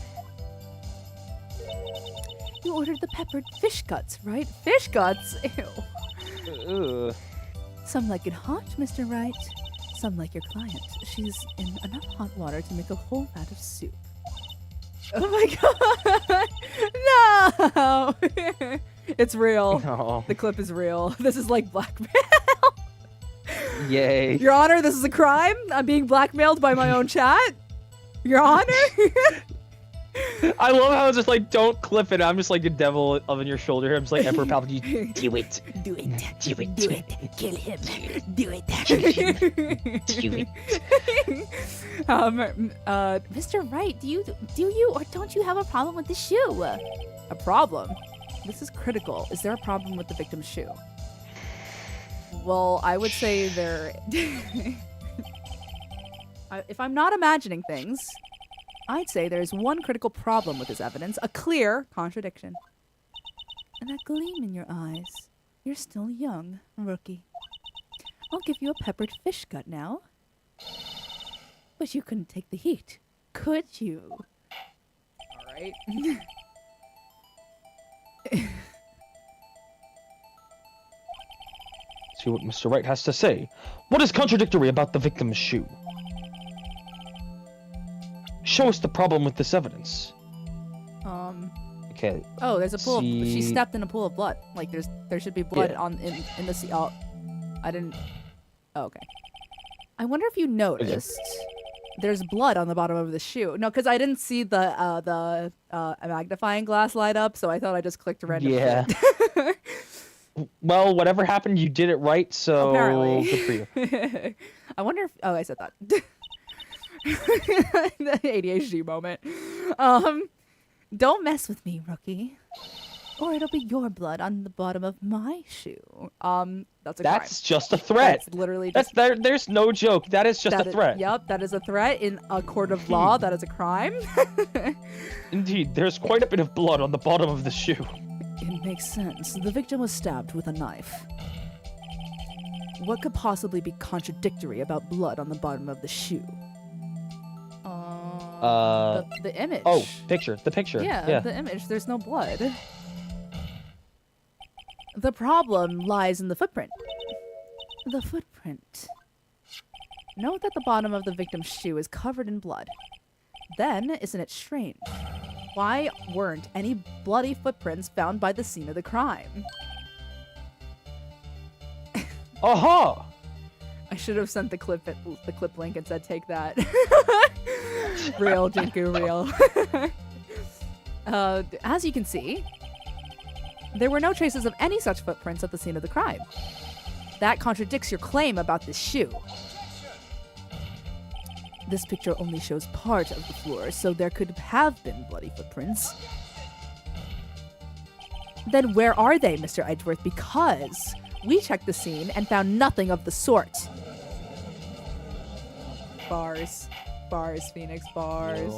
You ordered the peppered fish guts, right? Fish guts? Ew. Some like it hot, Mr. Wright. Some like your client. She's in enough hot water to make a whole vat of soup. Oh my god! No! It's real. Oh, The clip is real. This is like blackmail. yay. Your Honor, this is a crime. I'm being blackmailed by my own chat. Your Honor? I love how it's just like, don't clip it. I'm just like the devil on your shoulder. I'm just like Emperor Palpatine. Do it. Do it. Do it. Do it. Kill him. Do it. Do it. Mr. Wright, do you or don't you have a problem with the shoe? A problem? This is critical. Is there a problem with the victim's shoe? Well, I would say there... if I'm not imagining things, I'd say there's one critical problem with this evidence, a clear contradiction. And that gleam in your eyes. You're still young, rookie. I'll give you a peppered fish gut now. But you couldn't take the heat, could you? All right. See what Mr. Wright has to say. What is contradictory about the victim's shoe? Show us the problem with this evidence. Okay. Oh, there's a pool. She See- stepped in a pool of blood. Like there should be blood Yeah. in the sea. Oh, I didn't. Oh, okay. I wonder if you noticed. There's blood on the bottom of the shoe. No, because I didn't see the magnifying glass light up, so I thought I just clicked random. Yeah. shit. Well, whatever happened, you did it right, so Apparently. good for you. I wonder if. Oh, I said that. The ADHD moment. Don't mess with me, rookie. Or it'll be your blood on the bottom of my shoe. That's a That's crime. just a threat. That's literally That's just. there. There's no joke. That is just that a is- threat. Yep, that is a threat in a court of law. That is a crime. Indeed, there's quite a bit of blood on the bottom of the shoe. It makes sense. The victim was stabbed with a knife. What could possibly be contradictory about blood on the bottom of the shoe? The image. Oh, picture. The picture. Yeah, the image. There's no blood. The problem lies in the footprint. The footprint. Note that the bottom of the victim's shoe is covered in blood. Then, isn't it strange? Why weren't any bloody footprints found by the scene of the crime? Aha! I should have sent the clip link and said, "Take that." Real, Jinku, real. As you can see, there were no traces of any such footprints at the scene of the crime. That contradicts your claim about this shoe. This picture only shows part of the floor, so there could have been bloody footprints. Then where are they, Mr. Edgeworth? Because we checked the scene and found nothing of the sort. Bars. Bars, Phoenix, bars.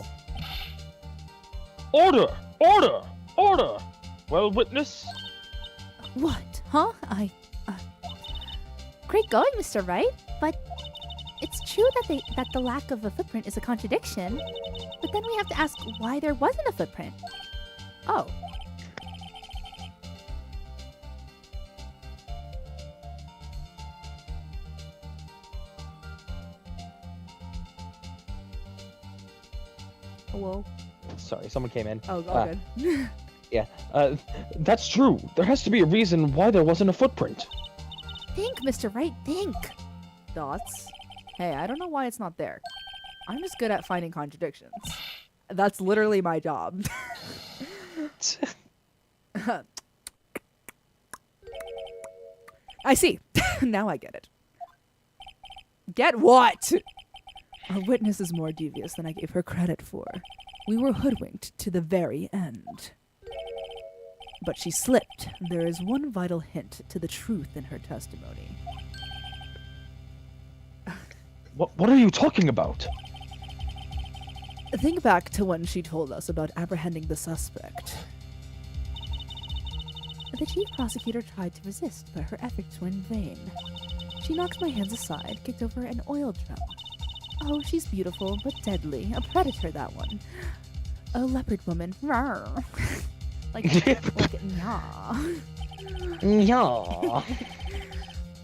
Order! Order! Order! Well, witness? What? Huh? Great going, Mr. Wright, but it's true that the lack of a footprint is a contradiction, but then we have to ask why there wasn't a footprint. Oh. Whoa. Sorry, someone came in. Oh, all good. That's true. There has to be a reason why there wasn't a footprint. Think, Mr. Wright, think. Dots. Hey, I don't know why it's not there. I'm just good at finding contradictions. That's literally my job. I see. Now I get it. Get what? Our witness is more devious than I gave her credit for. We were hoodwinked to the very end. But she slipped. There is one vital hint to the truth in her testimony. What are you talking about? Think back to when she told us about apprehending the suspect. The chief prosecutor tried to resist, but her efforts were in vain. She knocked my hands aside, kicked over an oil drum. Oh, she's beautiful, but deadly. A predator, that one. A leopard woman. Rawr. like, yeah. Yeah.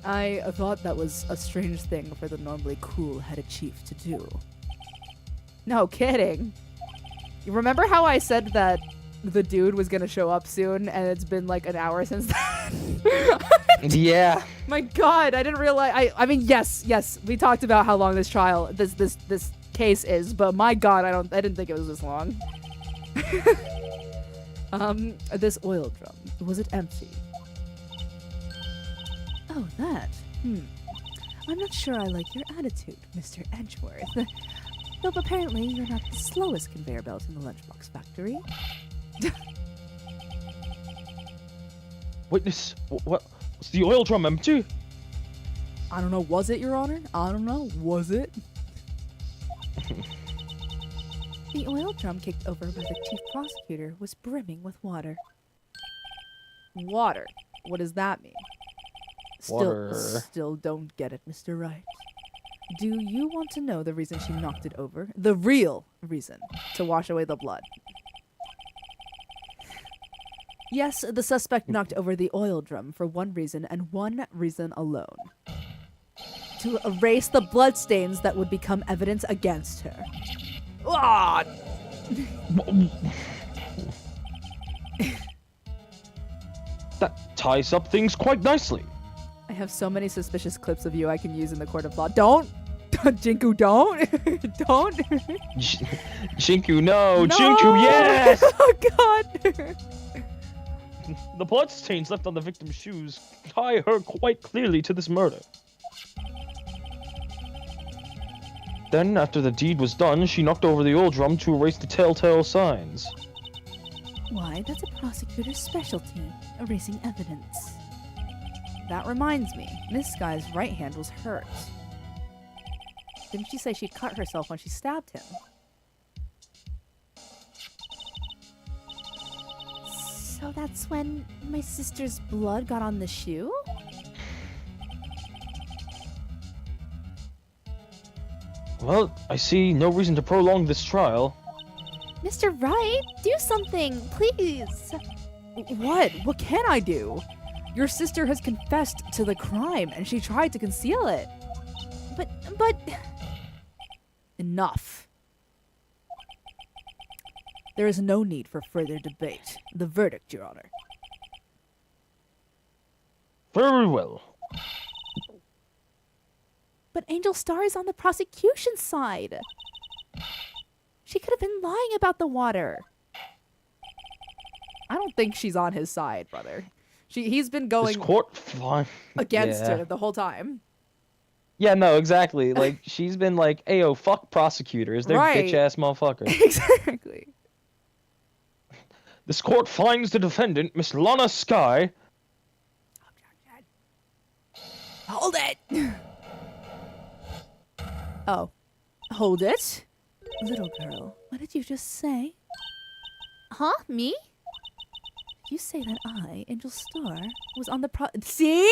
I thought that was a strange thing for the normally cool-headed chief to do. No kidding. You remember how I said that the dude was gonna show up soon, and it's been like an hour since then? Yeah. My God, I didn't realize. I mean, yes, we talked about how long this trial, this case is, but my God, I didn't think it was this long. This oil drum, was it empty? Oh, that. I'm not sure I like your attitude, Mr. Edgeworth. Though apparently you're not the slowest conveyor belt in the lunchbox factory. Witness, what? Was the oil drum empty? I don't know, was it, Your Honor? I don't know, was it? The oil drum kicked over by the chief prosecutor was brimming with water. Water. What does that mean? Water. Still don't get it, Mr. Wright. Do you want to know the reason she knocked it over? The real reason. To wash away the blood. Yes, the suspect knocked over the oil drum for one reason and one reason alone. To erase the bloodstains that would become evidence against her. Ah! That ties up things quite nicely. I have so many suspicious clips of you I can use in the court of law. Don't! Jinku, don't! Don't! Jinku, no! No! Jinku, yes! Oh, God! The bloodstains left on the victim's shoes tie her quite clearly to this murder. Then, after the deed was done, she knocked over the oil drum to erase the telltale signs. Why, that's a prosecutor's specialty, erasing evidence. That reminds me, Miss Sky's right hand was hurt. Didn't she say she cut herself when she stabbed him? So that's when my sister's blood got on the shoe? Well, I see no reason to prolong this trial. Mr. Wright, do something, please. What? What can I do? Your sister has confessed to the crime, and she tried to conceal it. But... Enough. There is no need for further debate. The verdict, Your Honor. Very well. But Angel Star is on the prosecution side. She could have been lying about the water. I don't think she's on his side, brother. He's been going This court fine. against Yeah. her the whole time. Yeah, no, exactly. Like, she's been like, ayo, fuck prosecutors. They're Right. bitch-ass motherfuckers. Exactly. This court finds the defendant, Miss Lana Sky. Hold it! Oh. Hold it? Little girl, what did you just say? Huh? Me? you say that I, Angel Star, was on the See?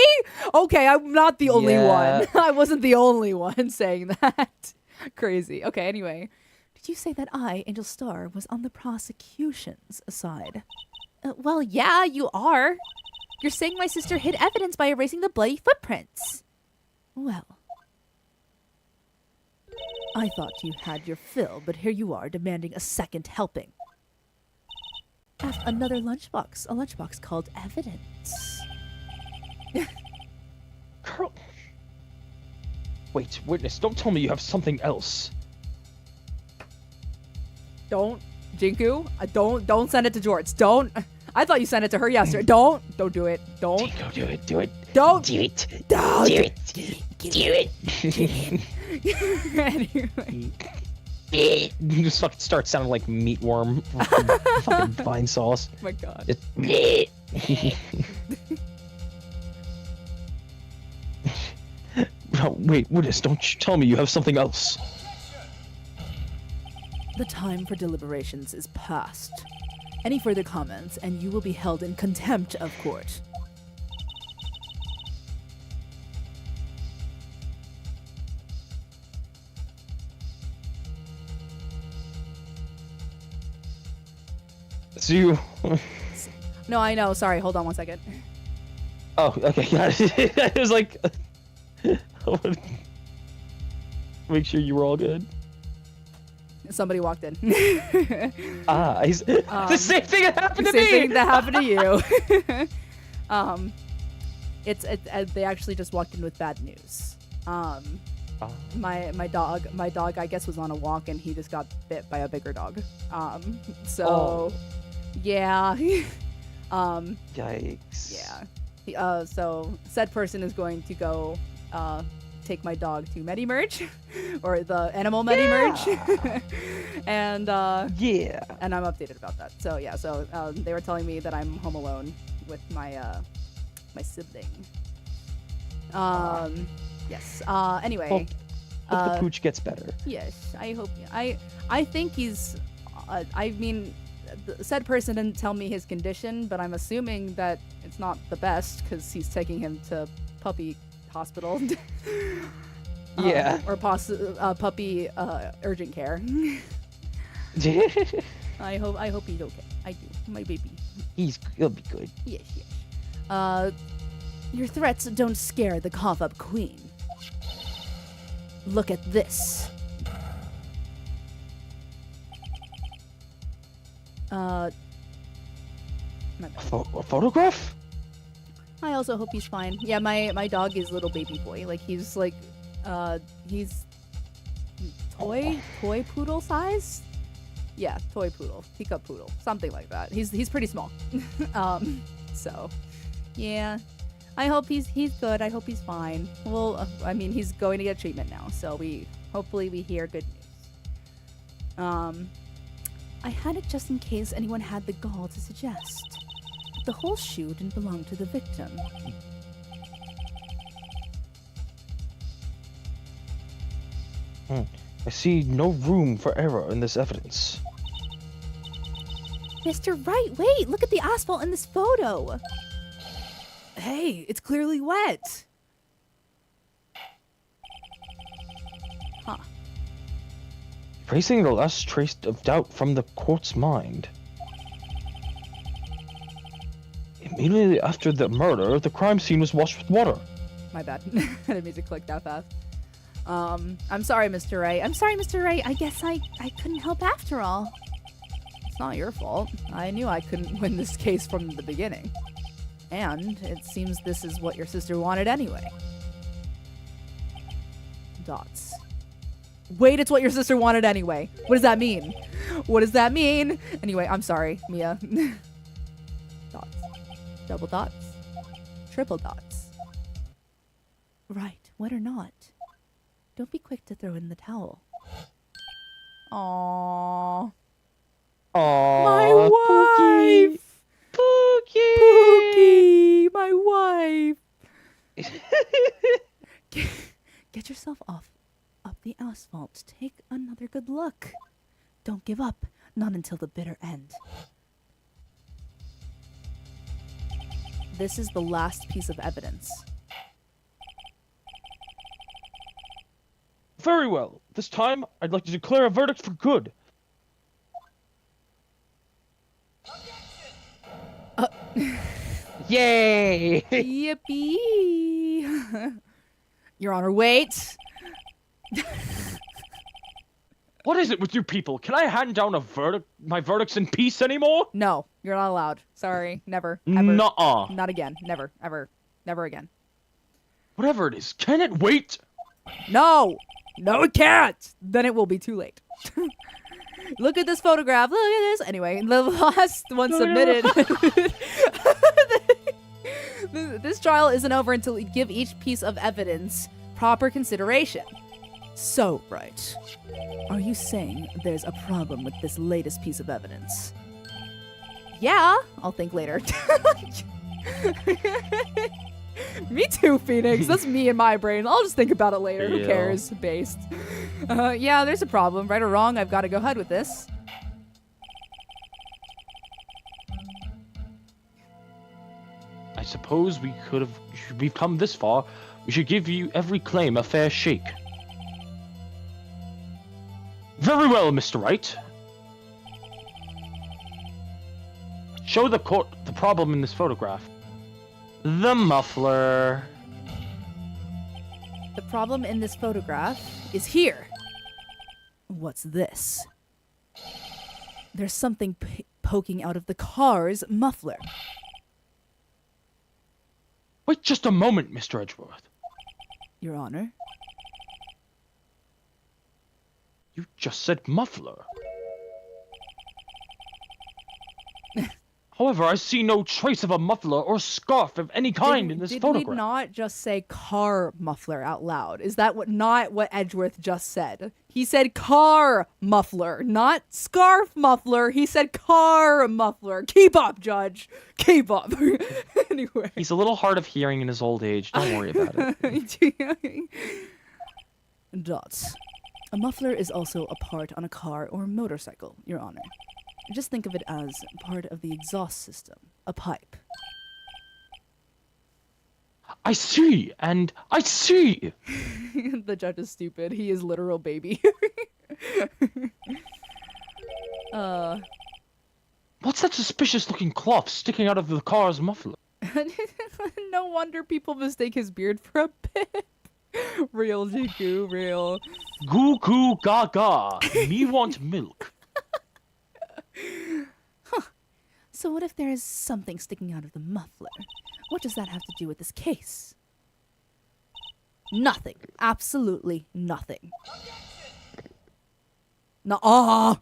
Okay, I'm not the only Yeah. one. I wasn't the only one saying that. Crazy. Okay, anyway. Did you say that I, Angel Star, was on the prosecution's side? Well, yeah, you are. You're saying my sister hid evidence by erasing the bloody footprints. Well, I thought you had your fill, but here you are demanding a second helping. Another lunchbox, a lunchbox called evidence. Girl. Wait, witness, don't tell me you have something else. Don't, Jinku. Don't send it to Jorts. Don't. I thought you sent it to her yesterday. Don't do it. Don't. Go do it, do it. Don't. Do it. Don't. Do it. Do it. Anyway. You just fucking start sounding like meatworm. Fucking vine sauce. Oh my god. No, wait, witness, don't you tell me you have something else. The time for deliberations is past. Any further comments, and you will be held in contempt of court. So you... No, I know. Sorry. Hold on one second. Oh, okay, got it. I was like... Make sure you were all good. Somebody walked in. He's... the same thing that happened to Same me! thing that happened to you. They actually just walked in with bad news. My dog, I guess, was on a walk and he just got bit by a bigger dog. Yeah. Yikes. Yeah. So said person is going to go take my dog to Medi-Merge, or the animal Medi-Merge. and Yeah. and I'm updated about that. So yeah, they were telling me that I'm home alone with my my sibling. Yes. Anyway. Hope the pooch gets better. Yes, I hope. I think he's. I mean, the said person didn't tell me his condition, but I'm assuming that it's not the best because he's taking him to puppy hospital. Yeah. Or puppy urgent care. I hope he's okay. I do. My baby. He'll be good. Yes. Your threats don't scare the cough-up queen. Look at this. A photograph? I also hope he's fine. Yeah, my dog is little baby boy. Like he's he's toy poodle size. Yeah, toy poodle, teacup poodle, something like that. He's pretty small. So yeah, I hope he's good. I hope he's fine. Well, I mean he's going to get treatment now, so hopefully we hear good news. I had it just in case anyone had the gall to suggest. The whole shoe didn't belong to the victim. I see no room for error in this evidence. Mr. Wright, wait! Look at the asphalt in this photo! Hey, it's clearly wet. Huh. Erasing the last trace of doubt from the court's mind. Immediately after the murder, the crime scene was washed with water. My bad. I didn't mean to click that fast. I'm sorry, Mr. Wright. I'm sorry, Mr. Wright. I guess I couldn't help after all. It's not your fault. I knew I couldn't win this case from the beginning. And it seems this is what your sister wanted anyway. Dots. Wait, it's what your sister wanted anyway. What does that mean? What does that mean? Anyway, I'm sorry, Mia. Dots. Double dots. Triple dots. Right, wet or not. Don't be quick to throw in the towel. Aww. Aww, My wife! Pookie! Pookie! My wife! Get yourself up the asphalt. Take another good look. Don't give up. Not until the bitter end. this is the last piece of evidence. Very well. This time, I'd like to declare a verdict for good. Yay! Yippee! Your Honor, wait. What is it with you people? Can I hand down my verdicts in peace anymore? No, you're not allowed. Sorry, never, ever. Nuh-uh. Not again. Never, ever, never again. Whatever it is, can it wait? No! No, it can't! Then it will be too late. Look at this photograph. Look at this. Anyway, the last one submitted. This trial isn't over until we give each piece of evidence proper consideration. So, right. Are you saying there's a problem with this latest piece of evidence? Yeah, I'll think later. Me too, Phoenix. That's me in my brain. I'll just think about it later. Who Yeah. cares? Based. Yeah, there's a problem. Right or wrong, I've got to go ahead with this. I suppose we've come this far. We should give you every claim a fair shake. Very well, Mr. Wright. Show the court the problem in this photograph. The muffler. The problem in this photograph is here. What's this? There's something poking out of the car's muffler. Wait just a moment, Mr. Edgeworth. Your Honor? You just said muffler. However, I see no trace of a muffler or scarf of any kind in this Did photograph. we not just say car muffler out loud? Is that not what Edgeworth just said? He said car muffler, not scarf muffler. He said car muffler. Keep up, Judge. Keep up. Anyway. He's a little hard of hearing in his old age. Don't worry about it. Dots. A muffler is also a part on a car or motorcycle, Your Honor. Just think of it as part of the exhaust system, a pipe. I see, and I see. The judge is stupid. He is literal baby. What's that suspicious-looking cloth sticking out of the car's muffler? No wonder people mistake his beard for a pip. Real Jiku, real. Goo goo gaga. Me want milk. So what if there is something sticking out of the muffler? What does that have to do with this case? Nothing. Absolutely nothing. Nuh-uh.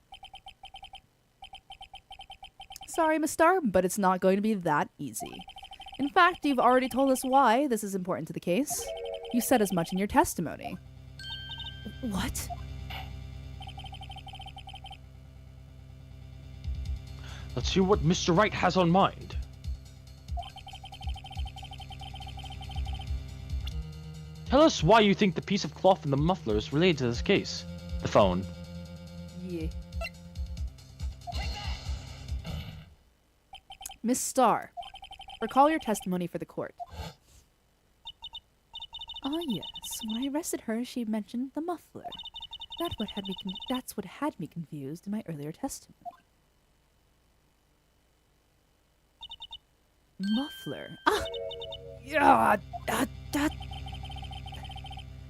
Sorry, Miss Star, but it's not going to be that easy. In fact, you've already told us why this is important to the case. You said as much in your testimony. What? Let's see what Mr. Wright has on mind. Tell us why you think the piece of cloth in the muffler is related to this case. The phone. Yeah. Miss Starr, recall your testimony for the court. Ah, yes. When I arrested her, she mentioned the muffler. That's what had me confused in my earlier testimony. Muffler. Ah! Yeah, that.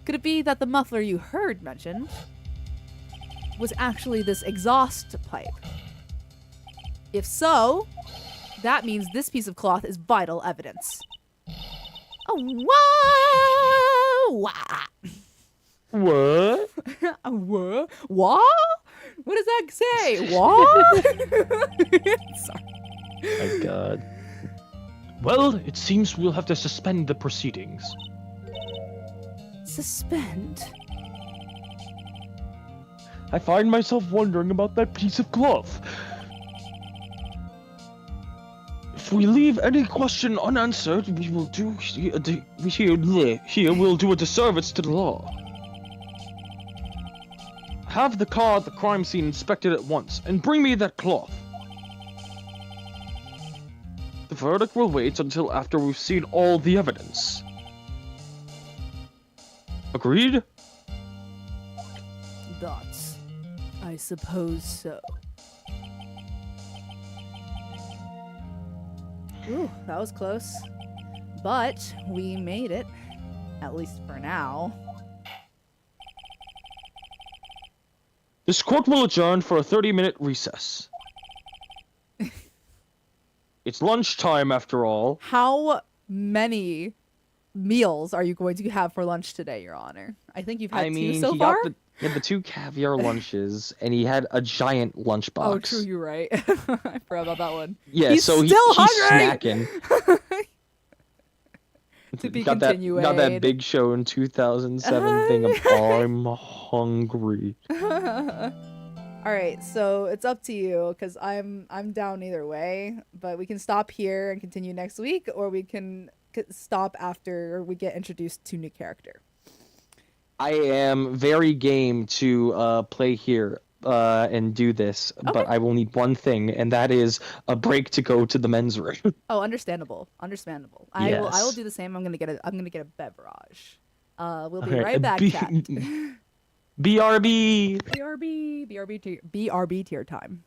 Could it be that the muffler you heard mentioned was actually this exhaust pipe? If so, that means this piece of cloth is vital evidence. Oh, whoa! What? What? What? What does that say? What? Sorry. My God. Well, it seems we'll have to suspend the proceedings. Suspend? I find myself wondering about that piece of cloth. If we leave any question unanswered, we will do we'll do a disservice to the law. Have the car at the crime scene inspected at once, and bring me that cloth. The verdict will wait until after we've seen all the evidence. Agreed? Thoughts? I suppose so. Ooh, that was close. But we made it, at least for now. This court will adjourn for a 30-minute recess. It's lunchtime after all. How many meals are you going to have for lunch today, Your Honor? I think you've had I two mean, so he far. he had the 2 caviar lunches, and he had a giant lunchbox. Oh, true, you're right. I forgot about that one. Yeah, He's so still he's hungry! snacking. To be got that continued. Big Show in 2007 thing of I'm hungry. All right, so it's up to you because I'm down either way. But we can stop here and continue next week, or we can stop after we get introduced to new character. I am very game to play here and do this, Okay. but I will need one thing, and that is a break to go to the men's room. Oh, understandable. I will Yes. do the same. I'm gonna get a beverage. We'll be Okay, right back, chat. BRB. BRB tier time.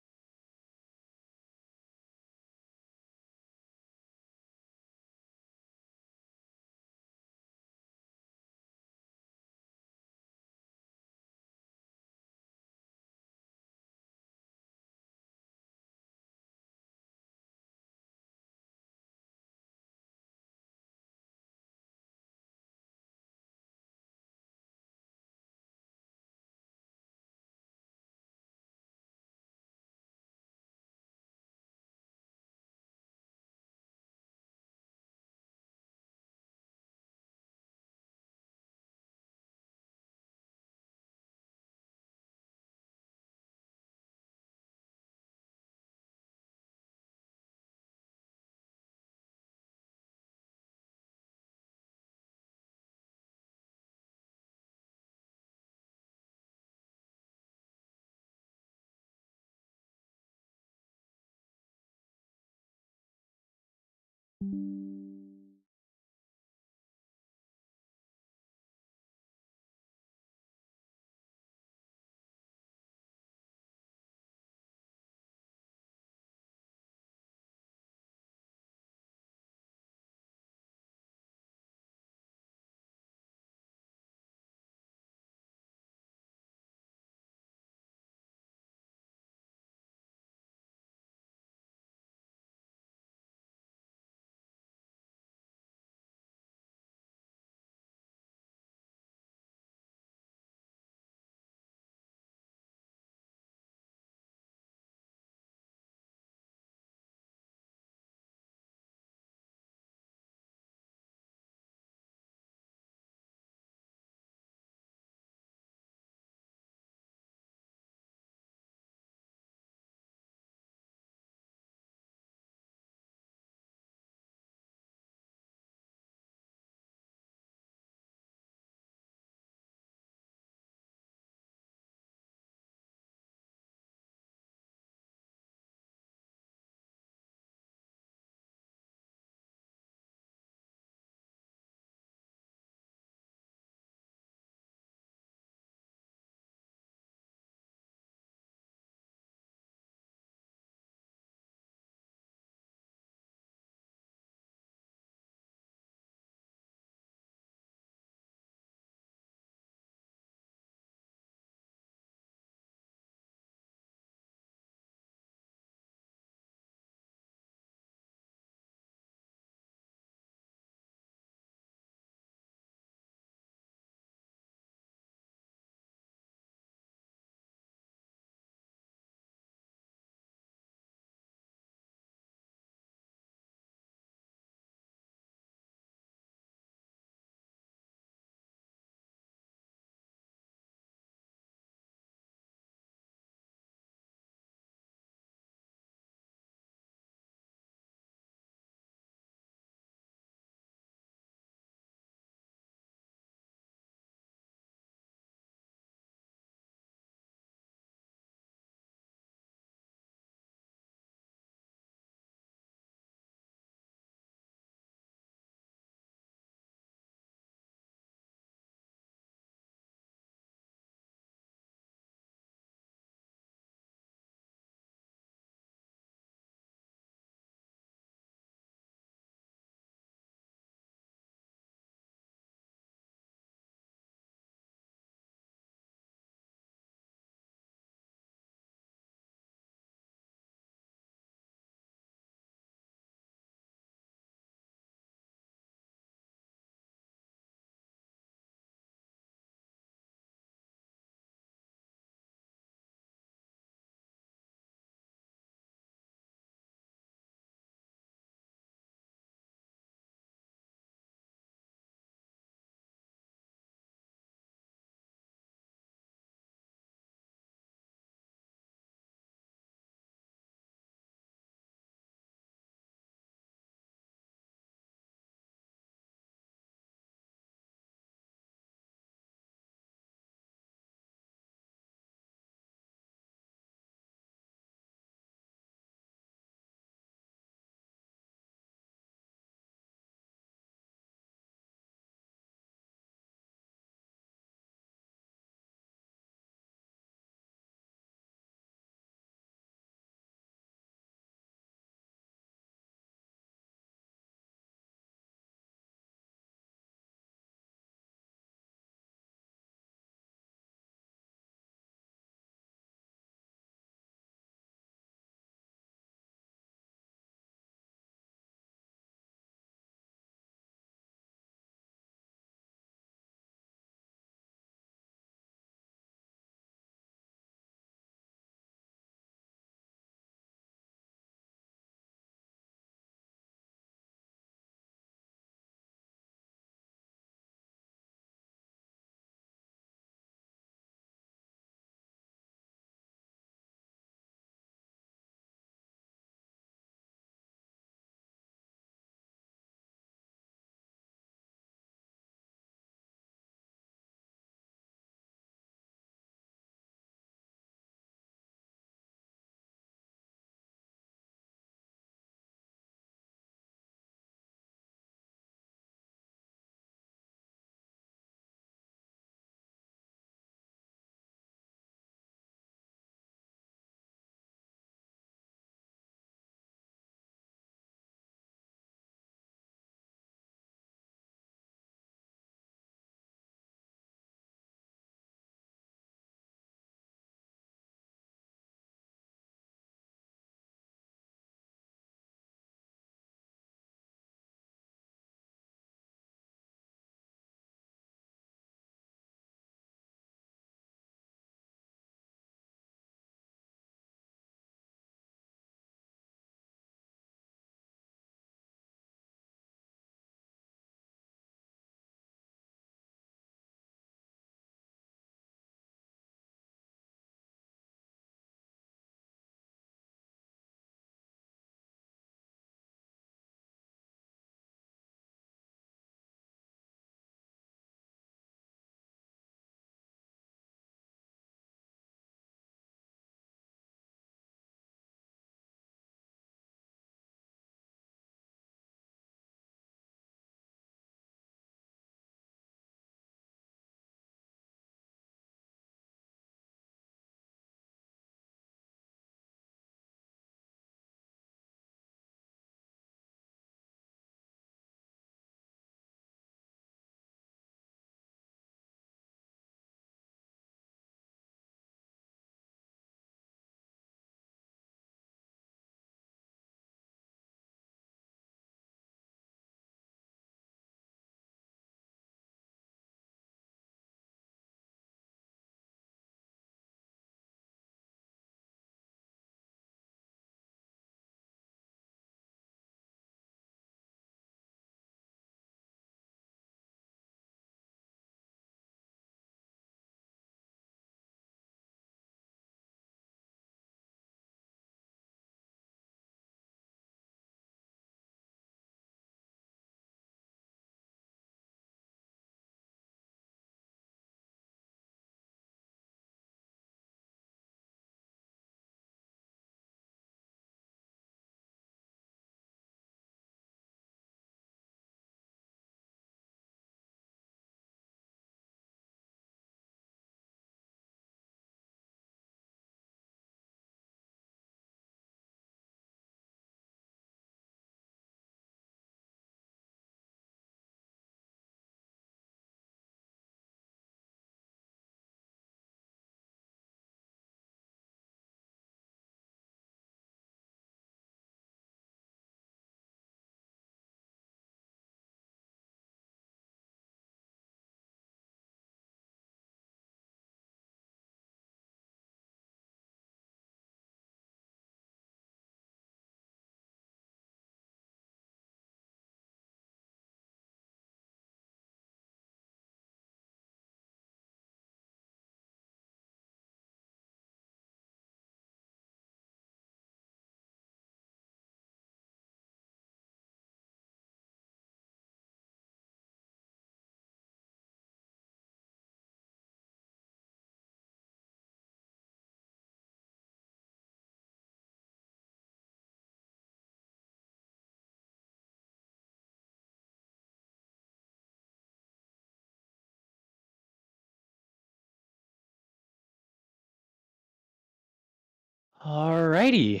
Alrighty.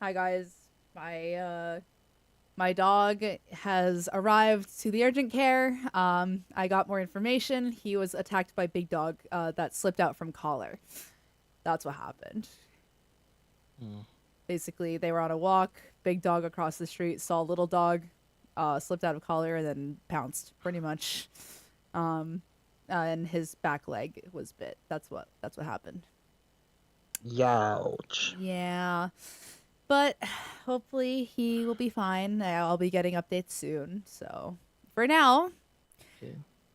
Hi guys. My dog has arrived to the urgent care. I got more information. He was attacked by Big Dog that slipped out from collar. That's what happened. Basically, they were on a walk. Big Dog across the street saw Little Dog, slipped out of collar and then pounced, pretty much. And his back leg was bit. That's what happened. Youch. Yeah. But hopefully he will be fine. I'll be getting updates soon. So for now,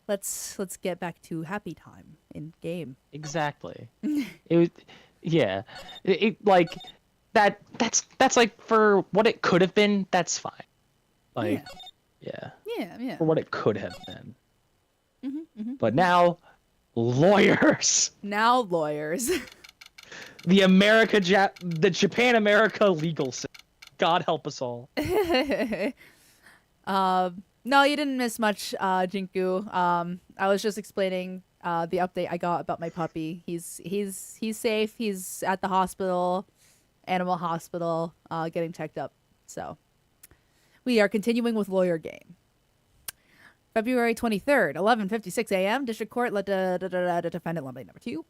let's get back to happy time in game. Exactly. It was, yeah. Like that's like for what it could have been. That's fine. Like, yeah. Yeah. For what it could have been. But now, lawyers. Now lawyers. The Japan America legal system. God help us all. No, you didn't miss much, Jinku. I was just explaining the update I got about my puppy. He's safe. He's at the hospital, animal hospital, getting checked up. So we are continuing with lawyer game. February 23rd, 11:56 a.m. District Court let the defendant Lumley number 2.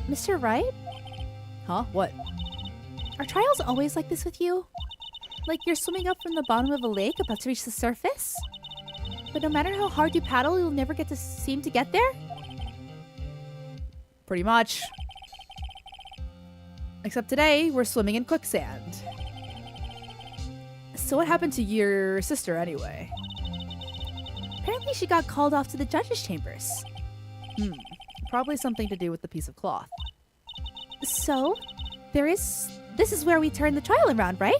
Mr. Wright? Huh? What? Are trials always like this with you? Like you're swimming up from the bottom of a lake about to reach the surface? But no matter how hard you paddle, you'll never seem to get there? Pretty much. Except today, we're swimming in quicksand. So what happened to your sister anyway? Apparently she got called off to the judge's chambers. Probably something to do with the piece of cloth. So, this is where we turn the trial around, right?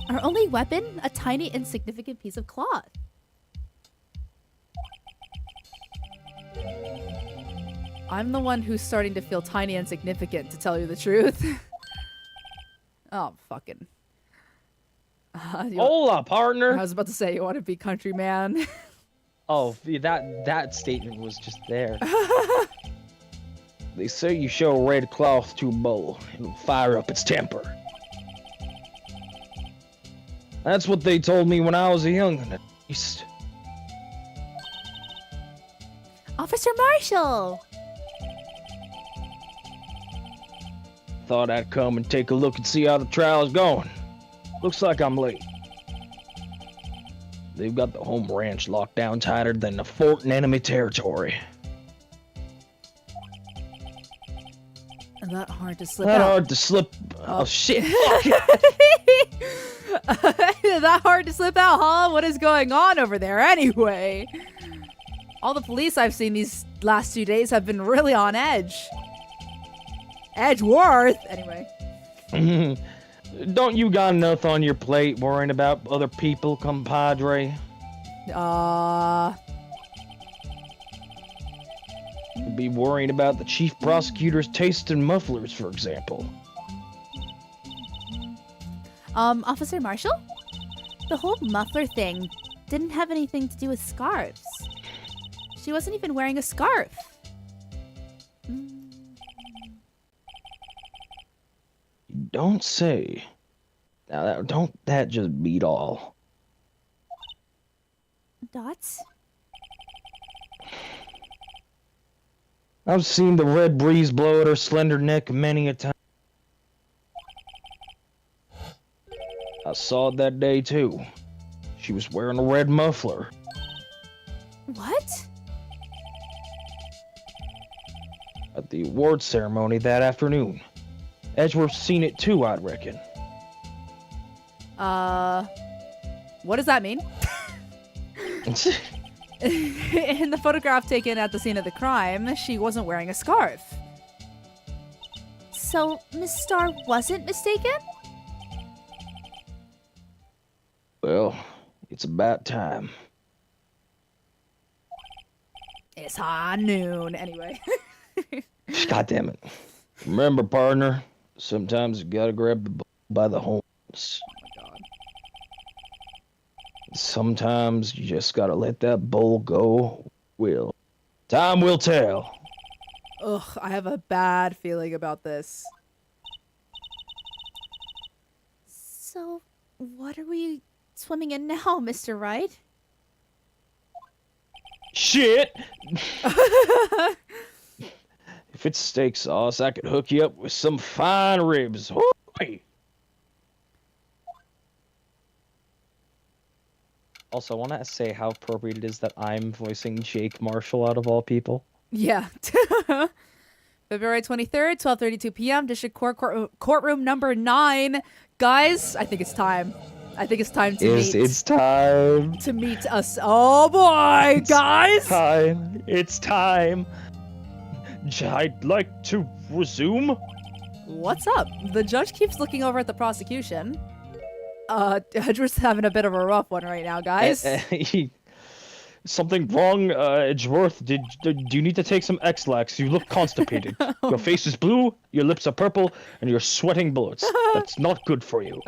Our only weapon, a tiny insignificant piece of cloth. I'm the one who's starting to feel tiny and significant, to tell you the truth. Oh, fucking. Hola, partner. I was about to say, you want to be countryman? Oh, that statement was just there. They say you show red cloth to a bull, it'll fire up its temper. That's what they told me when I was a young'un, at least. Officer Marshall! Thought I'd come and take a look and see how the trial's going. Looks like I'm late. They've got the home ranch locked down tighter than a fort in enemy territory. That hard to slip That out. hard to slip. Oh shit! That hard to slip out, huh? What is going on over there anyway? All the police I've seen these last 2 days have been really on edge. Edgeworth? Anyway. Don't you got enough on your plate worrying about other people, compadre? You'd be worrying about the chief prosecutor's taste in mufflers, for example. Officer Marshall? The whole muffler thing didn't have anything to do with scarves. She wasn't even wearing a scarf. You don't say. Now, don't that just beat all? Dots? I've seen the red breeze blow at her slender neck many a time. I saw it that day, too. She was wearing a red muffler. What? At the awards ceremony that afternoon. Edgeworth's seen it too, I'd reckon. What does that mean? In the photograph taken at the scene of the crime, she wasn't wearing a scarf. So, Miss Starr wasn't mistaken? Well, it's about time. It's high noon. Anyway. God damn it. Remember, partner, sometimes you gotta grab the by the horns. Sometimes you just gotta let that bull go. Time will tell. Ugh, I have a bad feeling about this. So, what are we swimming in now, Mr. Wright? Shit! If it's steak sauce, I could hook you up with some fine ribs. Hooey! Also, I want to say how appropriate it is that I'm voicing Jake Marshall out of all people. Yeah. February 23rd, 12:32 p.m. District courtroom number 9. Guys, I think it's time. I think it's time to meet. It's time. To meet us. Oh boy, guys! It's time. I'd like to resume. What's up? The judge keeps looking over at the prosecution. Edgeworth's having a bit of a rough one right now, guys. Something wrong, Edgeworth? Do you need to take some X-Lax? You look constipated. Your face is blue, your lips are purple, and you're sweating bullets. That's not good for you.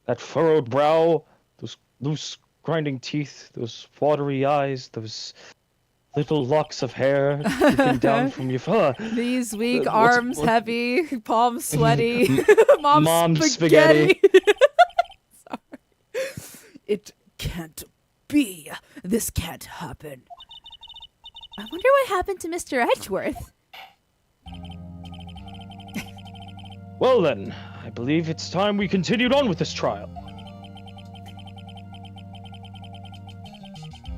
That furrowed brow, those loose grinding teeth, those watery eyes, those little locks of hair dripping down from your fur. These weak arms heavy, palms sweaty, mom's spaghetti. Sorry. It can't be. This can't happen. I wonder what happened to Mr. Edgeworth. Well then, I believe it's time we continued on with this trial.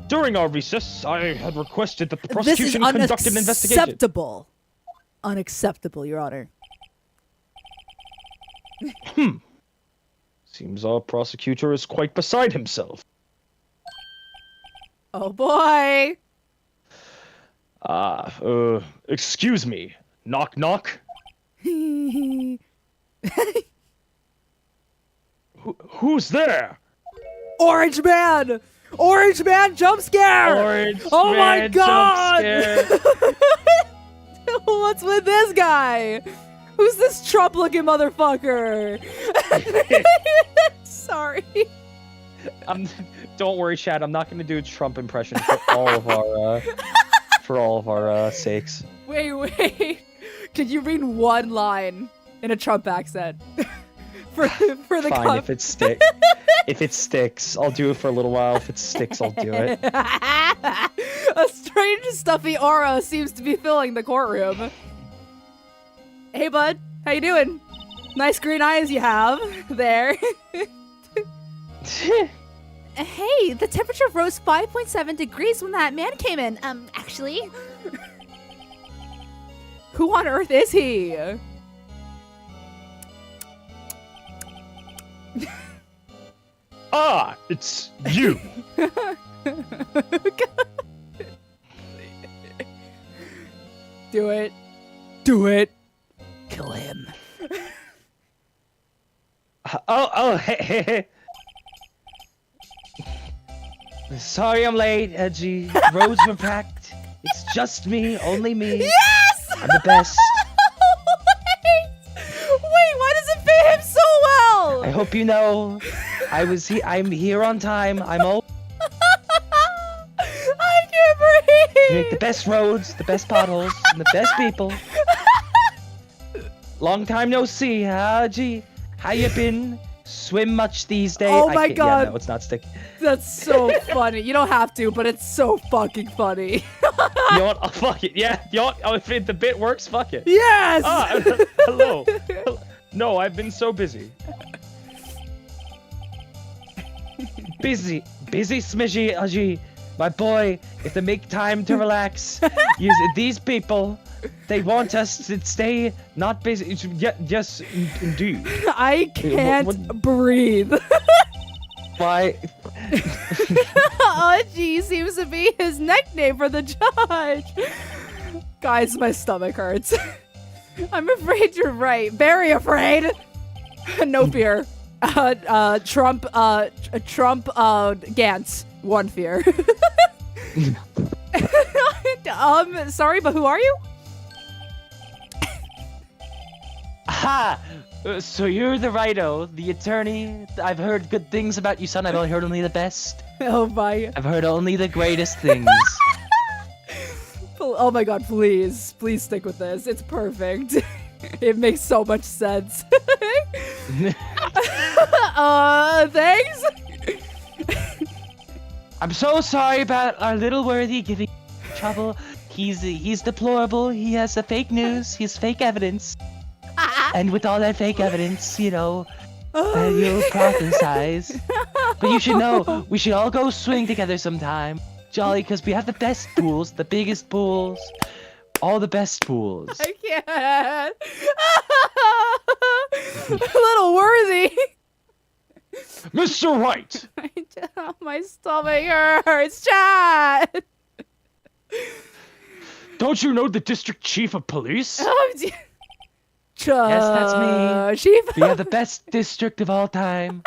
During our recess, I had requested that the prosecution conduct an investigation. Unacceptable. Unacceptable, Your Honor. Seems our prosecutor is quite beside himself. Oh boy. Excuse me. Knock knock. Who's there? Orange Man! Orange Man jump scare! Oh my god! What's with this guy? Who's this Trump looking motherfucker? Sorry. Don't worry, Chad. I'm not gonna do a Trump impression for all of our sakes. Wait. Could you read one line in a Trump accent? for the Fine, if it sticks, I'll do it for a little while. If it sticks, I'll do it. A strange stuffy aura seems to be filling the courtroom. Hey bud, how you doing? Nice green eyes you have there. Hey, the temperature rose 5.7 degrees when that man came in. Actually. Who on earth is he? Ah, it's you. Do it. Do it. Kill him. Hey. Sorry I'm late, Edgy. Roads were packed. It's just me, only me. Yes! I'm the best. Wait, why does it fit him so well? I hope you know. I'm here on time. I'm old. I can't breathe. You make the best roads, the best potholes, and the best people. Long time no see, huh, G? How you been? Swim much these days? Oh my god. Yeah, no, it's not sticking. That's so funny. You don't have to, but it's so fucking funny. You know what? Oh, fuck it. Yeah. You know what? Oh, if the bit works, fuck it. Yes! Ah, hello. No, I've been so busy. Busy Smishy Aji. My boy, if they make time to relax, these people, they want us to stay not busy. Yes, indeed. I can't breathe. Why? Aji seems to be his nickname for the judge. Guys, my stomach hurts. I'm afraid you're right. Very afraid. No fear. Trump, Gantz. One fear. Sorry, but who are you? Aha! So you're the righto, the attorney. I've heard good things about you, son. I've only heard only the best. Oh my. I've heard only the greatest things. Oh my god, please. Please stick with this. It's perfect. It makes so much sense. Thanks. I'm so sorry about our little worthy giving trouble. He's deplorable. He has the fake news. He has fake evidence. And with all that fake evidence, you'll prophesize. But you should know, we should all go swing together sometime. Jolly, because we have the best pools, the biggest pools, all the best pools. I can't. A little worthy. Mr. White! My stomach hurts, Chad. Don't you know the district chief of police? Yes, that's me. Chief. We have the best district of all time.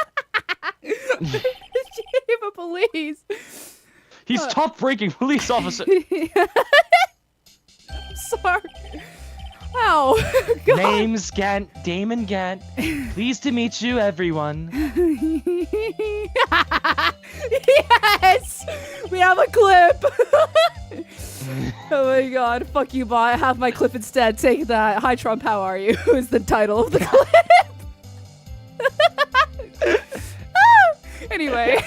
Chief of police. He's top-ranking police officer. I'm sorry. Ow. God. Name's Gant, Damon Gant. Pleased to meet you, everyone. Yes! We have a clip! Oh my god, fuck you, bot. Have my clip instead. Take that. Hi, Trump, how are you? Is the title of the clip. Anyway.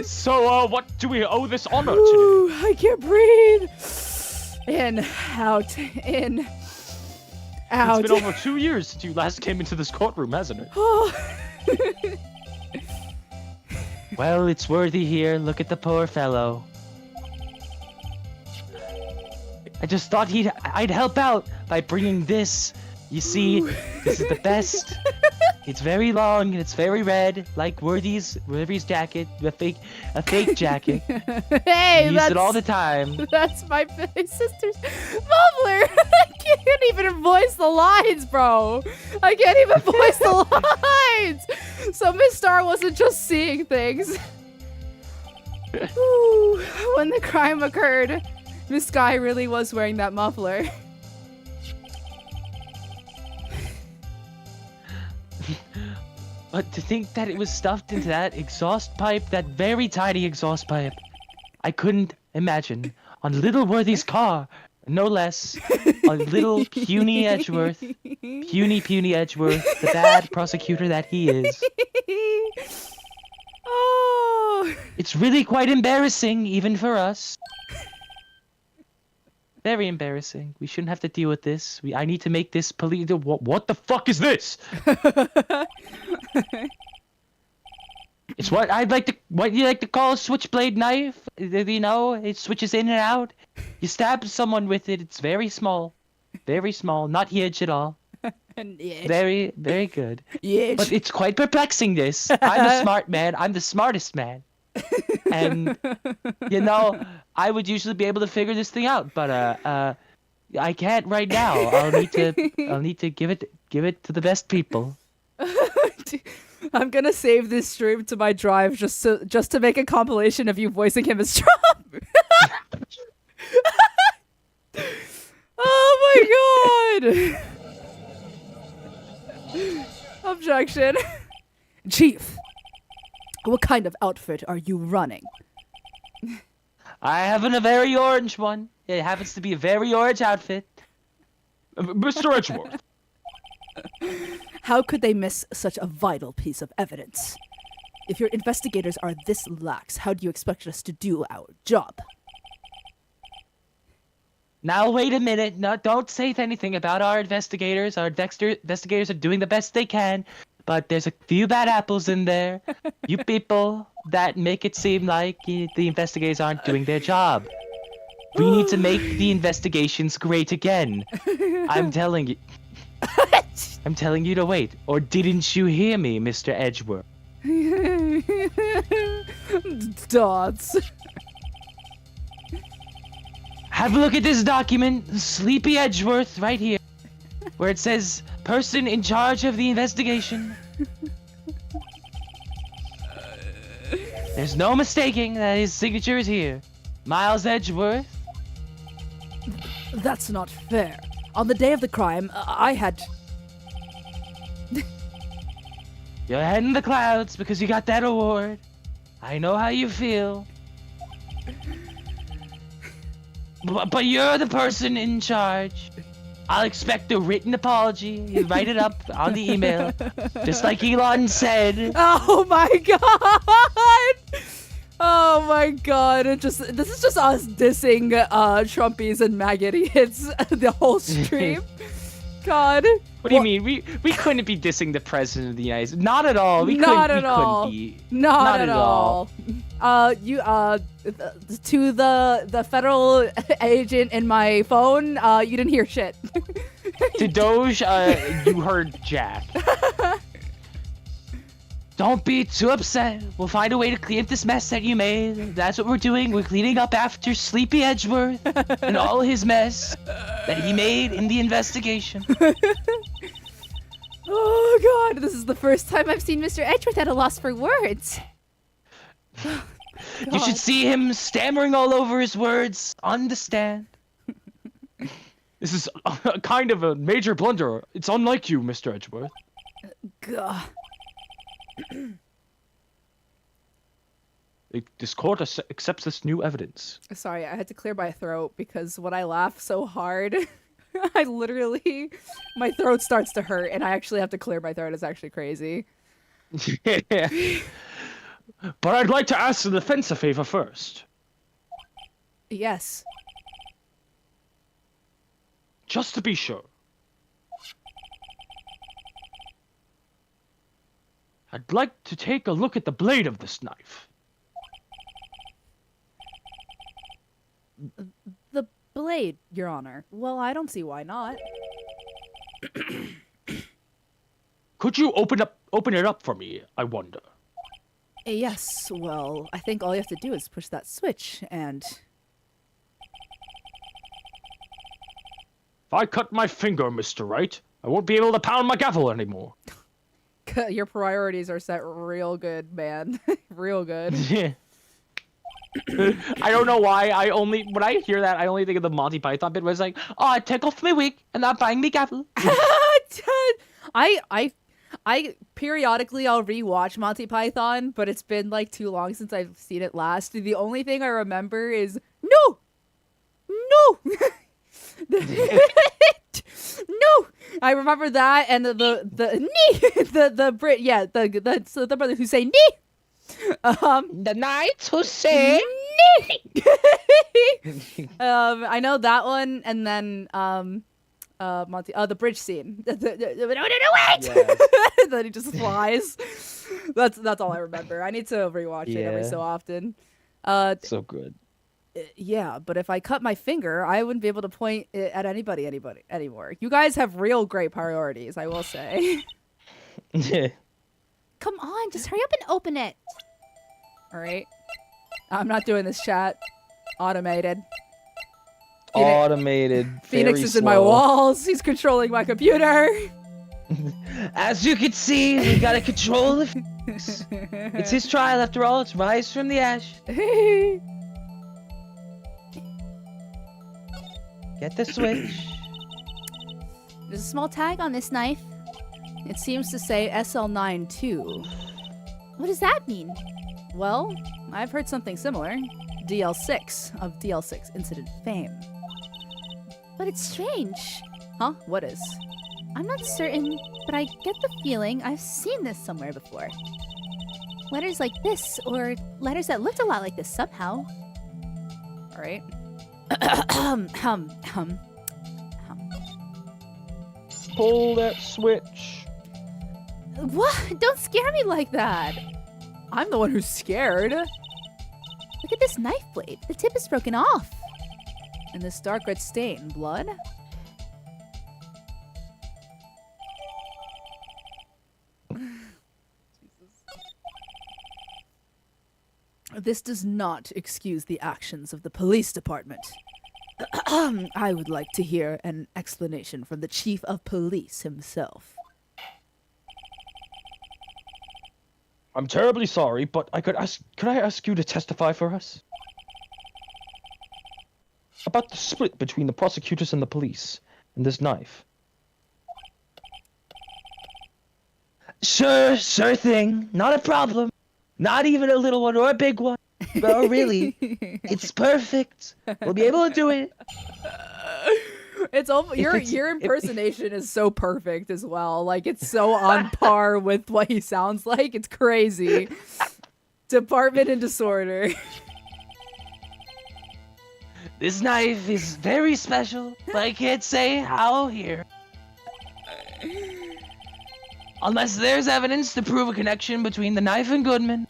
So, what do we owe this honor Ooh, today? I can't breathe. In, out, in, out. It's been over 2 years since you last came into this courtroom, hasn't it? Oh. Well, it's worthy here. Look at the poor fellow. I just thought I'd help out by bringing this. You see, this is the best. It's very long and it's very red, like Worthy's jacket, a fake jacket. Hey, Use it all the time. That's my sister's muffler. I can't even voice the lines, bro. I can't even voice the lines. So Miss Star wasn't just seeing things. Ooh, when the crime occurred, Miss Sky really was wearing that muffler. But to think that it was stuffed into that exhaust pipe, that very tiny exhaust pipe, I couldn't imagine. On little Worthy's car, no less. On little puny Edgeworth, puny Edgeworth, the bad prosecutor that he is. Oh. It's really quite embarrassing, even for us. Very embarrassing. We shouldn't have to deal with this. I need to make this police. What the fuck is this? It's what you like to call a switchblade knife. You know, it switches in and out. You stab someone with it. It's very small, not huge at all. Yes. Very, very good. Yes. But it's quite perplexing. This. I'm a smart man. I'm the smartest man. And you know, I would usually be able to figure this thing out, but I can't right now. I'll need to give it to the best people. I'm gonna save this stream to my drive just to make a compilation of you voicing him as Trump. Oh my god! Objection. Chief, what kind of outfit are you running? I have a very orange one. It happens to be a very orange outfit. Mr. Edgeworth. How could they miss such a vital piece of evidence? If your investigators are this lax, how do you expect us to do our job? Now wait a minute. No, don't say anything about our investigators. Our investigators are doing the best they can, but there's a few bad apples in there. You people that make it seem like the investigators aren't doing their job. We need to make the investigations great again. I'm telling you. I'm telling you to wait. Or didn't you hear me, Mr. Edgeworth? Dots. Have a look at this document, Sleepy Edgeworth, right here, where it says person in charge of the investigation. There's no mistaking that his signature is here. Miles Edgeworth. That's not fair. On the day of the crime, I had... Your head in the clouds because you got that award. I know how you feel. But you're the person in charge. I'll expect a written apology. You write it up on the email. Just like Elon said. Oh my god! Oh my god! This is just us dissing Trumpies and maggot idiots the whole stream. God. What do you mean? We couldn't be dissing the president of the United States. Not at all. Not at all. Not at all. To the federal agent in my phone, you didn't hear shit. To Doge, you heard Jack. Don't be too upset. We'll find a way to clean up this mess that you made. That's what we're doing. We're cleaning up after Sleepy Edgeworth and all his mess that he made in the investigation. Oh god, this is the first time I've seen Mr. Edgeworth at a loss for words. You should see him stammering all over his words on the stand. This is kind of a major blunder. It's unlike you, Mr. Edgeworth. God. This court accepts this new evidence. Sorry, I had to clear my throat because when I laugh so hard, I literally, my throat starts to hurt and I actually have to clear my throat. It's actually crazy. But I'd like to ask the defense a favor first. Yes. Just to be sure. I'd like to take a look at the blade of this knife. The blade, Your Honor. Well, I don't see why not. Could you open it up for me, I wonder? Yes, well, I think all you have to do is push that switch and... If I cut my finger, Mr. Wright, I won't be able to pound my gavel anymore. Your priorities are set real good, man. Real good. I don't know why. When I hear that, I only think of the Monty Python bit where it's like, oh, I take off my wig and not buying me gavel. I periodically I'll rewatch Monty Python, but it's been like too long since I've seen it last. The only thing I remember is no. No, I remember that and the knee, the Brit, yeah, the brothers who say knee. The knights who say knee. I know that one, and then Monty, the bridge scene. Wait. Yes. Then he just flies. That's all I remember. I need to rewatch it every so often. So good. Yeah, but if I cut my finger, I wouldn't be able to point it at anybody anymore. You guys have real great priorities, I will say. Come on, just hurry up and open it. All right. I'm not doing this, chat. Automated. Automated. Phoenix very is in my slow. walls. He's controlling my computer. As you can see, we gotta control the Phoenix. It's his trial after all. It's rise from the ash. Get the switch. There's a small tag on this knife. It seems to say SL9 too. What does that mean? Well, I've heard something similar. DL6 of DL6 incident fame. But it's strange. Huh? What is? I'm not certain, but I get the feeling I've seen this somewhere before. Letters like this, or letters that looked a lot like this somehow. All right. Pull that switch. What? Don't scare me like that. I'm the one who's scared. Look at this knife blade. The tip is broken off. And this dark red stain. Blood? This does not excuse the actions of the police department. I would like to hear an explanation from the chief of police himself. I'm terribly sorry, but could I ask you to testify for us? About the split between the prosecutors and the police, and this knife. Sure thing. Not a problem. Not even a little one or a big one. No, really. It's perfect. We'll be able to do it. It's almost, your impersonation is so perfect as well. Like, it's so on par with what he sounds like. It's crazy. Department and disorder. This knife is very special, but I can't say how here. Unless there's evidence to prove a connection between the knife and Goodman.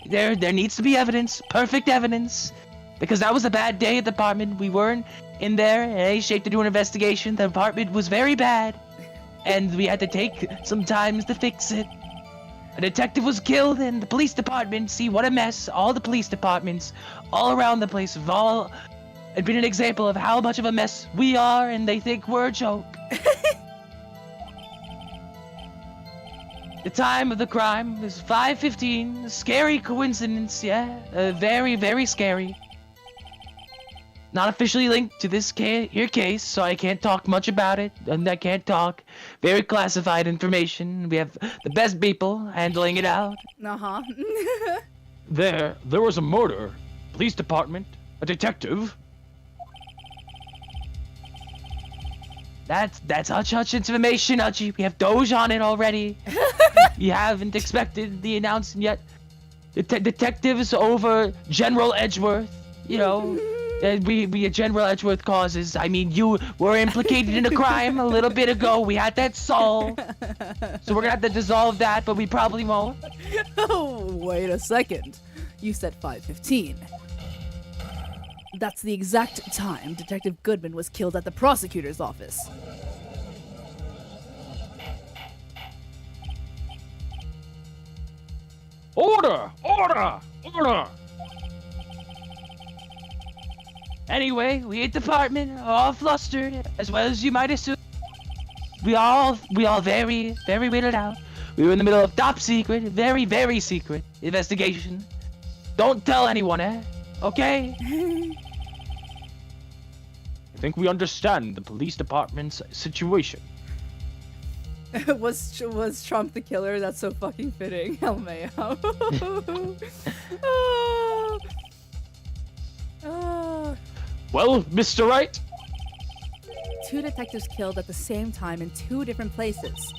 There needs to be evidence, perfect evidence. Because that was a bad day at the department. We weren't in there in any shape to do an investigation. The department was very bad. And we had to take some time to fix it. A detective was killed and the police department, see what a mess. All the police departments all around the place have all been an example of how much of a mess we are and they think we're a joke. The time of the crime was 5:15. Scary coincidence, yeah. Very, very scary. Not officially linked to this your case, so I can't talk much about it. And I can't talk. Very classified information. We have the best people handling it out. Uh-huh. There was a murder. Police department, a detective. That's hush information, Hutchie. We have Doge on it already. You haven't expected the announcement yet. The detectives over General Edgeworth. You know, we General Edgeworth causes. I mean, you were implicated in a crime a little bit ago. We had that solved. So we're gonna have to dissolve that, but we probably won't. Oh, wait a second. You said 5:15. That's the exact time Detective Goodman was killed at the prosecutor's office. Order! Order! Order! Anyway, we at department are all flustered, as well as you might assume. We all very, very weirded out. We were in the middle of top secret, very, very secret investigation. Don't tell anyone, eh? Okay? I think we understand the police department's situation. was Trump the killer? That's so fucking fitting. LMAO. Well, Mr. Wright? 2 detectives killed at the same time in 2 different places.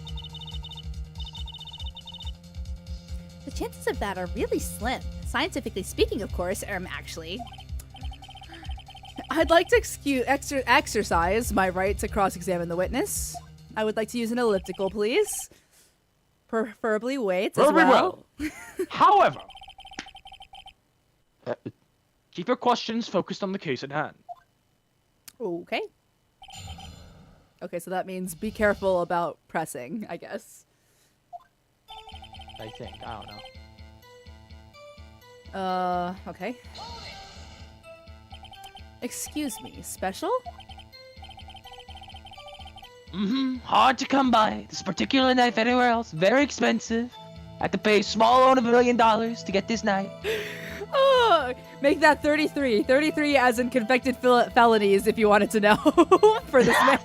The chances of that are really slim. Scientifically speaking, of course, actually. I'd like to exercise my right to cross-examine the witness. I would like to use an elliptical, please. Preferably weights as Very well. However, keep your questions focused on the case at hand. Okay. Okay, so that means be careful about pressing, I guess. I think. I don't know. Okay. Excuse me, special? Hard to come by. This particular knife anywhere else, very expensive. Had to pay a small loan of $1 million to get this knife. Oh, make that 33. 33 as in convicted felonies, if you wanted to know, for this man.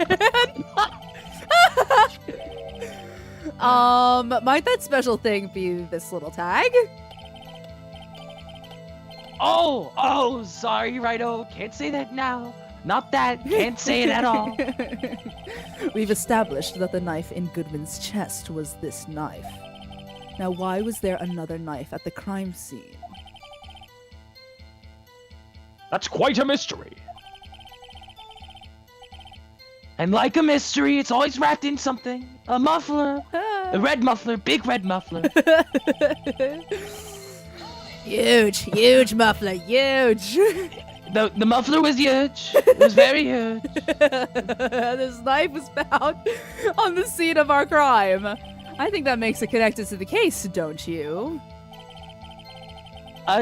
Might that special thing be this little tag? Oh, sorry, Righto. Can't say that now. Not that. Can't say it at all. We've established that the knife in Goodman's chest was this knife. Now, why was there another knife at the crime scene? That's quite a mystery. And like a mystery, it's always wrapped in something. A muffler. A red muffler. Big red muffler. Huge muffler, huge. The muffler was huge. It was very huge. This knife was found on the scene of our crime. I think that makes it connected to the case, don't you?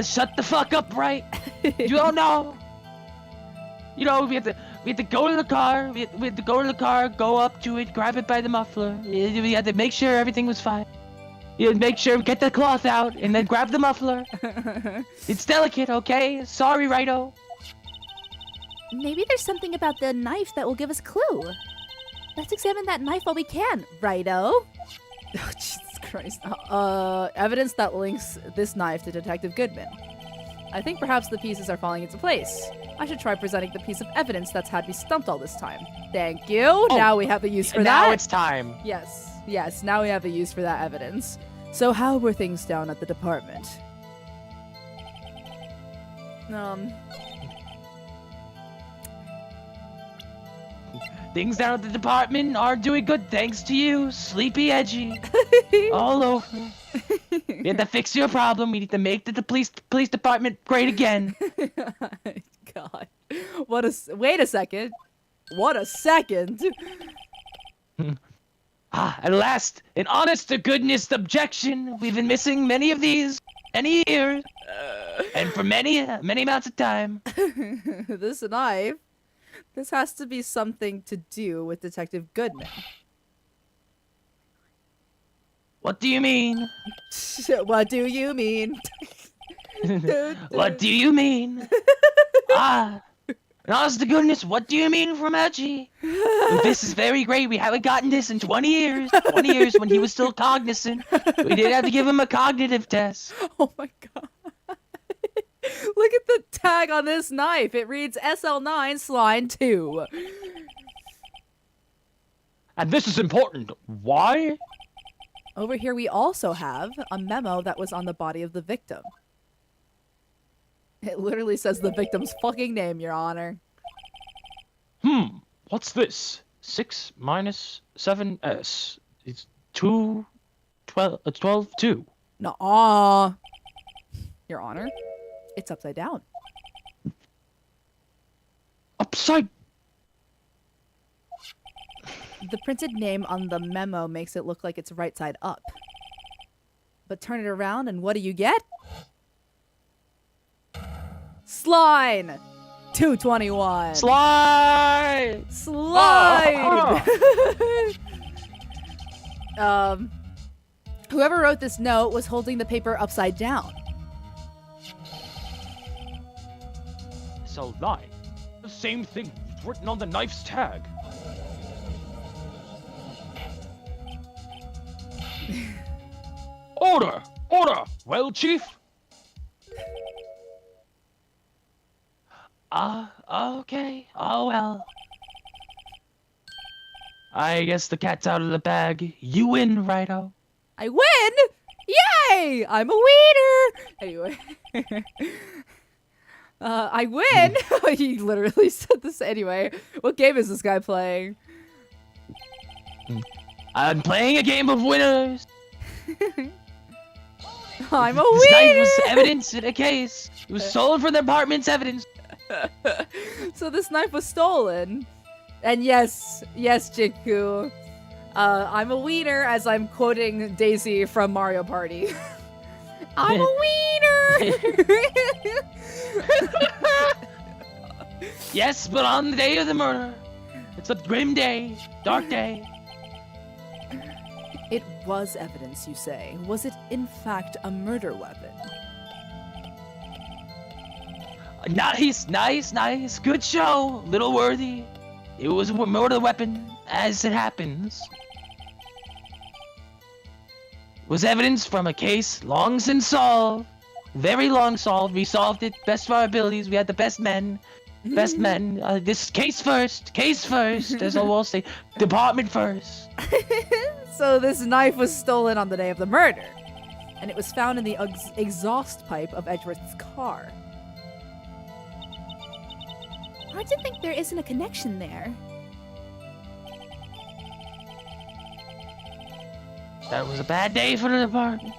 Shut the fuck up, right? You don't know. You know, we have to go to the car. We had to go to the car, go up to it, grab it by the muffler. We had to make sure everything was fine. You make sure get the cloth out and then grab the muffler. It's delicate, okay? Sorry, Righto. Maybe there's something about the knife that will give us a clue. Let's examine that knife while we can, righto? Oh, Jesus Christ. Evidence that links this knife to Detective Goodman. I think perhaps the pieces are falling into place. I should try presenting the piece of evidence that's had me stumped all this time. Thank you. Now we have a use for that. Now it's time. Yes, now we have a use for that evidence. So how were things down at the department? Things down at the department are doing good thanks to you, Sleepy Edgy. All over. We had to fix your problem. We need to make the police department great again. God. Wait a second. What a second. At last, an honest-to-goodness objection. We've been missing many of these, many years, and for many amounts of time. This knife. This has to be something to do with Detective Goodman. What do you mean? What do you mean? What do you mean? Honest to goodness, what do you mean from Edgy? This is very great. We haven't gotten this in 20 years. 20 years when he was still cognizant. We did have to give him a cognitive test. Oh my god. Look at the tag on this knife. It reads SL9 Slime 2. And this is important. Why? Over here we also have a memo that was on the body of the victim. It literally says the victim's fucking name, Your Honor. What's this? 6 minus 7s. It's 2, 12, 12, 2. Nuh-uh. Your Honor, it's upside down. Upside. The printed name on the memo makes it look like it's right side up. But turn it around and what do you get? Slime 221. Slide! Slide! Whoever wrote this note was holding the paper upside down. So line. The same thing written on the knife's tag. Order! Order! Well, Chief? Okay. Oh, well. I guess the cat's out of the bag. You win, Righto. I win! Yay! I'm a wiener! Anyway. I win! He literally said this anyway. What game is this guy playing? I'm playing a game of winners. I'm a This knife wiener! was evidence in a case. It was sold for the department's evidence. So this knife was stolen. And yes, Jiku. I'm a wiener as I'm quoting Daisy from Mario Party. I'm a wiener! Yes, but on the day of the murder, it's a grim day, dark day. It was evidence, you say. Was it, in fact, a murder weapon? Nice. Good show. Little worthy. It was a murder weapon, as it happens. It was evidence from a case long since solved. Very long solved. We solved it. Best of our abilities. We had the best men. This case first, as I will say. Department first. So this knife was stolen on the day of the murder. And it was found in the exhaust pipe of Edgeworth's car. Hard to think there isn't a connection there. That was a bad day for the department.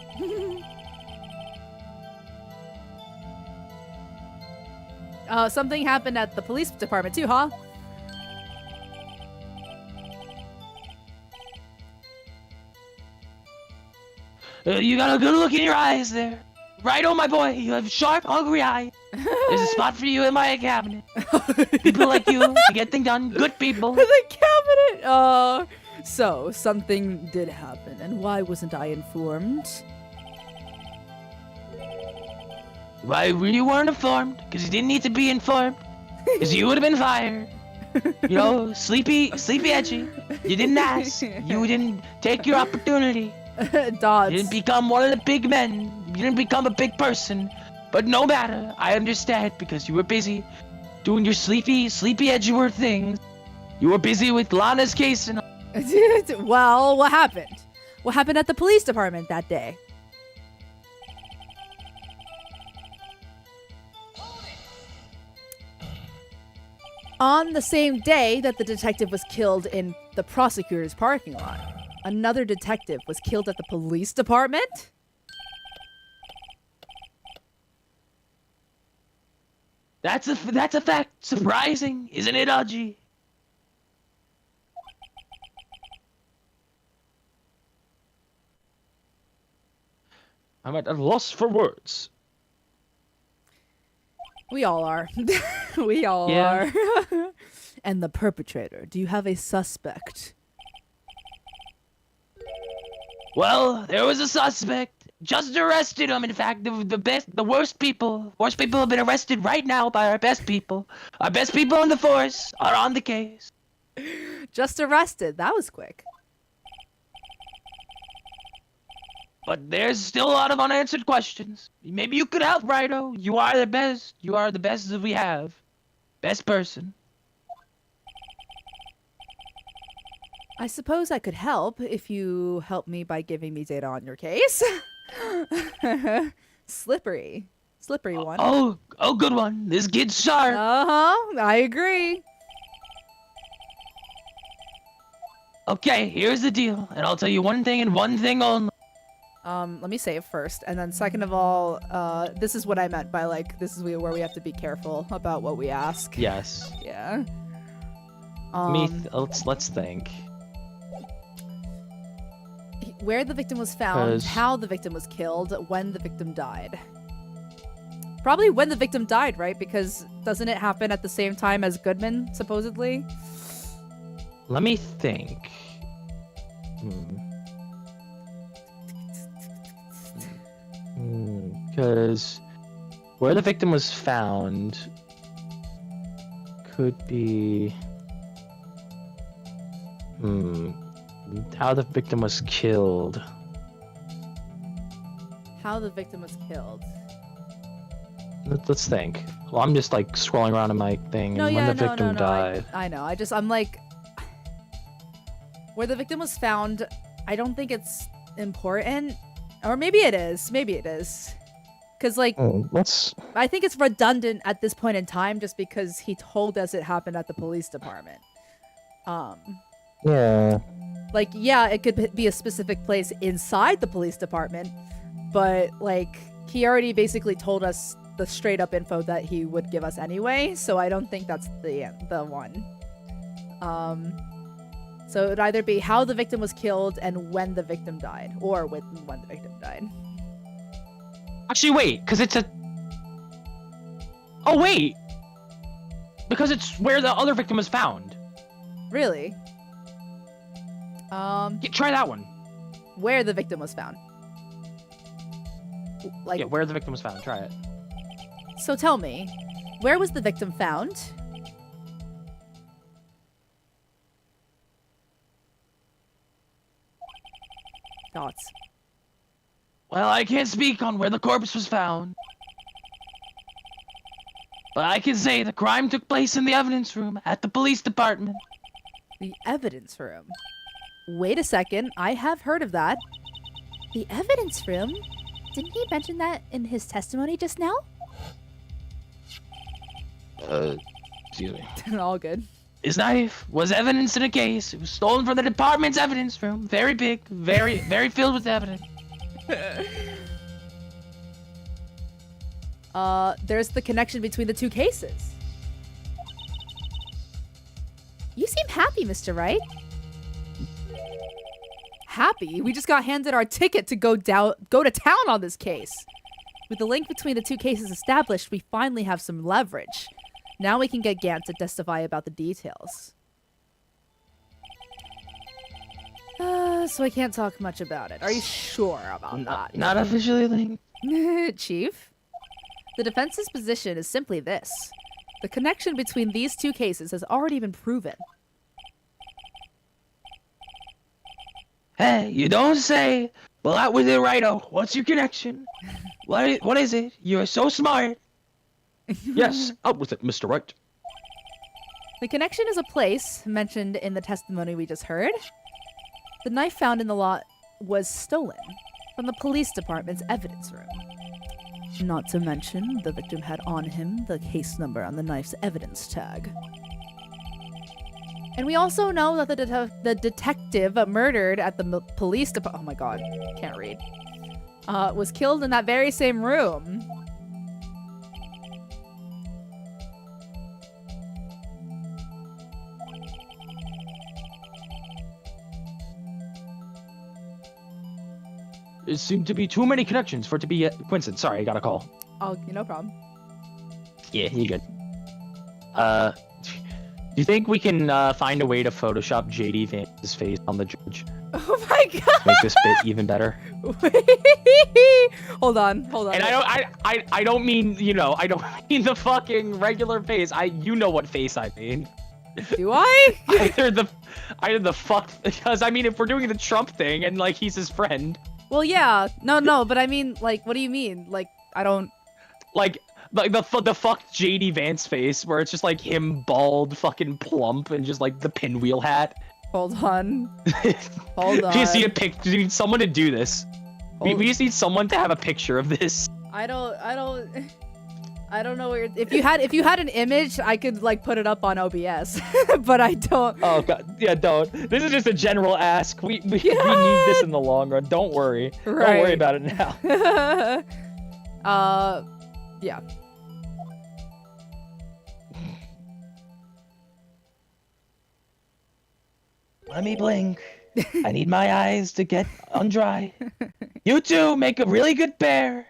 Something happened at the police department too, huh? You got a good look in your eyes there. Right on, my boy. You have sharp, hungry eyes. There's a spot for you in my cabinet. People like you to get things done. Good people. The cabinet! So, something did happen, and why wasn't I informed? Why you weren't informed? Because you didn't need to be informed. Because you would have been fired. You know, sleepy Edgy. You didn't ask. You didn't take your opportunity. Dots. You didn't become one of the big men. You didn't become a big person. But no matter, I understand because you were busy doing your sleepy edgelord things. You were busy with Lana's case and Well, what happened? What happened at the police department that day? On the same day that the detective was killed in the prosecutor's parking lot, another detective was killed at the police department? that's a fact. Surprising, isn't it, Audrey? I'm at a loss for words. We all are. We all Yeah. are. And the perpetrator, do you have a suspect? Well, there was a suspect. Just arrested him. In fact, the worst people have been arrested right now by our best people. Our best people in the force are on the case. Just arrested. That was quick. But there's still a lot of unanswered questions. Maybe you could help, Rido. You are the best. You are the best that we have. Best person. I suppose I could help if you help me by giving me data on your case. Slippery. Slippery one. Oh, good one. This kid's sharp. Uh-huh. I agree. Okay, here's the deal. And I'll tell you one thing and one thing only. Let me save first. And then second of all, this is what I meant by, like, this is where we have to be careful about what we ask. Yes. Yeah. Let's think. Where the victim was found, 'Cause- how the victim was killed, when the victim died. Probably when the victim died, right? Because doesn't it happen at the same time as Goodman, supposedly? Let me think. Because where the victim was found could be. How the victim was killed. How the victim was killed. Let's think. Well, I'm just like scrolling around in my thing, and when the victim died. I know. I'm like, where the victim was found, I don't think it's important. Or maybe it is. Maybe it is. Because, like, Let's. I think it's redundant at this point in time just because he told us it happened at the police department. Yeah. Like, yeah, it could be a specific place inside the police department, but, like, he already basically told us the straight up info that he would give us anyway, so I don't think that's the one. So it would either be how the victim was killed and when the victim died, or when the victim died. Actually, wait, because it's a... Oh, wait! Because it's where the other victim was found. Really? Yeah, try that one. Where the victim was found. Like, Yeah, where the victim was found. Try it. so tell me, where was the victim found? Thoughts. Well, I can't speak on where the corpse was found. But I can say the crime took place in the evidence room at the police department. The evidence room. Wait a second, I have heard of that. The evidence room? Didn't he mention that in his testimony just now? Excuse me. All good. His knife was evidence in a case. It was stolen from the department's evidence room. Very big, very filled with evidence. There's the connection between the two cases. You seem happy, Mr. Wright. Happy? We just got handed our ticket to go to town on this case. With the link between the two cases established, we finally have some leverage. Now we can get Gant to testify about the details. So I can't talk much about it. Are you sure about that? Not officially linked. Chief? The defense's position is simply this. The connection between these two cases has already been proven. Hey, you don't say. Well, out with it, righto. What's your connection? What is it? You're so smart. Yes, out with it, Mr. Wright. The connection is a place mentioned in the testimony we just heard. The knife found in the lot was stolen from the police department's evidence room. Not to mention, the victim had on him the case number on the knife's evidence tag. And we also know that the detective murdered at the police department. Oh my god, can't read. Was killed in that very same room. It seemed to be too many connections for it to be a coincidence. Sorry, I got a call. Oh, no problem. Yeah, you good. Do you think we can find a way to Photoshop JD Vance's face on the judge? Oh my god. To make this bit even better. Hold on. And I don't mean, I don't mean the fucking regular face. You know what face I mean. Do I? Either the fuck, because I mean, if we're doing the Trump thing and like he's his friend. Well, yeah. No, but I mean, like, what do you mean? Like, I don't... Like the fuck JD Vance face, where it's just like him bald, fucking plump, and just like the pinwheel hat. Hold on. Hold on. We just need a pic. We need someone to do this. We just need someone to have a picture of this. I don't know where. If you had an image, I could like put it up on OBS, but I don't. Oh god, yeah, don't. This is just a general ask. We need this in the long run. Don't worry. Don't worry about it now. Yeah. Let me blink. I need my eyes to get undry. You two make a really good pair.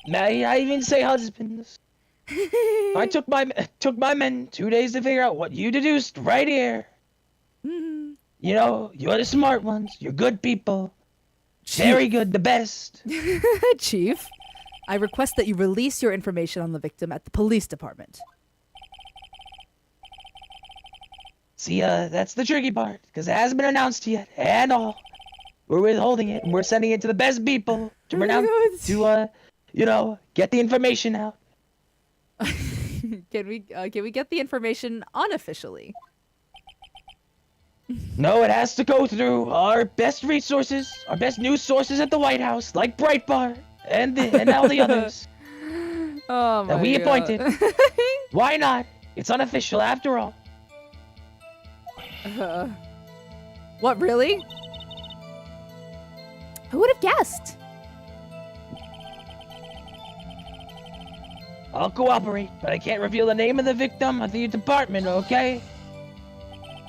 May I even say husbands? I took my men 2 days to figure out what you deduced right here. You know, you're the smart ones. You're good people. Very good, the best. Chief, I request that you release your information on the victim at the police department. See, that's the tricky part, because it hasn't been announced yet, and all. We're withholding it, and we're sending it to the best people to get the information out. Can we get the information unofficially? No, it has to go through our best resources, our best news sources at the White House, like Breitbart and all the others Oh my that we God. appointed. Why not? It's unofficial after all. What, really? Who would have guessed? I'll cooperate, but I can't reveal the name of the victim of the department, okay?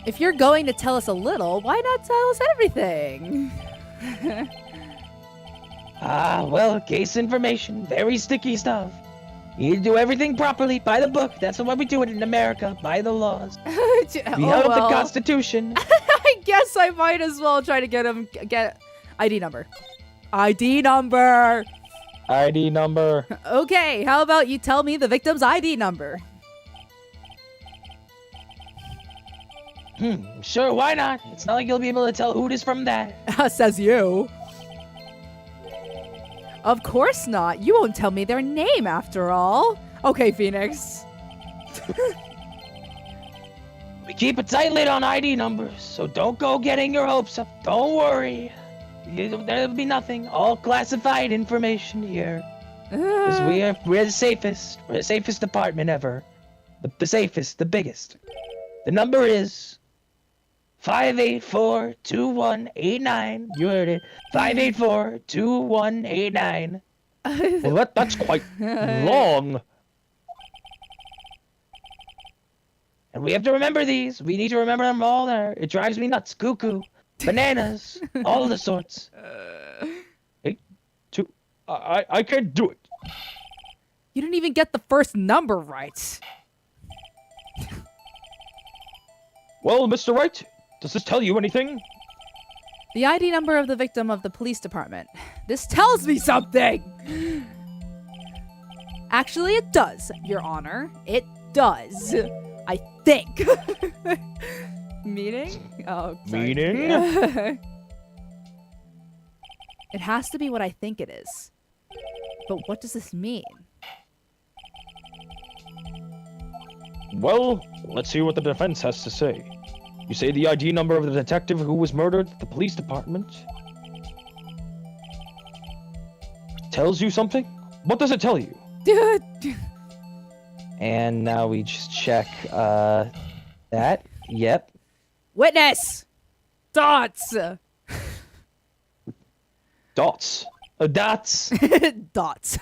If you're going to tell us a little, why not tell us everything? Well, case information, very sticky stuff. You need to do everything properly, by the book. That's why we do it in America, by the laws. We held up the Constitution. I guess I might as well try to get ID number. ID number! ID number. Okay, how about you tell me the victim's ID number? Sure, why not? It's not like you'll be able to tell who it is from that. Says you. Of course not. You won't tell me their name after all. Okay, Phoenix. We keep a tight lid on ID numbers, so don't go getting your hopes up. Don't worry. There'll be nothing. All classified information here. 'Cause we're the safest. We're the safest department ever. The safest, the biggest. The number is 584-2189. You heard it. 584-2189. Well, that's quite long. And we have to remember these. We need to remember them all there. It drives me nuts. Cuckoo. Bananas. All of the sorts. I can't do it. You didn't even get the first number right. Well, Mr. Wright, does this tell you anything? The ID number of the victim of the police department. This tells me something! Actually, it does, Your Honor. It does. I think. Meaning? Oh, sorry. Meaning? It has to be what I think it is. But what does this mean? Well, let's see what the defense has to say. You say the ID number of the detective who was murdered at the police department tells you something? What does it tell you? Dude. And now we just check, that. Yep. Witness! Dots! Dots. Dots. Dots.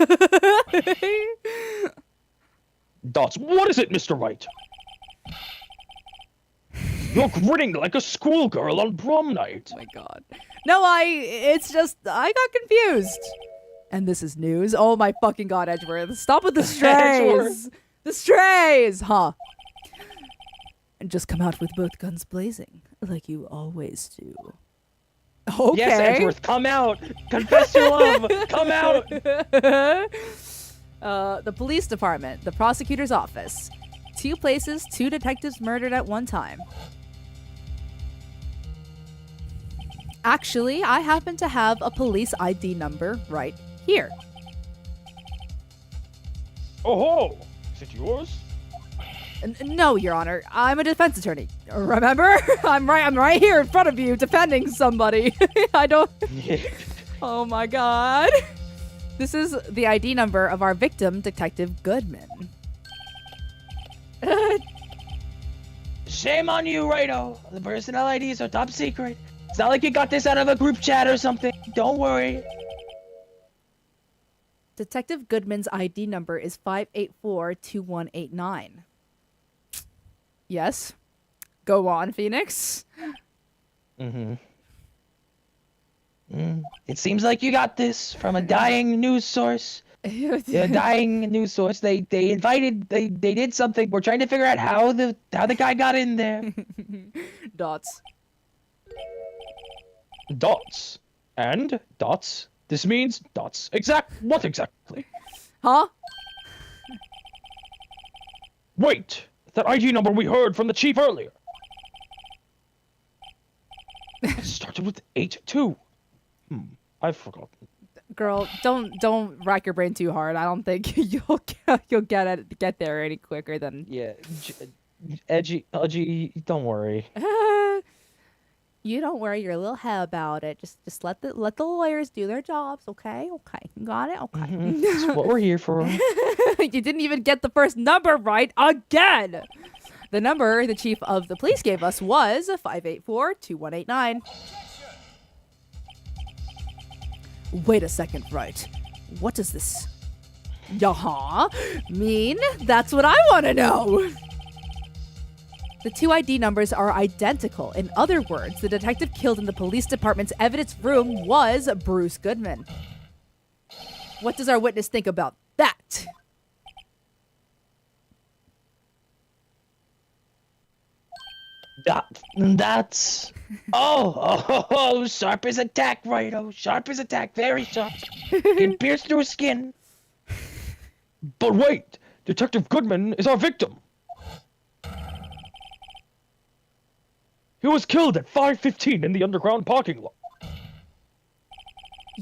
Dots. What is it, Mr. Wright? You're grinning like a schoolgirl on prom night. Oh my god. No, it's just, I got confused. And this is news. Oh my fucking god, Edgeworth. Stop with the strays. The strays, huh? And just come out with both guns blazing, like you always do. Okay. Yes, Edgeworth, come out. Confess your love. Come out. The police department, the prosecutor's office. 2 places, 2 detectives murdered at one time. Actually, I happen to have a police ID number right here. Oh, is it yours? No, Your Honor. I'm a defense attorney. Remember? I'm right here in front of you defending somebody. I don't... Oh my god. This is the ID number of our victim, Detective Goodman. Shame on you, Righto. The personnel IDs are top secret. It's not like you got this out of a group chat or something. Don't worry. Detective Goodman's ID number is 584-2189. Yes? Go on, Phoenix. It seems like you got this from a dying news source. A dying news source. They did something. We're trying to figure out how the guy got in there. Dots. Dots. And dots. This means dots. What exactly? Huh? Wait! That ID number we heard from the chief earlier. It started with 82. I've forgotten. Girl, don't rack your brain too hard. I don't think you'll get there any quicker than. Yeah, edgy, don't worry. You don't worry your little head about it. Just let the lawyers do their jobs, okay? Okay, you got it. Okay. That's what we're here for. You didn't even get the first number right again. The number the chief of the police gave us was 584-2189. Wait a second, right? What does this mean? That's what I want to know. The 2 ID numbers are identical. In other words, the detective killed in the police department's evidence room was Bruce Goodman. What does our witness think about that? That's... Oh, sharp as a tack, Righto. Sharp as a tack, very sharp. Can pierce through skin. But wait! Detective Goodman is our victim! He was killed at 5:15 in the underground parking lot.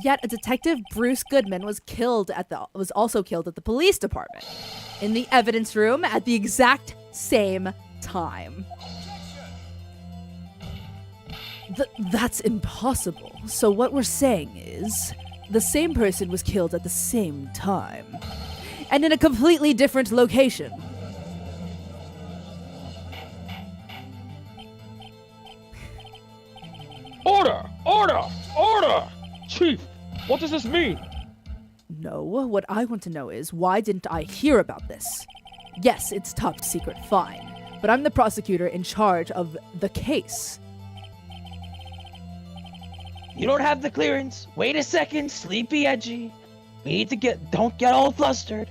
Yet a detective, Bruce Goodman, was also killed at the police department in the evidence room at the exact same time. That's impossible. So what we're saying is the same person was killed at the same time and in a completely different location. Order! Order! Order! Chief, what does this mean? No, what I want to know is why didn't I hear about this? Yes, it's top secret, fine, but I'm the prosecutor in charge of the case. You don't have the clearance. Wait a second, sleepy edgy. We need to don't get all flustered.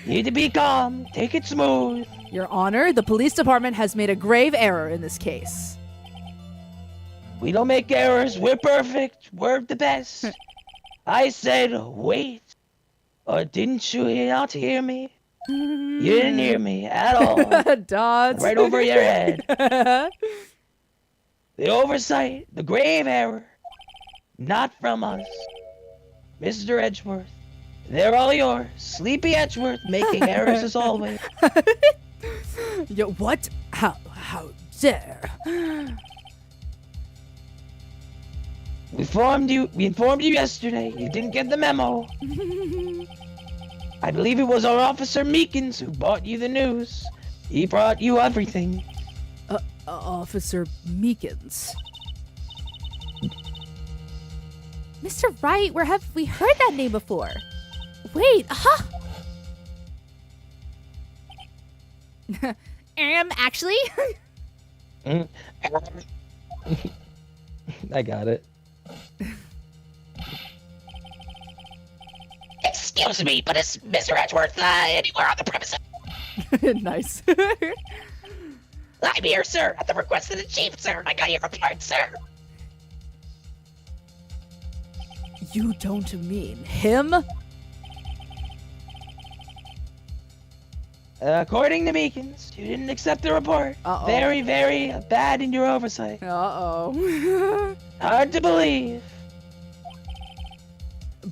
You need to be calm. Take it smooth. Your Honor, the police department has made a grave error in this case. We don't make errors. We're perfect. We're the best. I said wait. Or didn't you not hear me? You didn't hear me at all. Dots. Right over your head. The oversight, the grave error. not from us. Mr. Edgeworth, they're all yours. Sleepy Edgeworth making errors as always. Yo, what? How dare? We informed you yesterday. You didn't get the memo. I believe it was our officer Meekins who brought you the news. He brought you everything. Officer Meekins. Mr. Wright, where have we heard that name before? Wait, actually? I got it. Excuse me, but is Mr. Edgeworth anywhere on the premises? Nice. I'm here, sir, at the request of the chief, sir. I got your report, sir. You don't mean him? According to Meekins, you didn't accept the report. Uh-oh. Very, very bad in your oversight. Uh-oh. Hard to believe.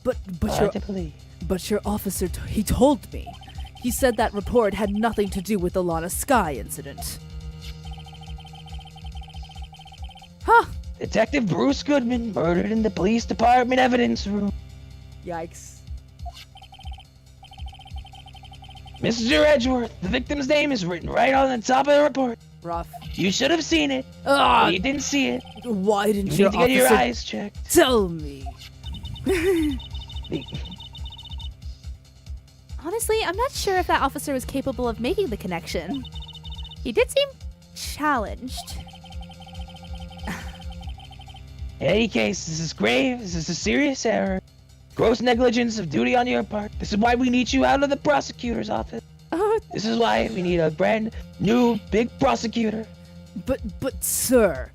But Hard to believe. your officer, he told me. He said that report had nothing to do with the Lana Sky incident. Huh. Detective Bruce Goodman murdered in the police department evidence room. Yikes. Mr. Edgeworth, the victim's name is written right on the top of the report. Rough. You should have seen it. Ah, But you didn't see it. why didn't You your need to get your officer eyes checked. tell me? Honestly, I'm not sure if that officer was capable of making the connection. He did seem challenged. In any case, this is grave. This is a serious error. Gross negligence of duty on your part. This is why we need you out of the prosecutor's office. This is why we need a brand new big prosecutor. But sir,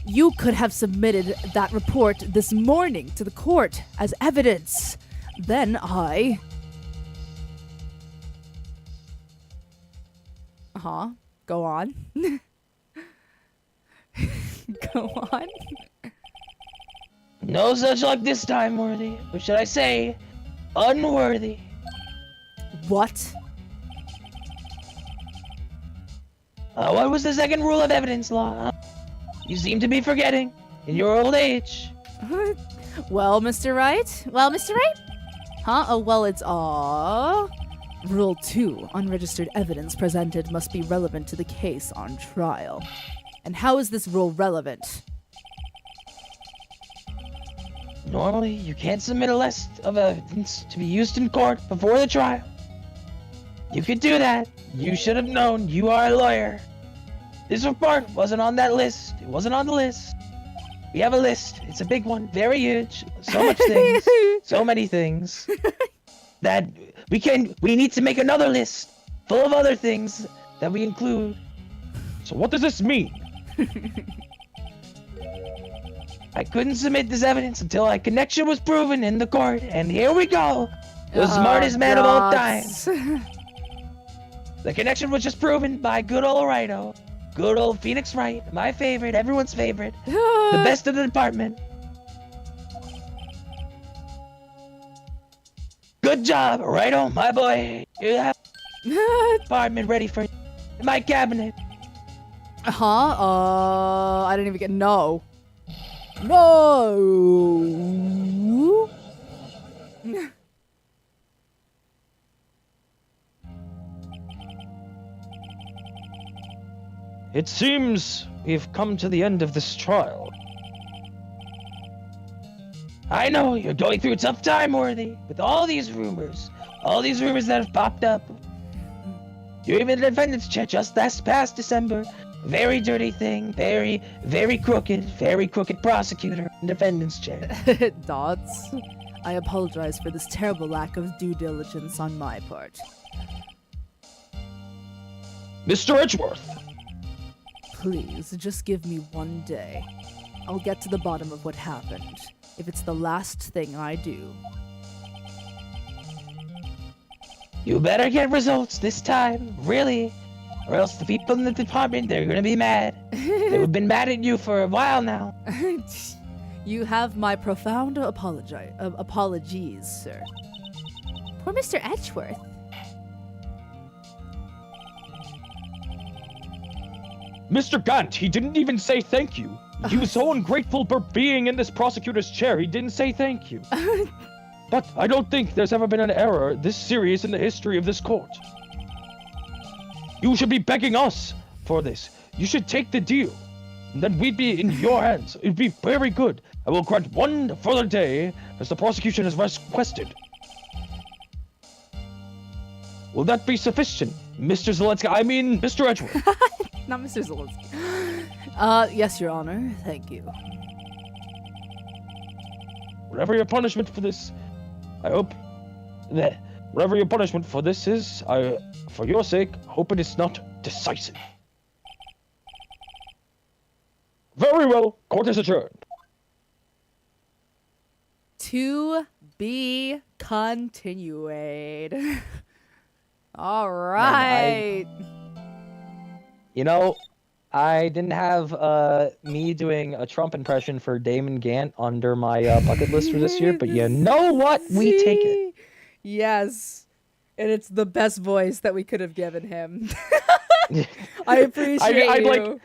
you could have submitted that report this morning to the court as evidence. Then I... Go on. Go on. No such luck this time, Worthy. Or should I say, unworthy. What? What was the second rule of evidence law? Huh? You seem to be forgetting in your old age. Well, Mr. Wright? Huh? Oh, well, it's Rule 2. Unregistered evidence presented must be relevant to the case on trial. And how is this rule relevant? Normally, you can't submit a list of evidence to be used in court before the trial. You could do that. You should have known. You are a lawyer. This report wasn't on that list. It wasn't on the list. We have a list. It's a big one. Very huge. So much things. So many things. That we need to make another list full of other things that we include. So what does this mean? I couldn't submit this evidence until a connection was proven in the court, and here we go. The smartest man of all time. The connection was just proven by good old Rhino. Good old Phoenix Wright, my favorite, everyone's favorite. The best of the department. Good job, Rhino, my boy. You have the department ready for you. In my cabinet. I didn't even get no. No. It seems we've come to the end of this trial. I know you're going through a tough time, Worthy, with all these rumors that have popped up. You're even the defendant's chair just this past December. Very dirty thing, very crooked prosecutor in defendant's chair. Dodds, I apologize for this terrible lack of due diligence on my part. Mr. Edgeworth! Please, just give me one day. I'll get to the bottom of what happened, if it's the last thing I do. You better get results this time, really. Or else the people in the department, they're gonna be mad. They've been mad at you for a while now. You have my profound apologies, sir. Poor Mr. Edgeworth. Mr. Gant, he didn't even say thank you. He was so ungrateful for being in this prosecutor's chair, he didn't say thank you. But I don't think there's ever been an error this serious in the history of this court. You should be begging us for this. You should take the deal. And then we'd be in your hands. It'd be very good. I will grant 1 further day, as the prosecution has requested. Will that be sufficient, Mr. Zelensky? I mean, Mr. Edgeworth. Not Mr. Zelensky. Yes, Your Honor. Thank you. Whatever your punishment for this, I hope that whatever your punishment for this is, I, for your sake, hope it is not decisive. Very well. Court is adjourned. To be continued. All right. You know, I didn't have me doing a Trump impression for Damon Gant under my bucket list for this year, but you know what? We take it. Yes. And it's the best voice that we could have given him. I appreciate you.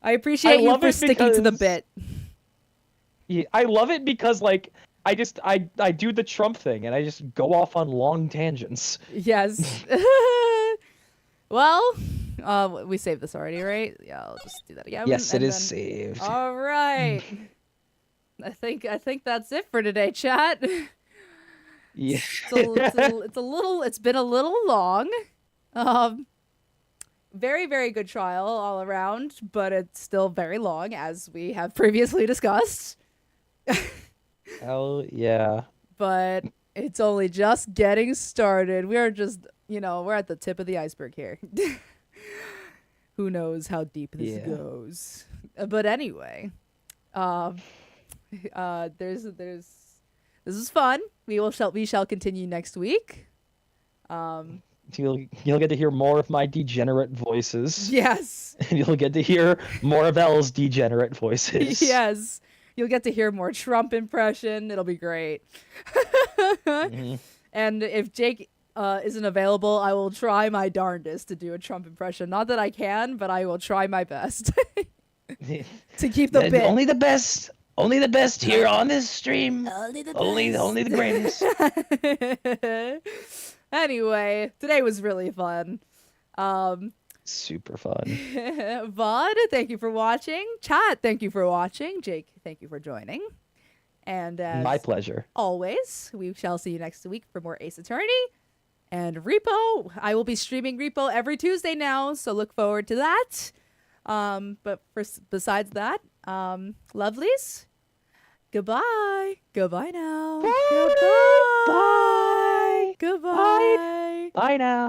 I appreciate you for sticking to the bit. Yeah, I love it because, like, I do the Trump thing and I just go off on long tangents. Yes. Well, we saved this already, right? Yeah, I'll just do that again. Yes, it is saved. All right. I think that's it for today, chat. Yeah. It's been a little long. Very, very good trial all around, but it's still very long, as we have previously discussed. Hell yeah. But it's only just getting started. We're just, we're at the tip of the iceberg here. Who knows how deep this goes. But anyway, this is fun. We shall continue next week. You'll get to hear more of my degenerate voices. Yes. And you'll get to hear more of Elle's degenerate voices. Yes. You'll get to hear more Trump impression. It'll be great. Mm-hmm. And if Jake isn't available, I will try my darndest to do a Trump impression. Not that I can, but I will try my best to keep the bit. Only the best. Only the best here on this stream. Only the greatest. Anyway, today was really fun. Super fun. Vod, thank you for watching. Chat, thank you for watching. Jake, thank you for joining. And as my pleasure. Always, we shall see you next week for more Ace Attorney. And Repo, I will be streaming Repo every Tuesday now, so look forward to that. But besides that, lovelies, goodbye. Goodbye now. Bye. Goodbye. Bye. Goodbye. Bye now.